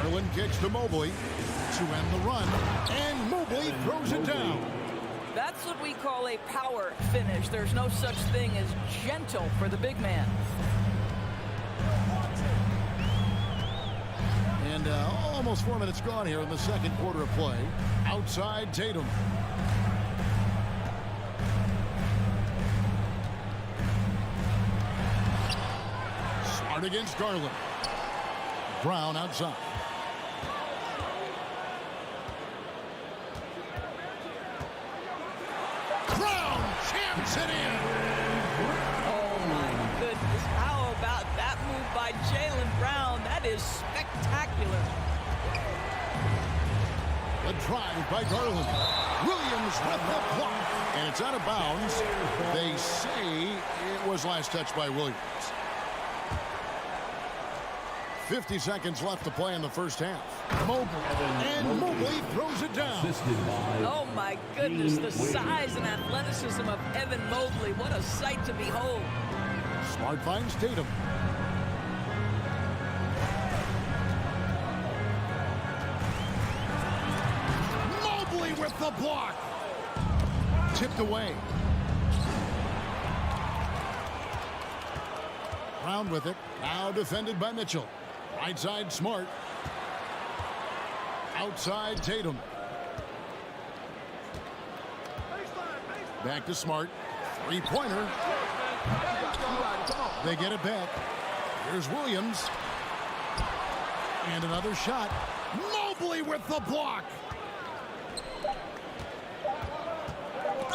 Garland kicks to Mobley to end the run. And Mobley throws it down. That's what we call a power finish. There's no such thing as gentle for the big man. And almost 4 minutes gone here in the second quarter of play. Outside Tatum. Smart against Garland. Brown outside. Brown champs it in. Oh my goodness. How about that move by Jaylen Brown? That is spectacular. The drive by Garland. Williams with the block. And it's out of bounds. They say it was last touched by Williams. 50 seconds left to play in the first half. Mobley throws it down. Oh my goodness, the size and athleticism of Evan Mobley. What a sight to behold. Smart finds Tatum. Mobley with the block. Tipped away. Brown with it. Now defended by Mitchell. Right side Smart. Outside Tatum. Back to Smart. Three-pointer. They get it back. Here's Williams. And another shot. Mobley with the block.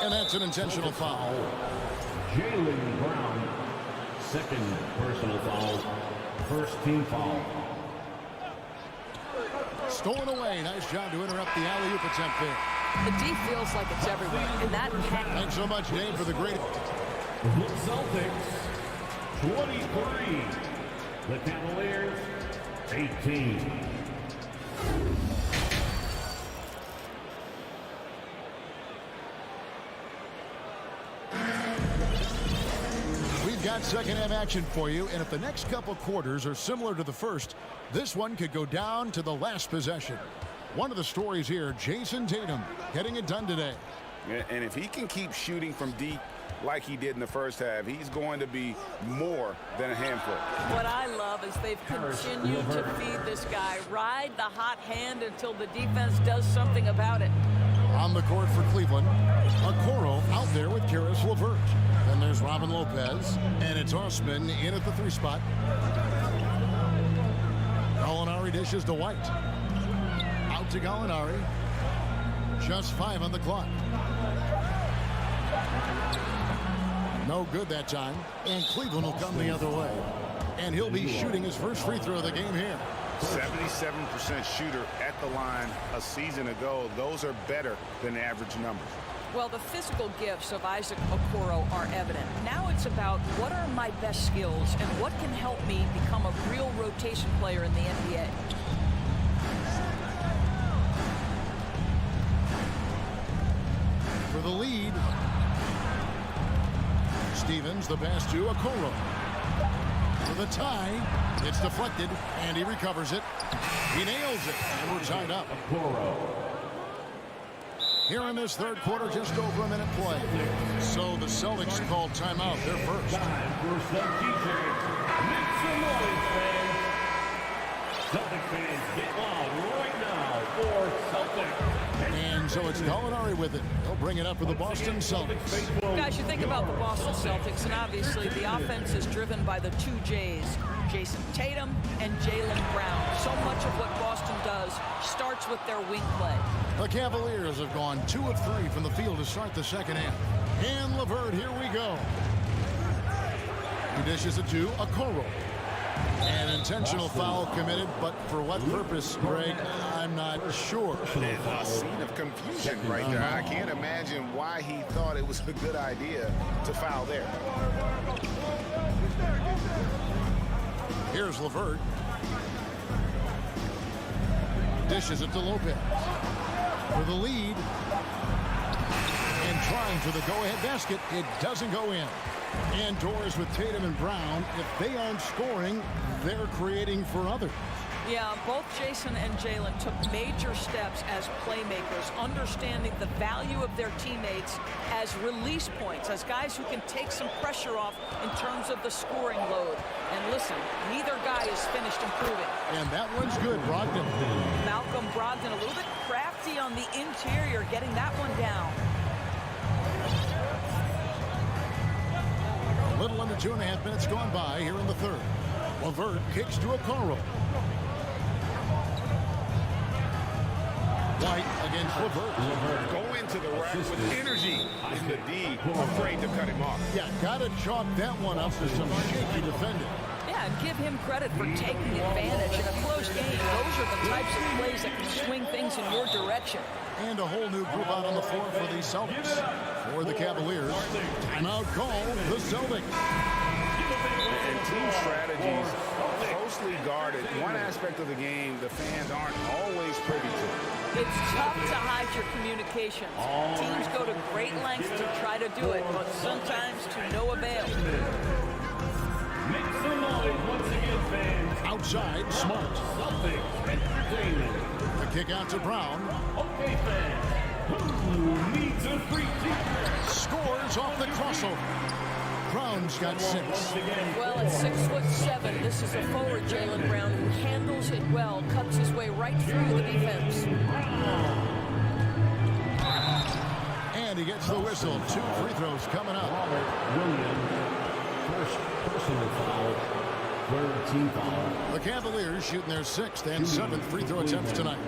And that's an intentional foul. Jaylen Brown, second personal foul, first team foul. Stolen away. Nice job to interrupt the alley-oop attempt there. The D feels like it's everywhere. And that Thanks so much, Dave, for the great. The Celtics, 23. The Cavaliers, 18. We've got second half action for you, and if the next couple quarters are similar to the first, this one could go down to the last possession. One of the stories here, Jason Tatum getting it done today. And if he can keep shooting from deep like he did in the first half, he's going to be more than a handful. What I love is they've continued to feed this guy. Ride the hot hand until the defense does something about it. On the court for Cleveland, Okoro out there with Karis LeVert. Then there's Robin Lopez, and it's Osman in at the 3 spot. Gallinari dishes to White. Out to Gallinari. Just 5 on the clock. No good that time, and Cleveland will come the other way. And he'll be shooting his first free throw of the game here. 77% shooter at the line a season ago. Those are better than average numbers. Well, the physical gifts of Isaac Okoro are evident. Now it's about what are my best skills and what can help me become a real rotation player in the NBA. For the lead, Stevens, the pass to Okoro. For the tie, it's deflected, and he recovers it. He nails it, and we're tied up. Here in this third quarter, just over a minute play. So the Celtics called timeout. They're first. Time for some DJs. Make some noise, fans. Celtic fans, get loud right now for Celtic. And so it's Gallinari with it. He'll bring it up for the Boston Celtics. Guys, you think about the Boston Celtics, and obviously the offense is driven by the two J's, Jason Tatum and Jaylen Brown. So much of what Boston does starts with their wing play. The Cavaliers have gone 2 of 3 from the field to start the second half. And LeVert, here we go. He dishes it to Okoro. An intentional foul committed, but for what purpose, Greg, I'm not sure. A scene of confusion right there. I can't imagine why he thought it was a good idea to foul there. Here's LeVert. Dishes it to Lopez. For the lead. And trying for the go-ahead basket. It doesn't go in. And doors with Tatum and Brown. If they aren't scoring, they're creating for others. Yeah, both Jason and Jaylen took major steps as playmakers, understanding the value of their teammates as release points, as guys who can take some pressure off in terms of the scoring load. And listen, neither guy is finished improving. And that one's good, Brogdon. Malcolm Brogdon a little bit crafty on the interior, getting that one down. A little under 2.5 minutes gone by here in the third. LeVert kicks to Okoro. White against LeVert. Go into the rack with energy in the D, afraid to cut him off. Yeah, got to chalk that one up to some shaky defending. Yeah, and give him credit for taking advantage in a close game. Those are the types of plays that can swing things in your direction. And a whole new group out on the floor for the Celtics. For the Cavaliers, timeout call the Celtics. And team strategies closely guarded. One aspect of the game the fans aren't always privy to. It's tough to hide your communications. Teams go to great lengths to try to do it, but sometimes to no avail. Make some noise once again, fans. Outside, Smart. Celtics entertainment. The kick out to Brown. Okay, fans. Who needs a free kick? Scores off the crossover. Brown's got 6. Well, at 6'7", this is a forward Jaylen Brown who handles it well, cuts his way right through the defense. And he gets the whistle. 2 free throws coming up. Williams, first personal foul, third team foul. The Cavaliers shooting their 6th and 7th free throw attempts tonight.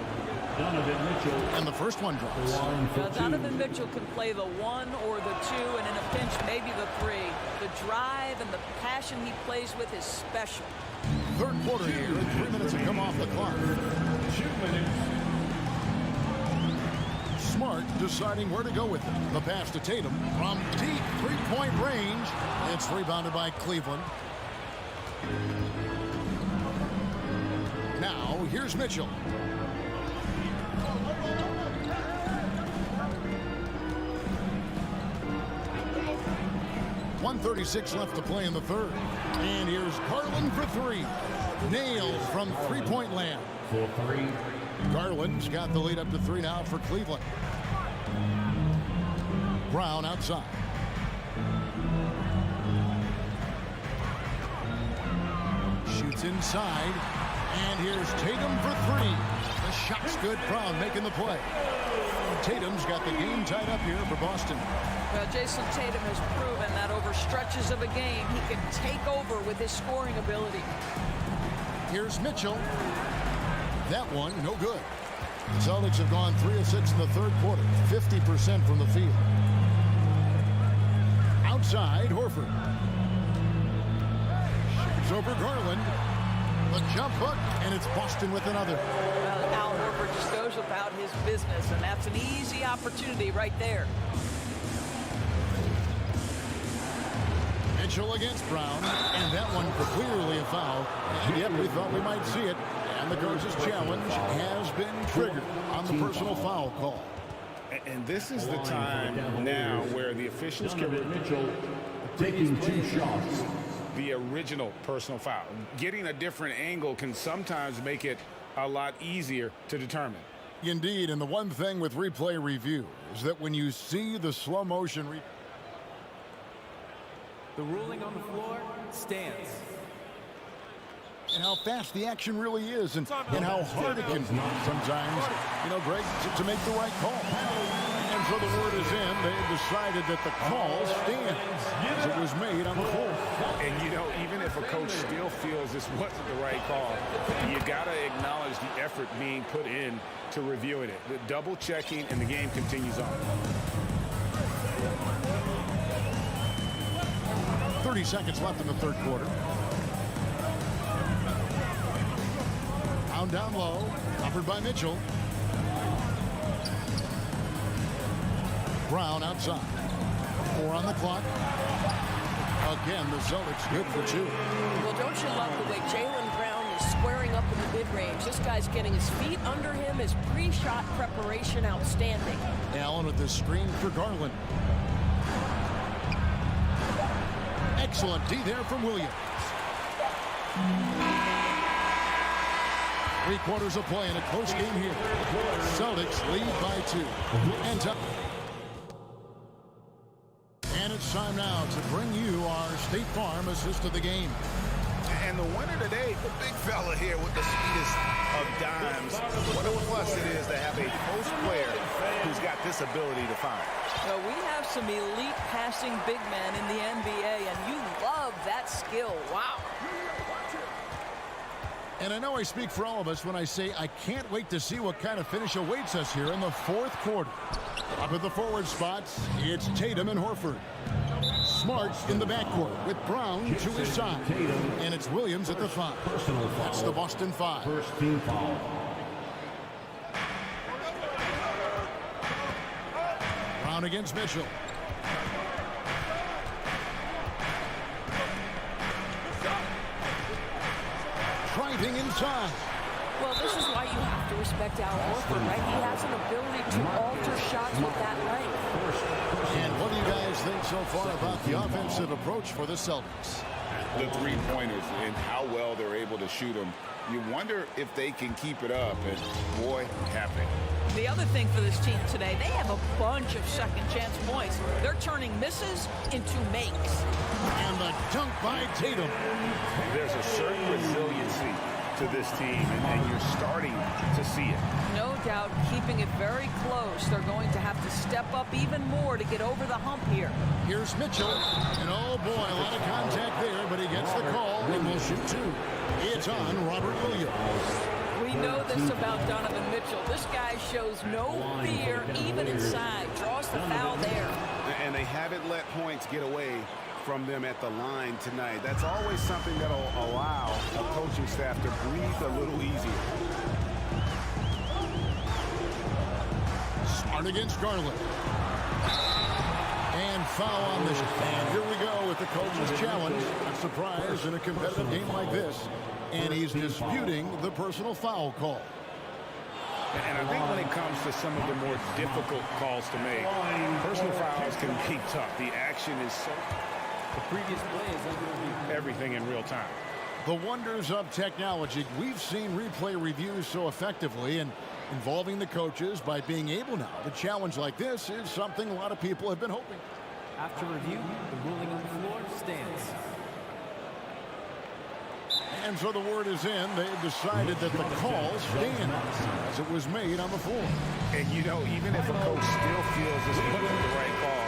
Donovan Mitchell. And the first one drops. Now, Donovan Mitchell can play the 1 or the 2, and in a pinch, maybe the 3. The drive and the passion he plays with is special. Third quarter here, and 3 minutes have come off the clock. 2 minutes. Smart deciding where to go with it. The pass to Tatum from deep three-point range. It's rebounded by Cleveland. Now, here's Mitchell. .136 left to play in the third. And here's Garland for 3. Nailed from three-point land. For 3. Garland's got the lead up to 3 now for Cleveland. Brown outside. Shoots inside. And here's Tatum for 3. The shot's good. Brown making the play. Tatum's got the game tied up here for Boston. Well, Jason Tatum has proven that over stretches of a game, he can take over with his scoring ability. Here's Mitchell. That one, no good. The Celtics have gone 3 of 6 in the third quarter, 50% from the field. Outside, Horford. Shoots over Garland. The jump hook, and it's Boston with another. Well, Al Horford just goes about his business, and that's an easy opportunity right there. Mitchell against Brown, and that one clearly a foul. And yet we thought we might see it. And the coach's challenge has been triggered on the personal foul call. And this is the time now where the officials can... Mitchell taking 2 shots. the original personal foul. Getting a different angle can sometimes make it a lot easier to determine. Indeed, and the one thing with replay review is that when you see the slow motion The ruling on the floor stands. and how fast the action really is and how hard it can be sometimes, Greg, to make the right call. And so the word is in. They have decided that the call stands as it was made on the floor. And, even if a coach still feels this wasn't the right call, you got to acknowledge the effort being put in to reviewing it. The double checking, and the game continues on. 30 seconds left in the third quarter. Down low, offered by Mitchell. Brown outside. 4 on the clock. Again, the Celtics good for 2. Well, don't you love the way Jaylen Brown is squaring up in the mid-range? This guy's getting his feet under him. His pre-shot preparation outstanding. Allen with the screen for Garland. Excellent D there from Williams. 3 quarters of play in a close game here. Celtics lead by 2. And it's time now to bring you our State Farm assist of the game. And the winner today, the big fella here with the sweetest of dimes. What a plus it is to have a post player who's got this ability to find. Well, we have some elite passing big men in the NBA, and you love that skill. Wow. And I know I speak for all of us when I say I can't wait to see what kind of finish awaits us here in the fourth quarter. Up at the forward spots, it's Tatum and Horford. Smart in the backcourt with Brown to his side. And it's Williams at the 5. That's the Boston 5. First team foul. Brown against Mitchell. Driving inside. Well, this is why you have to respect Al Horford, right? He has an ability to alter shots with that length. And what do you guys think so far about the offensive approach for the Celtics? The three-pointers and how well they're able to shoot them. You wonder if they can keep it up, and boy, have they. The other thing for this team today, they have a bunch of second-chance points. They're turning misses into makes. And the dunk by Tatum. There's a certain resiliency to this team, and you're starting to see it. No doubt, keeping it very close. They're going to have to step up even more to get over the hump here. Here's Mitchell, and oh boy, a lot of contact there, but he gets the call and will shoot 2. It's on Robert Williams. We know this about Donovan Mitchell. This guy shows no fear, even inside. Draws the foul there. And they haven't let points get away from them at the line tonight. That's always something that'll allow a coaching staff to breathe a little easier. Smart against Garland. And foul on this. And here we go with the coach's challenge. A surprise in a competitive game like this. And he's disputing the personal foul call. And I think when it comes to some of the more difficult calls to make, personal fouls can be tough. The action is so... The previous play is under review. Everything in real time. The wonders of technology. We've seen replay reviews so effectively, and involving the coaches by being able now to challenge like this is something a lot of people have been hoping. After review, the ruling on the floor stands. And so the word is in. They've decided that the call stands as it was made on the floor. And even if a coach still feels this wasn't the right call,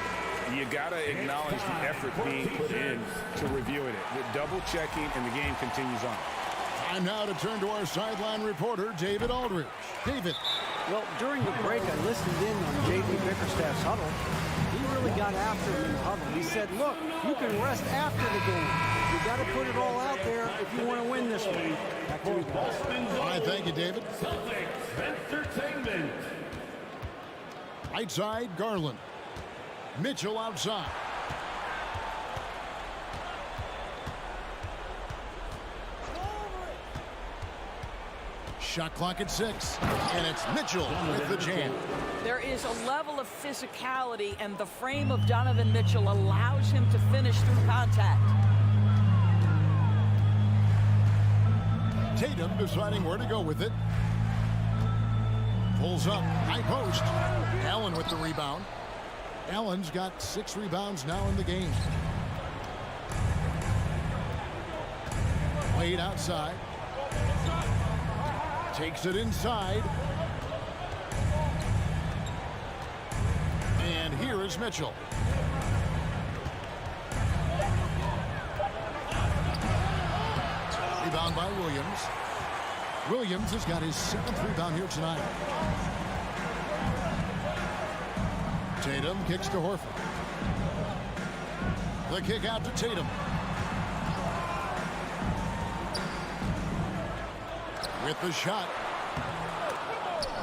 you got to acknowledge the effort being put in to reviewing it. The double checking, and the game continues on. Time now to turn to our sideline reporter, David Aldridge. David. Well, during the break, I listened in on J.D. Bickerstaff's huddle. He really got after him in the huddle. He said, look, you can rest after the game. You got to put it all out there if you want to win this one. Back to you guys. All right, thank you, David. Celtics Entertainment. Right side, Garland. Mitchell outside. Shot clock at 6. And it's Mitchell with the jam. There is a level of physicality, and the frame of Donovan Mitchell allows him to finish through contact. Tatum deciding where to go with it. Pulls up, high post. Allen with the rebound. Allen's got 6 rebounds now in the game. Wade outside. Takes it inside. And here is Mitchell. Rebound by Williams. Williams has got his 7th rebound here tonight. Tatum kicks to Horford. The kick out to Tatum. With the shot.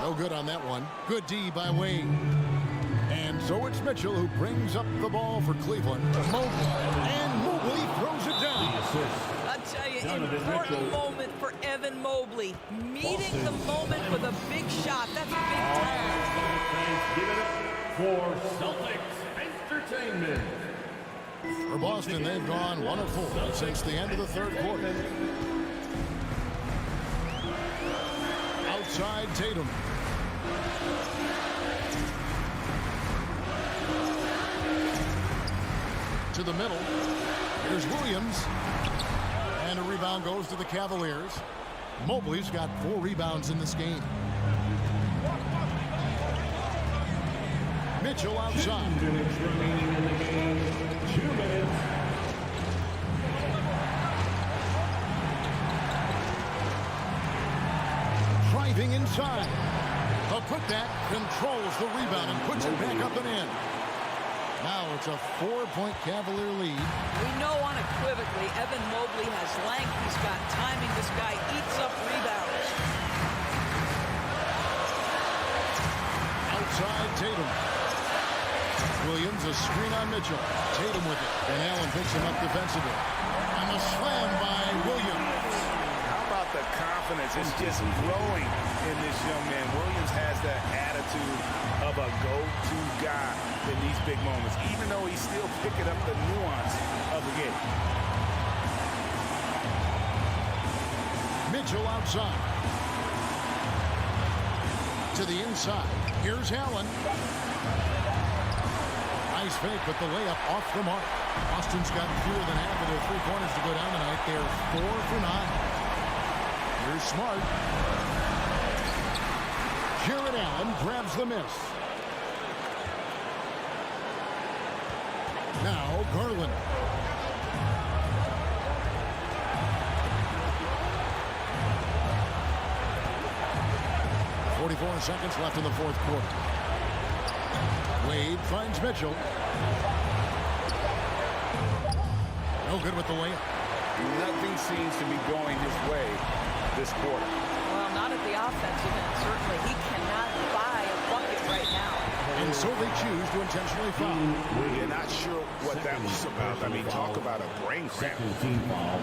No good on that one. Good D by Wade. And so it's Mitchell who brings up the ball for Cleveland. Mobley. And Mobley throws it down. I'll tell you, important moment for Evan Mobley. Meeting the moment with a big shot. That's big time. Give it up for Celtics Entertainment. For Boston, they've gone 1 of 4 since the end of the 3rd quarter. Outside Tatum. To the middle. Here's Williams. And a rebound goes to the Cavaliers. Mobley's got 4 rebounds in this game. Mitchell outside. 2 minutes remaining in the game. 2 minutes. Driving inside. A putback controls the rebound and puts it back up and in. Now it's a 4-point Cavalier lead. We know unequivocally Evan Mobley has length. He's got timing. This guy eats up rebounds. Outside Tatum. Williams a screen on Mitchell. Tatum with it. And Allen picks him up defensively. And a slam by Williams. How about the confidence? It's just growing in this young man. Williams has that attitude of a go-to guy in these big moments, even though he's still picking up the nuance of the game. Mitchell outside. To the inside. Here's Allen. Nice fake, but the layup off the mark. Boston's got fewer than half of their 3-pointers to go down tonight. They're 4 for 9. Here's Smart. Jared Allen grabs the miss. Now Garland. .44 seconds left in the 4th quarter. Wade finds Mitchell. No good with the layup. Nothing seems to be going his way this quarter. Well, not at the offensive end, certainly. He cannot buy a bucket right now. And so they choose to intentionally foul. You're not sure what that was about. I mean, talk about a brain cramp. Team foul.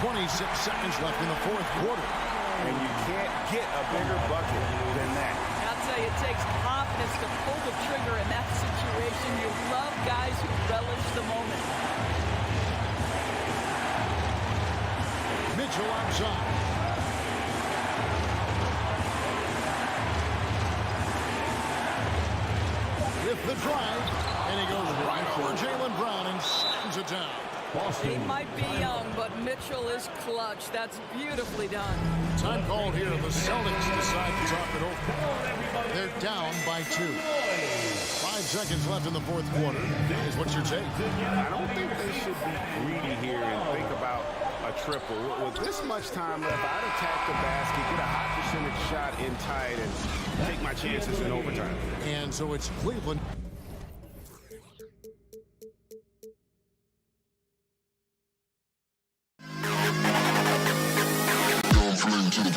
26 seconds left in the 4th quarter. And you can't get a bigger bucket than that. I'll tell you, it takes confidence to pull the trigger in that situation. You love guys who relish the moment. Mitchell outside. With the drive, and he goes right over Jaylen Brown and slams it down. He might be young, but Mitchell is clutch. That's beautifully done. Time called here. The Celtics decide to talk it over. They're down by 2. 5 seconds left in the 4th quarter. What's your take? I don't think they should be greedy here and think about a triple. With this much time left, I'd attack the basket, get a high percentage shot in tight, and take my chances in overtime. And so it's Cleveland. To the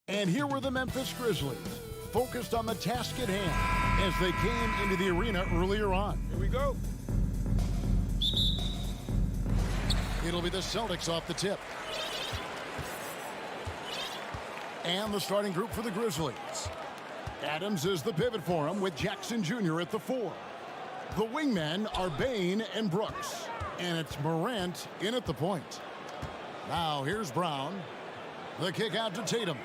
And here were the Memphis Grizzlies, focused on the task at hand as they came into the arena earlier on. Here we go. It'll be the Celtics off the tip. And the starting group for the Grizzlies. Adams is the pivot for him with Jackson Jr. at the 4. The wingmen are Bain and Brooks. And it's Morant in at the point. Now here's Brown. The kick out to Tatum.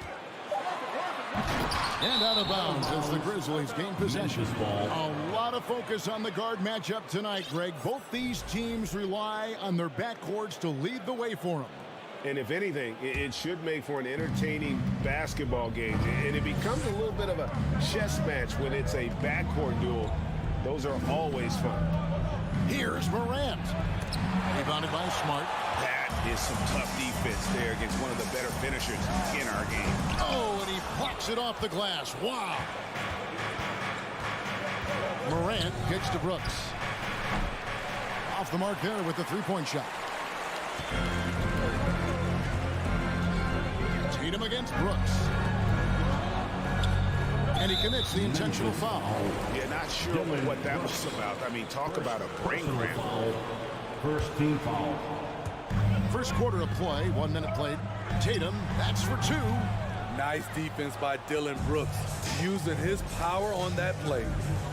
And out of bounds as the Grizzlies gain possession. A lot of focus on the guard matchup tonight, Greg. Both these teams rely on their backcourts to lead the way for them. And if anything, it should make for an entertaining basketball game. And it becomes a little bit of a chess match when it's a backcourt duel. Those are always fun. Here's Morant. Rebounded by Smart. That is some tough defense there against one of the better finishers in our game. Oh, and he blocks it off the glass. Wow. Morant kicks to Brooks. Off the mark there with the three-point shot. Tatum against Brooks. And he commits the intentional foul. Yeah, not sure what that was about. I mean, talk about a brain cramp. First team foul. First quarter of play, 1 minute played. Tatum, that's for 2. Nice defense by Dillon Brooks, using his power on that play.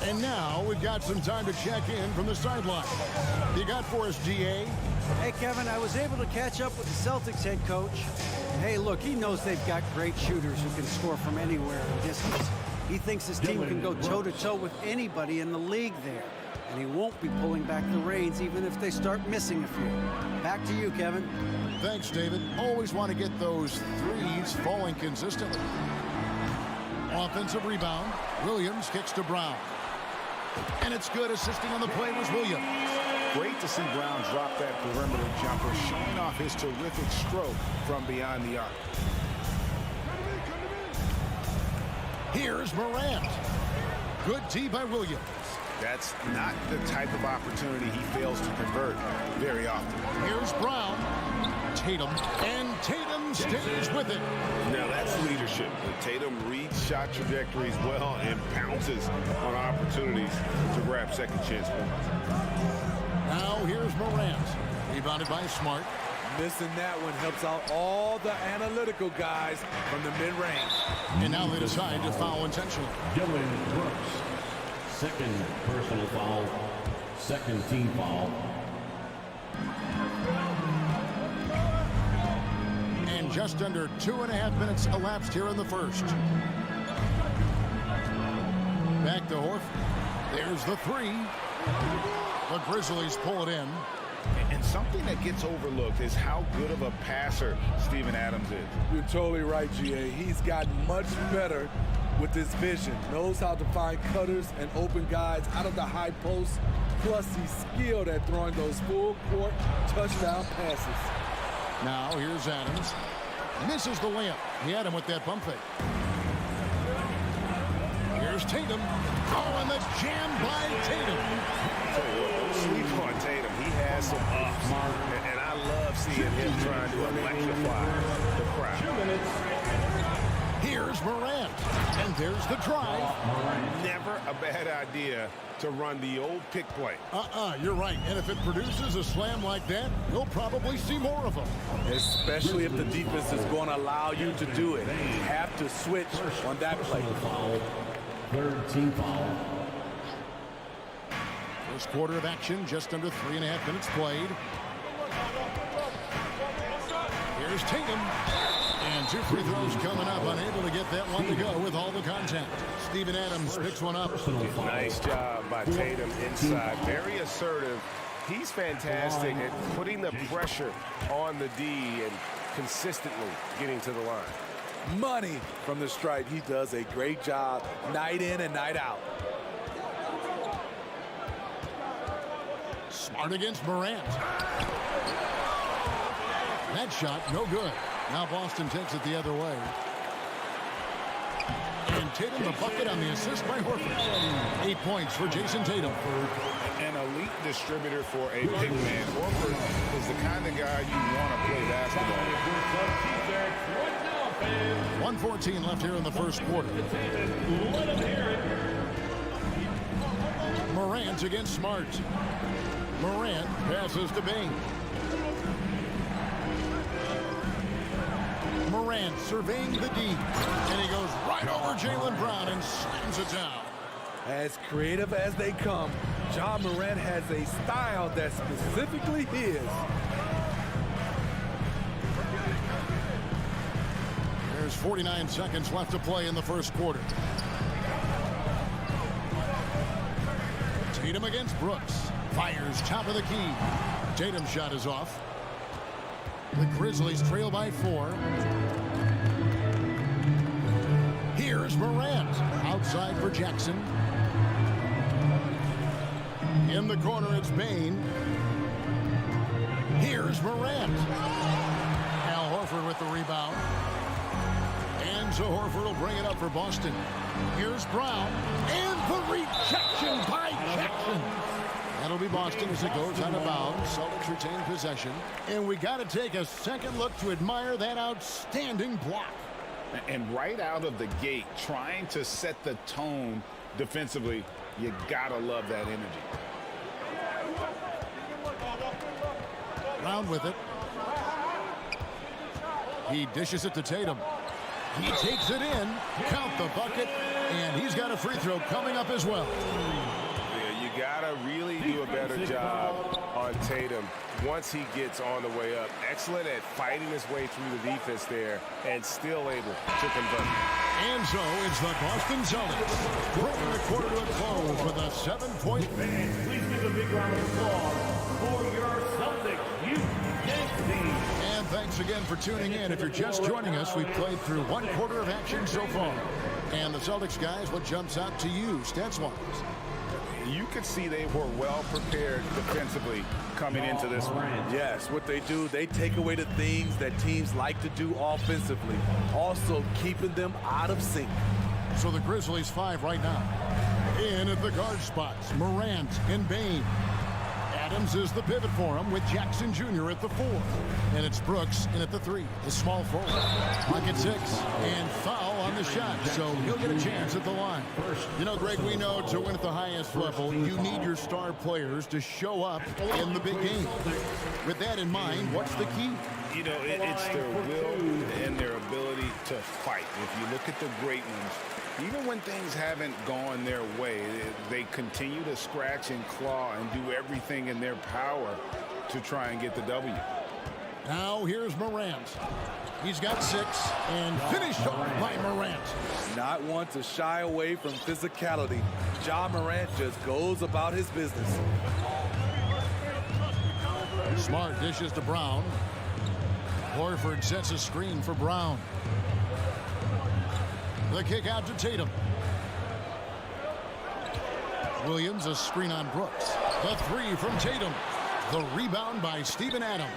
And now we've got some time to check in from the sideline. You got for us, GA? Hey, Kevin, I was able to catch up with the Celtics head coach. Hey, look, he knows they've got great shooters who can score from anywhere in distance. He thinks his team can go toe-to-toe with anybody in the league there. And he won't be pulling back the reins even if they start missing a few. Back to you, Kevin. Thanks, David. Always want to get those threes falling consistently. Offensive rebound. Williams kicks to Brown. And it's good. Assisting on the play was Williams. Great to see Brown drop that perimeter jumper, showing off his terrific stroke from beyond the arc. Here's Morant. Good D by Williams. That's not the type of opportunity he fails to convert very often. Here's Brown. Tatum. And Tatum stays with it. Now that's leadership. Tatum reads shot trajectories well and pounces on opportunities to grab second chance points. Now here's Morant. Rebounded by Smart. Missing that one helps out all the analytical guys from the mid-range. And now they decide to foul intentionally. Dillon Brooks. Second personal foul. Second team foul. And just under 2.5 minutes elapsed here in the first. Back to Horford. There's the 3. The Grizzlies pull it in. And something that gets overlooked is how good of a passer Steven Adams is. You're totally right, GA. He's gotten much better with his vision. Knows how to find cutters and open guys out of the high post. Plus, he's skilled at throwing those full-court touchdown passes. Now, here's Adams. Misses the layup. He had him with that pump fake. Here's Tatum. Oh, and the jam by Tatum. Don't sleep on Tatum. He has some ups. And I love seeing him trying to electrify the crowd. 2 minutes. Here's Morant. And there's the drive. Never a bad idea to run the old pick play. You're right. And if it produces a slam like that, we'll probably see more of them. Especially if the defense is going to allow you to do it. You have to switch on that play. Third team foul. First quarter of action, just under 3.5 minutes played. Here's Tatum. And 2 free throws coming up, unable to get that one to go with all the contact. Steven Adams picks one up. Nice job by Tatum inside. Very assertive. He's fantastic at putting the pressure on the D and consistently getting to the line. Money from the stripe. He does a great job night in and night out. Smart against Morant. That shot, no good. Now Boston takes it the other way. And Tatum the bucket on the assist by Horford. 8 points for Jason Tatum. An elite distributor for a big man. Horford is the kind of guy you want to play basketball. 1:14 left here in the first quarter. Morant against Smart. Morant passes to Bing. Morant surveying the deep. And he goes right over Jaylen Brown and slams it down. As creative as they come, Ja Morant has a style that's specifically his. There's 49 seconds left to play in the first quarter. Tatum against Brooks. Fires top of the key. Tatum's shot is off. The Grizzlies trail by 4. Here's Morant. Outside for Jackson. In the corner, it's Bane. Here's Morant. Al Horford with the rebound. And so Horford will bring it up for Boston. Here's Brown. And the rejection by Jackson. That'll be Boston as it goes out of bounds. Celtics retain possession. And we got to take a second look to admire that outstanding block. And right out of the gate, trying to set the tone defensively, you got to love that energy. Brown with it. He dishes it to Tatum. He takes it in. Count the bucket. And he's got a free throw coming up as well. Yeah, you got to really do a better job on Tatum once he gets on the way up. Excellent at fighting his way through the defense there and still able to convert. And so it's the Boston Celtics bringing the quarter to a close with a 7-point. Please give a big round of applause for your Celtics youth team. And thanks again for tuning in. If you're just joining us, we've played through 1 quarter of action so far. And the Celtics guys, what jumps out to you stats-wise? You could see they were well prepared defensively coming into this one. Yes, what they do, they take away the things that teams like to do offensively, also keeping them out of sync. So the Grizzlies 5 right now. In at the guard spots, Morant and Bane. Adams is the pivot for him with Jackson Jr. at the 4. And it's Brooks in at the 3, the small forward. Clock at 6, and foul on the shot, so he'll get a chance at the line. You know, Greg, we know to win at the highest level, you need your star players to show up in the big game. With that in mind, what's the key? You know, it's their will and their ability to fight. If you look at the great ones, even when things haven't gone their way, they continue to scratch and claw and do everything in their power to try and get the W. Now here's Morant. He's got 6 and finished off by Morant. Not one to shy away from physicality. Ja Morant just goes about his business. Smart dishes to Brown. Horford sets a screen for Brown. The kick out to Tatum. Williams, a screen on Brooks. The 3 from Tatum. The rebound by Steven Adams.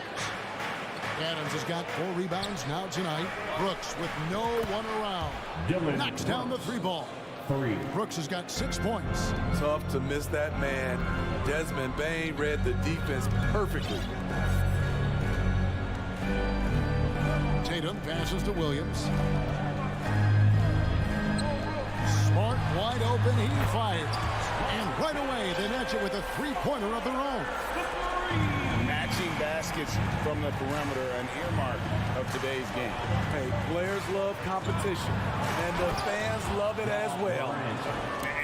Adams has got 4 rebounds now tonight. Brooks with no one around. Knocks down the 3 ball. Brooks has got 6 points. Tough to miss that man. Desmond Bane read the defense perfectly. Tatum passes to Williams. Smart wide open, he fires. And right away they match it with a 3-pointer of their own. Matching baskets from the perimeter, an earmark of today's game. Hey, players love competition, and the fans love it as well.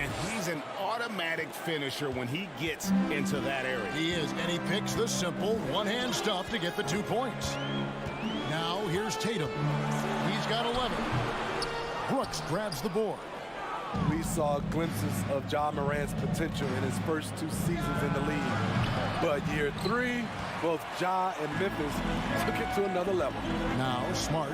And he's an automatic finisher when he gets into that area. He is, and he picks the simple one-hand stuff to get the 2 points. Now here's Tatum. He's got 11. Brooks grabs the board. We saw glimpses of Ja Morant's potential in his first 2 seasons in the league. But year 3, both Ja and Memphis took it to another level. Now Smart,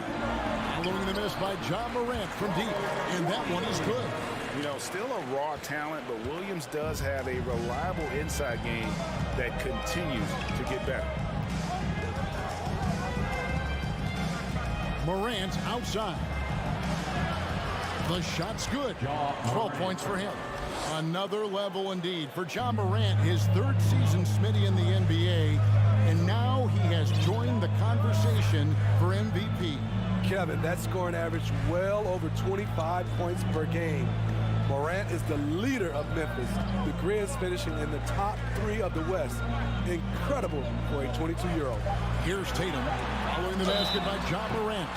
following the miss by Ja Morant from deep, and that one is good. You know, still a raw talent, but Williams does have a reliable inside game that continues to get better. Morant outside. The shot's good. 12 points for him. Another level indeed for Ja Morant, his 3rd season Smitty in the NBA, and now he has joined the conversation for MVP. Kevin, that scoring average well over 25 points per game. Morant is the leader of Memphis. The Grizz finishing in the top 3 of the West. Incredible for a 22-year-old. Here's Tatum following the basket by Ja Morant.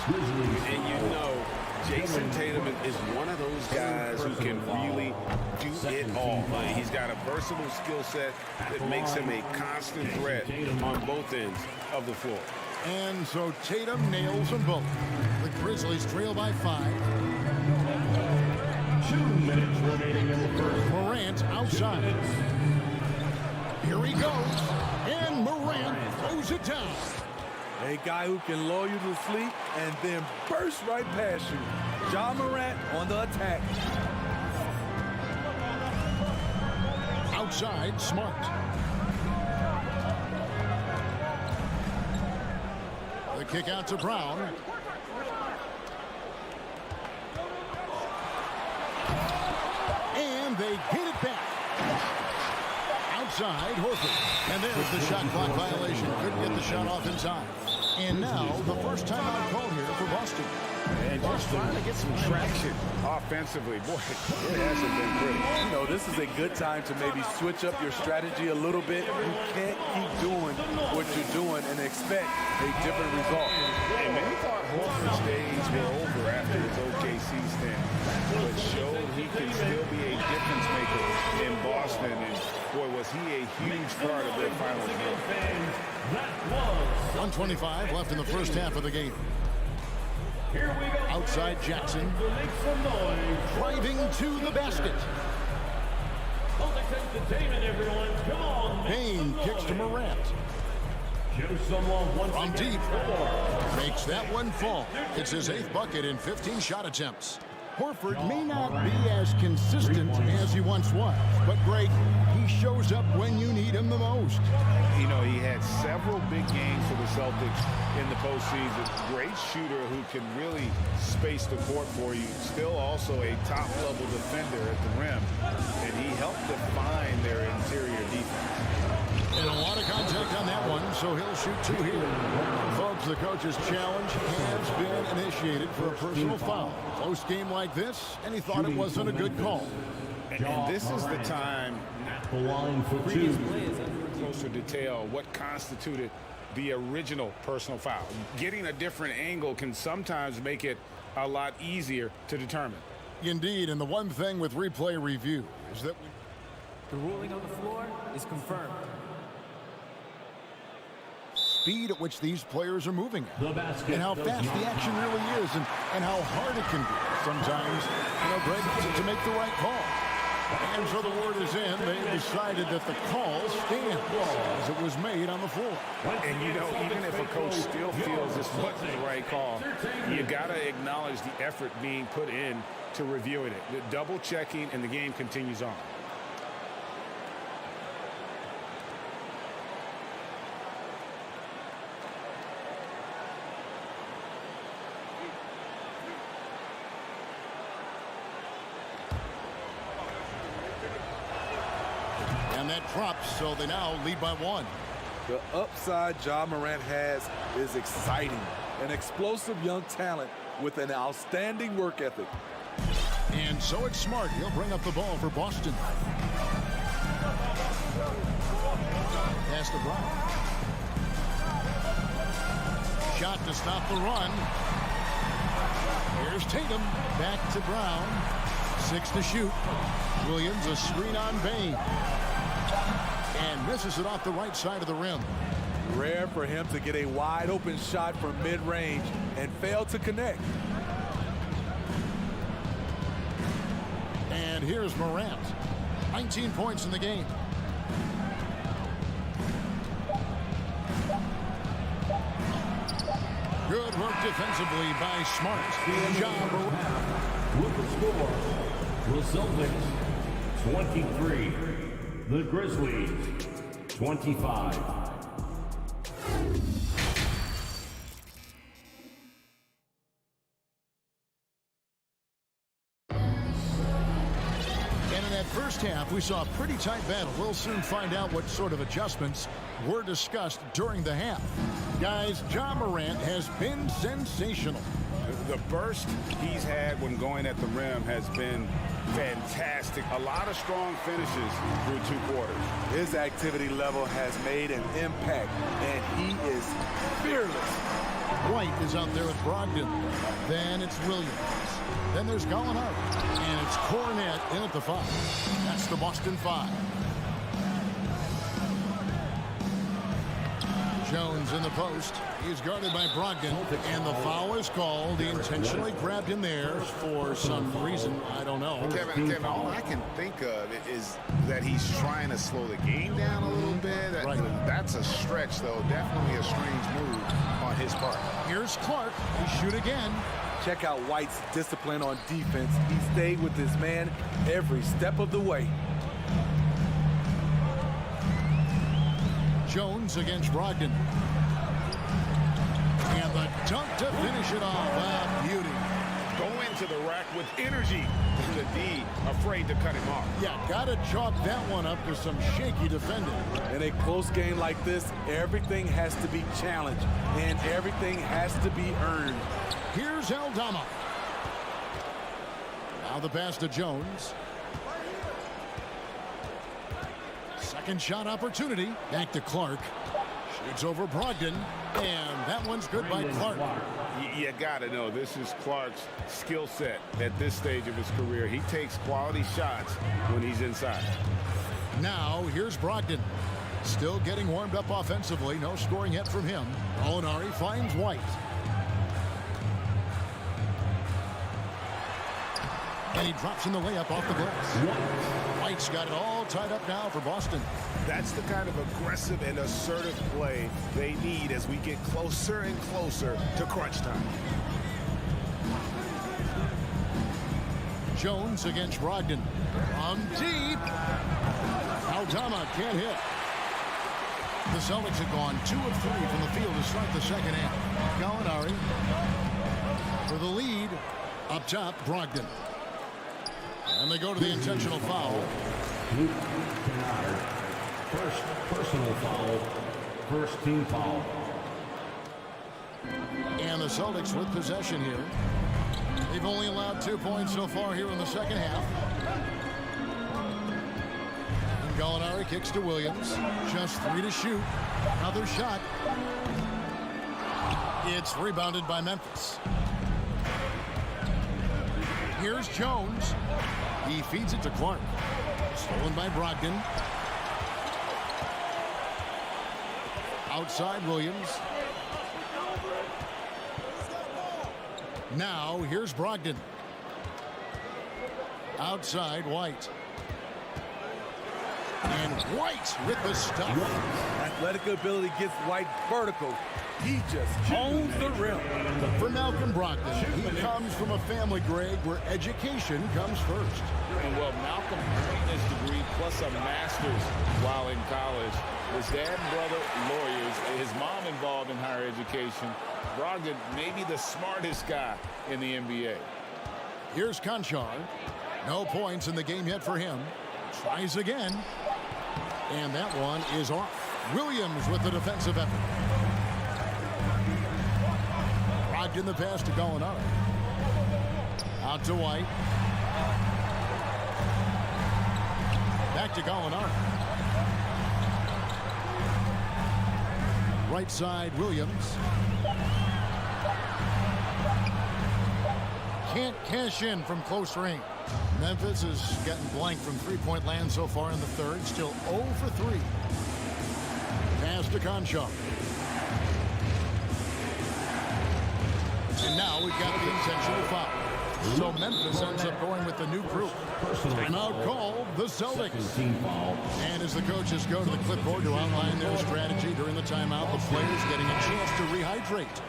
And you know, Jason Tatum is one of those guys who can really do it all. He's got a versatile skill set that makes him a constant threat on both ends of the floor. And so Tatum nails them both. The Grizzlies trail by 5. 2 minutes remaining in the first. Morant outside. Here he goes. And Morant throws it down. A guy who can lull you to sleep and then burst right past you. Ja Morant on the attack. Outside, Smart. The kick out to Brown. And they get it back. Outside, Horford. And there's the shot clock violation. Couldn't get the shot off in time. And now, the first timeout call here for Boston. And just trying to get some traction offensively. Boy, it hasn't been pretty. You know, this is a good time to maybe switch up your strategy a little bit. You can't keep doing what you're doing and expect a different result. And many thought Horford's days were over after his OKC stint, but showed he could still be a difference maker in Boston. And boy, was he a huge part of their final game. 1:25 left in the first half of the game. Here we go. Outside Jackson. Driving to the basket. Entertainment, everyone. Come on. Payne kicks to Morant. From deep. Makes that one fall. It's his 8th bucket in 15 shot attempts. Horford may not be as consistent as he once was, but Greg, he shows up when you need him the most. You know, he had several big games for the Celtics in the postseason. Great shooter who can really space the court for you. Still also a top-level defender at the rim, and he helped define their interior defense. And a lot of contact on that one, so he'll shoot 2 here. Folks, the coach's challenge has been initiated for a personal foul. Close game like this, and he thought it wasn't a good call. And this is the time the line for 2. Closer detail what constituted the original personal foul. Getting a different angle can sometimes make it a lot easier to determine. Indeed, and the one thing with replay review is that the ruling on the floor is confirmed. Speed at which these players are moving at, and how fast the action really is, and how hard it can be sometimes, Greg, to make the right call. And so the word is in. They decided that the call stands as it was made on the floor. And even if a coach still feels this wasn't the right call, you got to acknowledge the effort being put in to reviewing it. The double checking, and the game continues on. And that drops, so they now lead by 1. The upside Ja Morant has is exciting. An explosive young talent with an outstanding work ethic. And so it's Smart. He'll bring up the ball for Boston. Pass to Brown. Shot to stop the run. Here's Tatum. Back to Brown. 6 to shoot. Williams a screen on Bane. And misses it off the right side of the rim. Rare for him to get a wide open shot from mid-range and fail to connect. And here's Morant. 19 points in the game. Good work defensively by Smart. Ja Morant. With the score, the Celtics 23, the Grizzlies 25. And in that first half, we saw a pretty tight battle. We'll soon find out what sort of adjustments were discussed during the half. Guys, Ja Morant has been sensational. The burst he's had when going at the rim has been fantastic. A lot of strong finishes through 2 quarters. His activity level has made an impact, and he is fearless. White is out there with Brogdon. Then it's Williams. Then there's Gallinari. And it's Cornette in at the 5. That's the Boston 5. Jones in the post. He's guarded by Brogdon. And the foul is called. He intentionally grabbed him there for some reason. I don't know. Kevin, all I can think of is that he's trying to slow the game down a little bit. That's a stretch, though. Definitely a strange move on his part. Here's Clark. He shoot again. Check out White's discipline on defense. He stayed with his man every step of the way. Jones against Brogdon. And the dunk to finish it off. Beauty. Go into the rack with energy. The D afraid to cut him off. Yeah, got to chalk that one up to some shaky defending. In a close game like this, everything has to be challenged, and everything has to be earned. Here's Aldama. Now the pass to Jones. Second shot opportunity. Back to Clark. Shoots over Brogdon. And that one's good by Clark. You got to know, this is Clark's skill set at this stage of his career. He takes quality shots when he's inside. Now, here's Brogdon. Still getting warmed up offensively. No scoring yet from him. Gallinari finds White. And he drops in the layup off the glass. White's got it all tied up now for Boston. That's the kind of aggressive and assertive play they need as we get closer and closer to crunch time. Jones against Brogdon. From deep. Aldama can't hit. The Celtics have gone 2 of 3 from the field to start the second half. Gallinari for the lead. Up top, Brogdon. And they go to the intentional foul. First personal foul. First team foul. And the Celtics with possession here. They've only allowed 2 points so far here in the second half. And Gallinari kicks to Williams. Just 3 to shoot. Another shot. It's rebounded by Memphis. Here's Jones. He feeds it to Clark. Stolen by Brogdon. Outside Williams. Now here's Brogdon. Outside White. And White with the stuff. Athletic ability gets White vertical. He just owns the rim. For Malcolm Brogdon, he comes from a family, Greg, where education comes first. And well, Malcolm earned his degree plus a master's while in college. His dad and brother, lawyers. His mom involved in higher education. Brogdon, maybe the smartest guy in the NBA. Here's Conchar. No points in the game yet for him. Tries again. And that one is off. Williams with the defensive effort. Brogdon the pass to Gallinari. Out to White. Back to Gallinari. Right side, Williams. Can't cash in from close range. Memphis has gotten blank from three-point land so far in the third. Still 0 for 3. Pass to Conchar. And now we've got the intentional foul. So Memphis ends up going with the new group. Timeout called the Celtics. And as the coaches go to the clipboard to outline their strategy during the timeout, the players getting a chance to rehydrate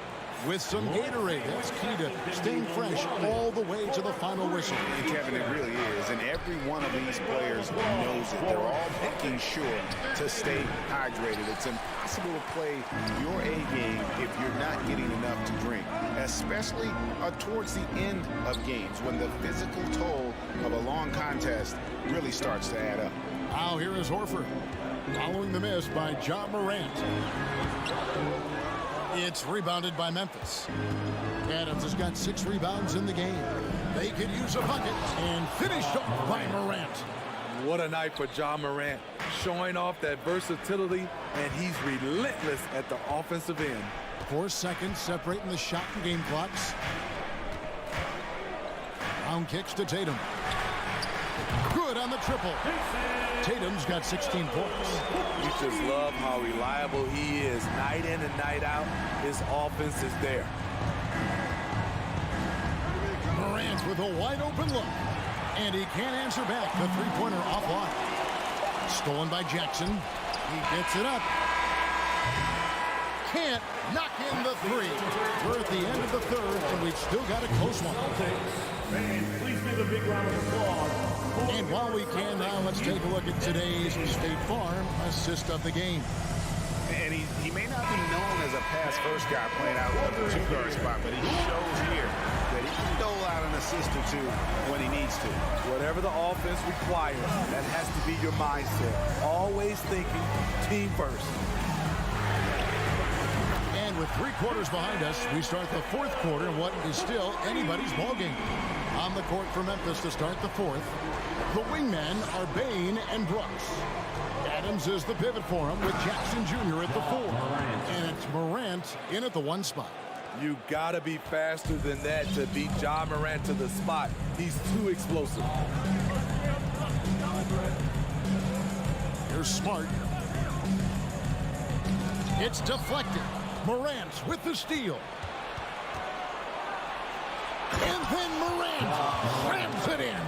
with some Gatorade. That's key to staying fresh all the way to the final whistle. And Kevin, it really is. And every one of these players knows it. They're all making sure to stay hydrated. It's impossible to play your A game if you're not getting enough to drink, especially towards the end of games when the physical toll of a long contest really starts to add up. Now here is Horford. following the miss by Ja Morant. It's rebounded by Memphis. Adams has got 6 rebounds in the game. They could use a bucket, and finished off by Morant. What a night for Ja Morant, showing off that versatility, and he's relentless at the offensive end. 4 seconds separating the shot and game clocks. Brown kicks to Tatum. Good on the triple. Tatum's got 16 points. You just love how reliable he is. Night in and night out, his offense is there. Morant with a wide open look. And he can't answer back. The three-pointer offline. Stolen by Jackson. He gets it up. Can't knock in the 3. We're at the end of the third, and we've still got a close one. Please give a big round of applause. And while we can now, let's take a look at today's State Farm assist of the game. And he may not be known as a pass-first guy playing out of the two-guard spot, but he shows here that he can dole out an assist or two when he needs to. Whatever the offense requires, that has to be your mindset. Always thinking team first. And with 3 quarters behind us, we start the 4th quarter in what is still anybody's ballgame. On the court for Memphis to start the 4th, the wingmen are Bain and Brooks. Adams is the pivot for him with Jackson Jr. at the 4. And it's Morant in at the 1 spot. You gotta be faster than that to beat Ja Morant to the spot. He's too explosive. Here's Smart. It's deflected. Morant with the steal. And then Morant slams it in.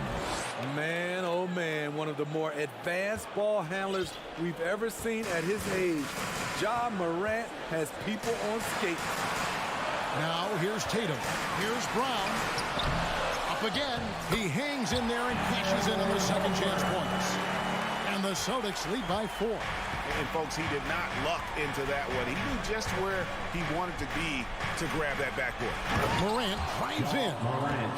Man, oh man, one of the more advanced ball handlers we've ever seen at his age. Ja Morant has people on skates. Now here's Tatum. Here's Brown. Up again. He hangs in there and cashes in on those second chance points. And the Celtics lead by 4. And folks, he did not luck into that one. He knew just where he wanted to be to grab that backboard. Morant drives in.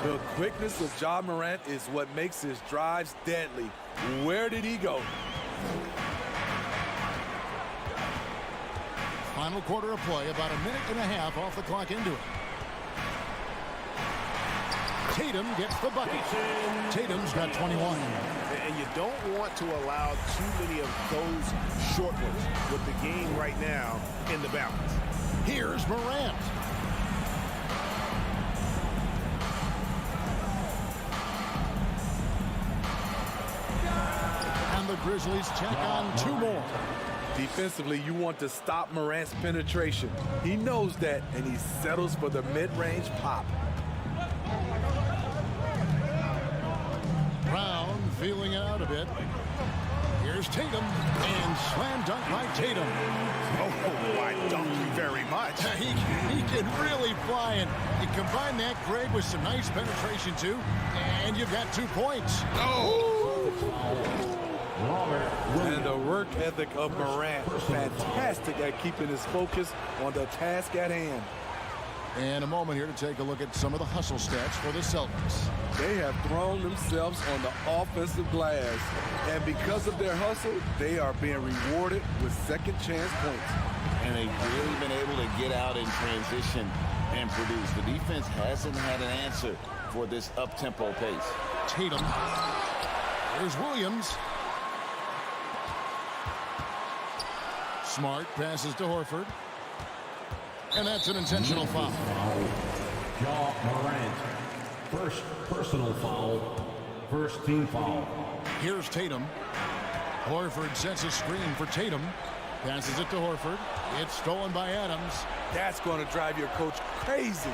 The quickness of Ja Morant is what makes his drives deadly. Where did he go? Final quarter of play, about a minute and a half off the clock into it. Tatum gets the bucket. Tatum's got 21. And you don't want to allow too many of those short ones with the game right now in the balance. Here's Morant. And the Grizzlies check on 2 more. Defensively, you want to stop Morant's penetration. He knows that, and he settles for the mid-range pop. Brown feeling it out a bit. Here's Tatum, and slam dunk by Tatum. Oh, I dunk you very much. He can really fly, and you combine that, Greg, with some nice penetration, too, and you've got 2 points. Oh! And the work ethic of Morant, fantastic at keeping his focus on the task at hand. And a moment here to take a look at some of the hustle stats for the Celtics. They have thrown themselves on the offensive glass, and because of their hustle, they are being rewarded with second chance points. And they've really been able to get out in transition and produce. The defense hasn't had an answer for this up-tempo pace. Tatum. Here's Williams. Smart passes to Horford. And that's an intentional foul. Ja Morant. First personal foul. First team foul. Here's Tatum. Horford sets a screen for Tatum. Passes it to Horford. It's stolen by Adams. That's going to drive your coach crazy.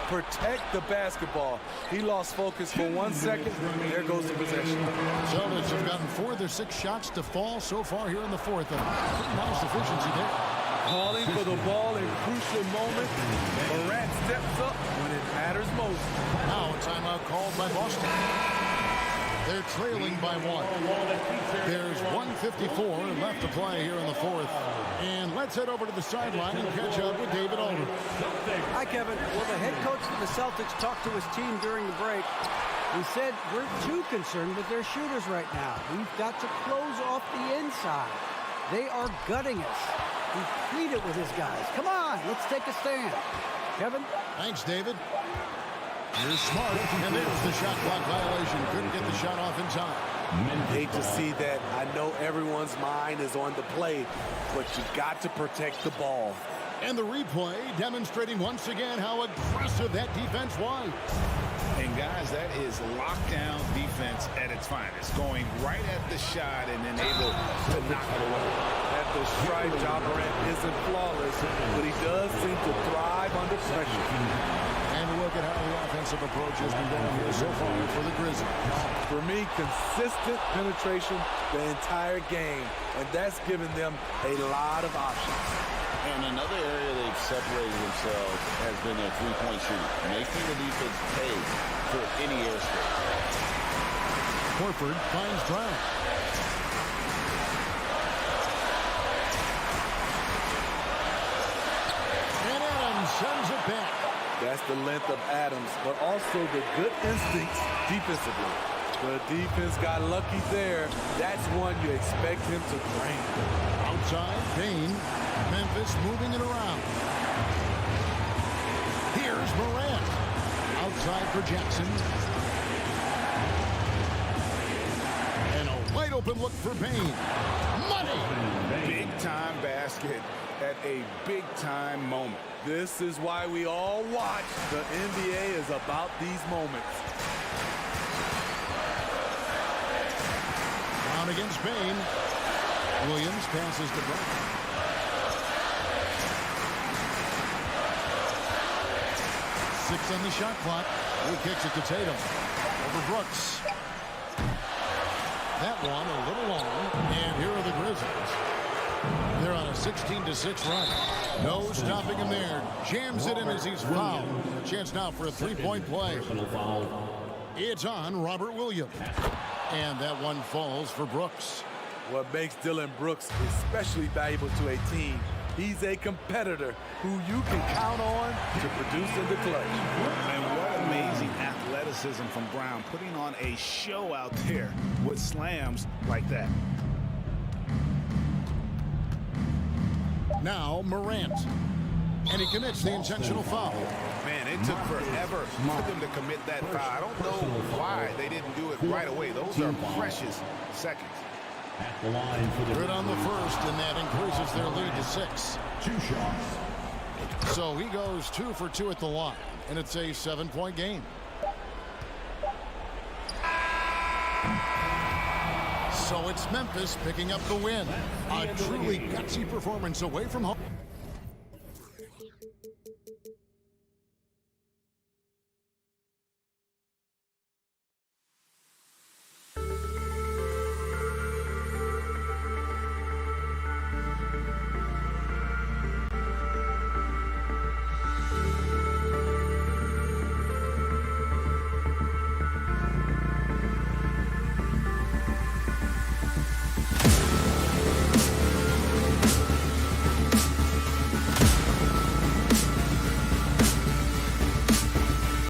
Protect the basketball. He lost focus for 1 second. There goes the possession. Celtics have gotten 4 of their 6 shots to fall so far here in the 4th. Pretty nice efficiency there. Calling for the ball in crucial moments. Morant steps up when it matters most. Now a timeout called by Boston. They're trailing by 1. There's 1:54 left to play here in the 4th. And let's head over to the sideline and catch up with David Aldridge. Hi, Kevin. Well, the head coach for the Celtics talked to his team during the break. He said, we're too concerned with their shooters right now. We've got to close off the inside. They are gutting us. Complete it with his guys. Come on, let's take a stand. Kevin? Thanks, David. Here's Smart, and there's the shot clock violation. Couldn't get the shot off in time. Hate to see that. I know everyone's mind is on the play, but you got to protect the ball. And the replay demonstrating once again how aggressive that defense was. And guys, that is lockdown defense at its finest. Going right at the shot and then able to knock it away. At the stripe, Ja Morant isn't flawless, but he does seem to thrive under pressure. And look at how the offensive approach has been going here so far for the Grizzlies. For me, consistent penetration the entire game, and that's given them a lot of options. And another area they've separated themselves has been their three-point shooting, making the defense pay for any airspace. Horford finds Brown. And Adams sends it back. That's the length of Adams, but also the good instincts defensively. The defense got lucky there. That's one you expect him to bring. Outside, Bain. Memphis moving it around. Here's Morant. Outside for Jackson. And a wide open look for Bain. Money! Big-time basket at a big-time moment. This is why we all watch. The NBA is about these moments. Brown against Bain. Williams passes to Brown. Six on the shot clock. He kicks it to Tatum. Over Brooks. That one a little long. And here are the Grizzlies. They're on a 16-6 run. No stopping him there. Jams it in as he's fouled. Chance now for a three-point play. It's on Robert Williams. And that one falls for Brooks. What makes Dylan Brooks especially valuable to a team, he's a competitor who you can count on to produce in the clutch. And what amazing athleticism from Brown, putting on a show out there with slams like that. Now Morant. And he commits the intentional foul. Man, it took forever for them to commit that foul. I don't know why they didn't do it right away. Those are precious seconds. At the line for the Good on the first, and that increases their lead to 6. 2 shots. So he goes 2 for 2 at the line, and it's a 7-point game. So it's Memphis picking up the win. A truly gutsy performance away from home.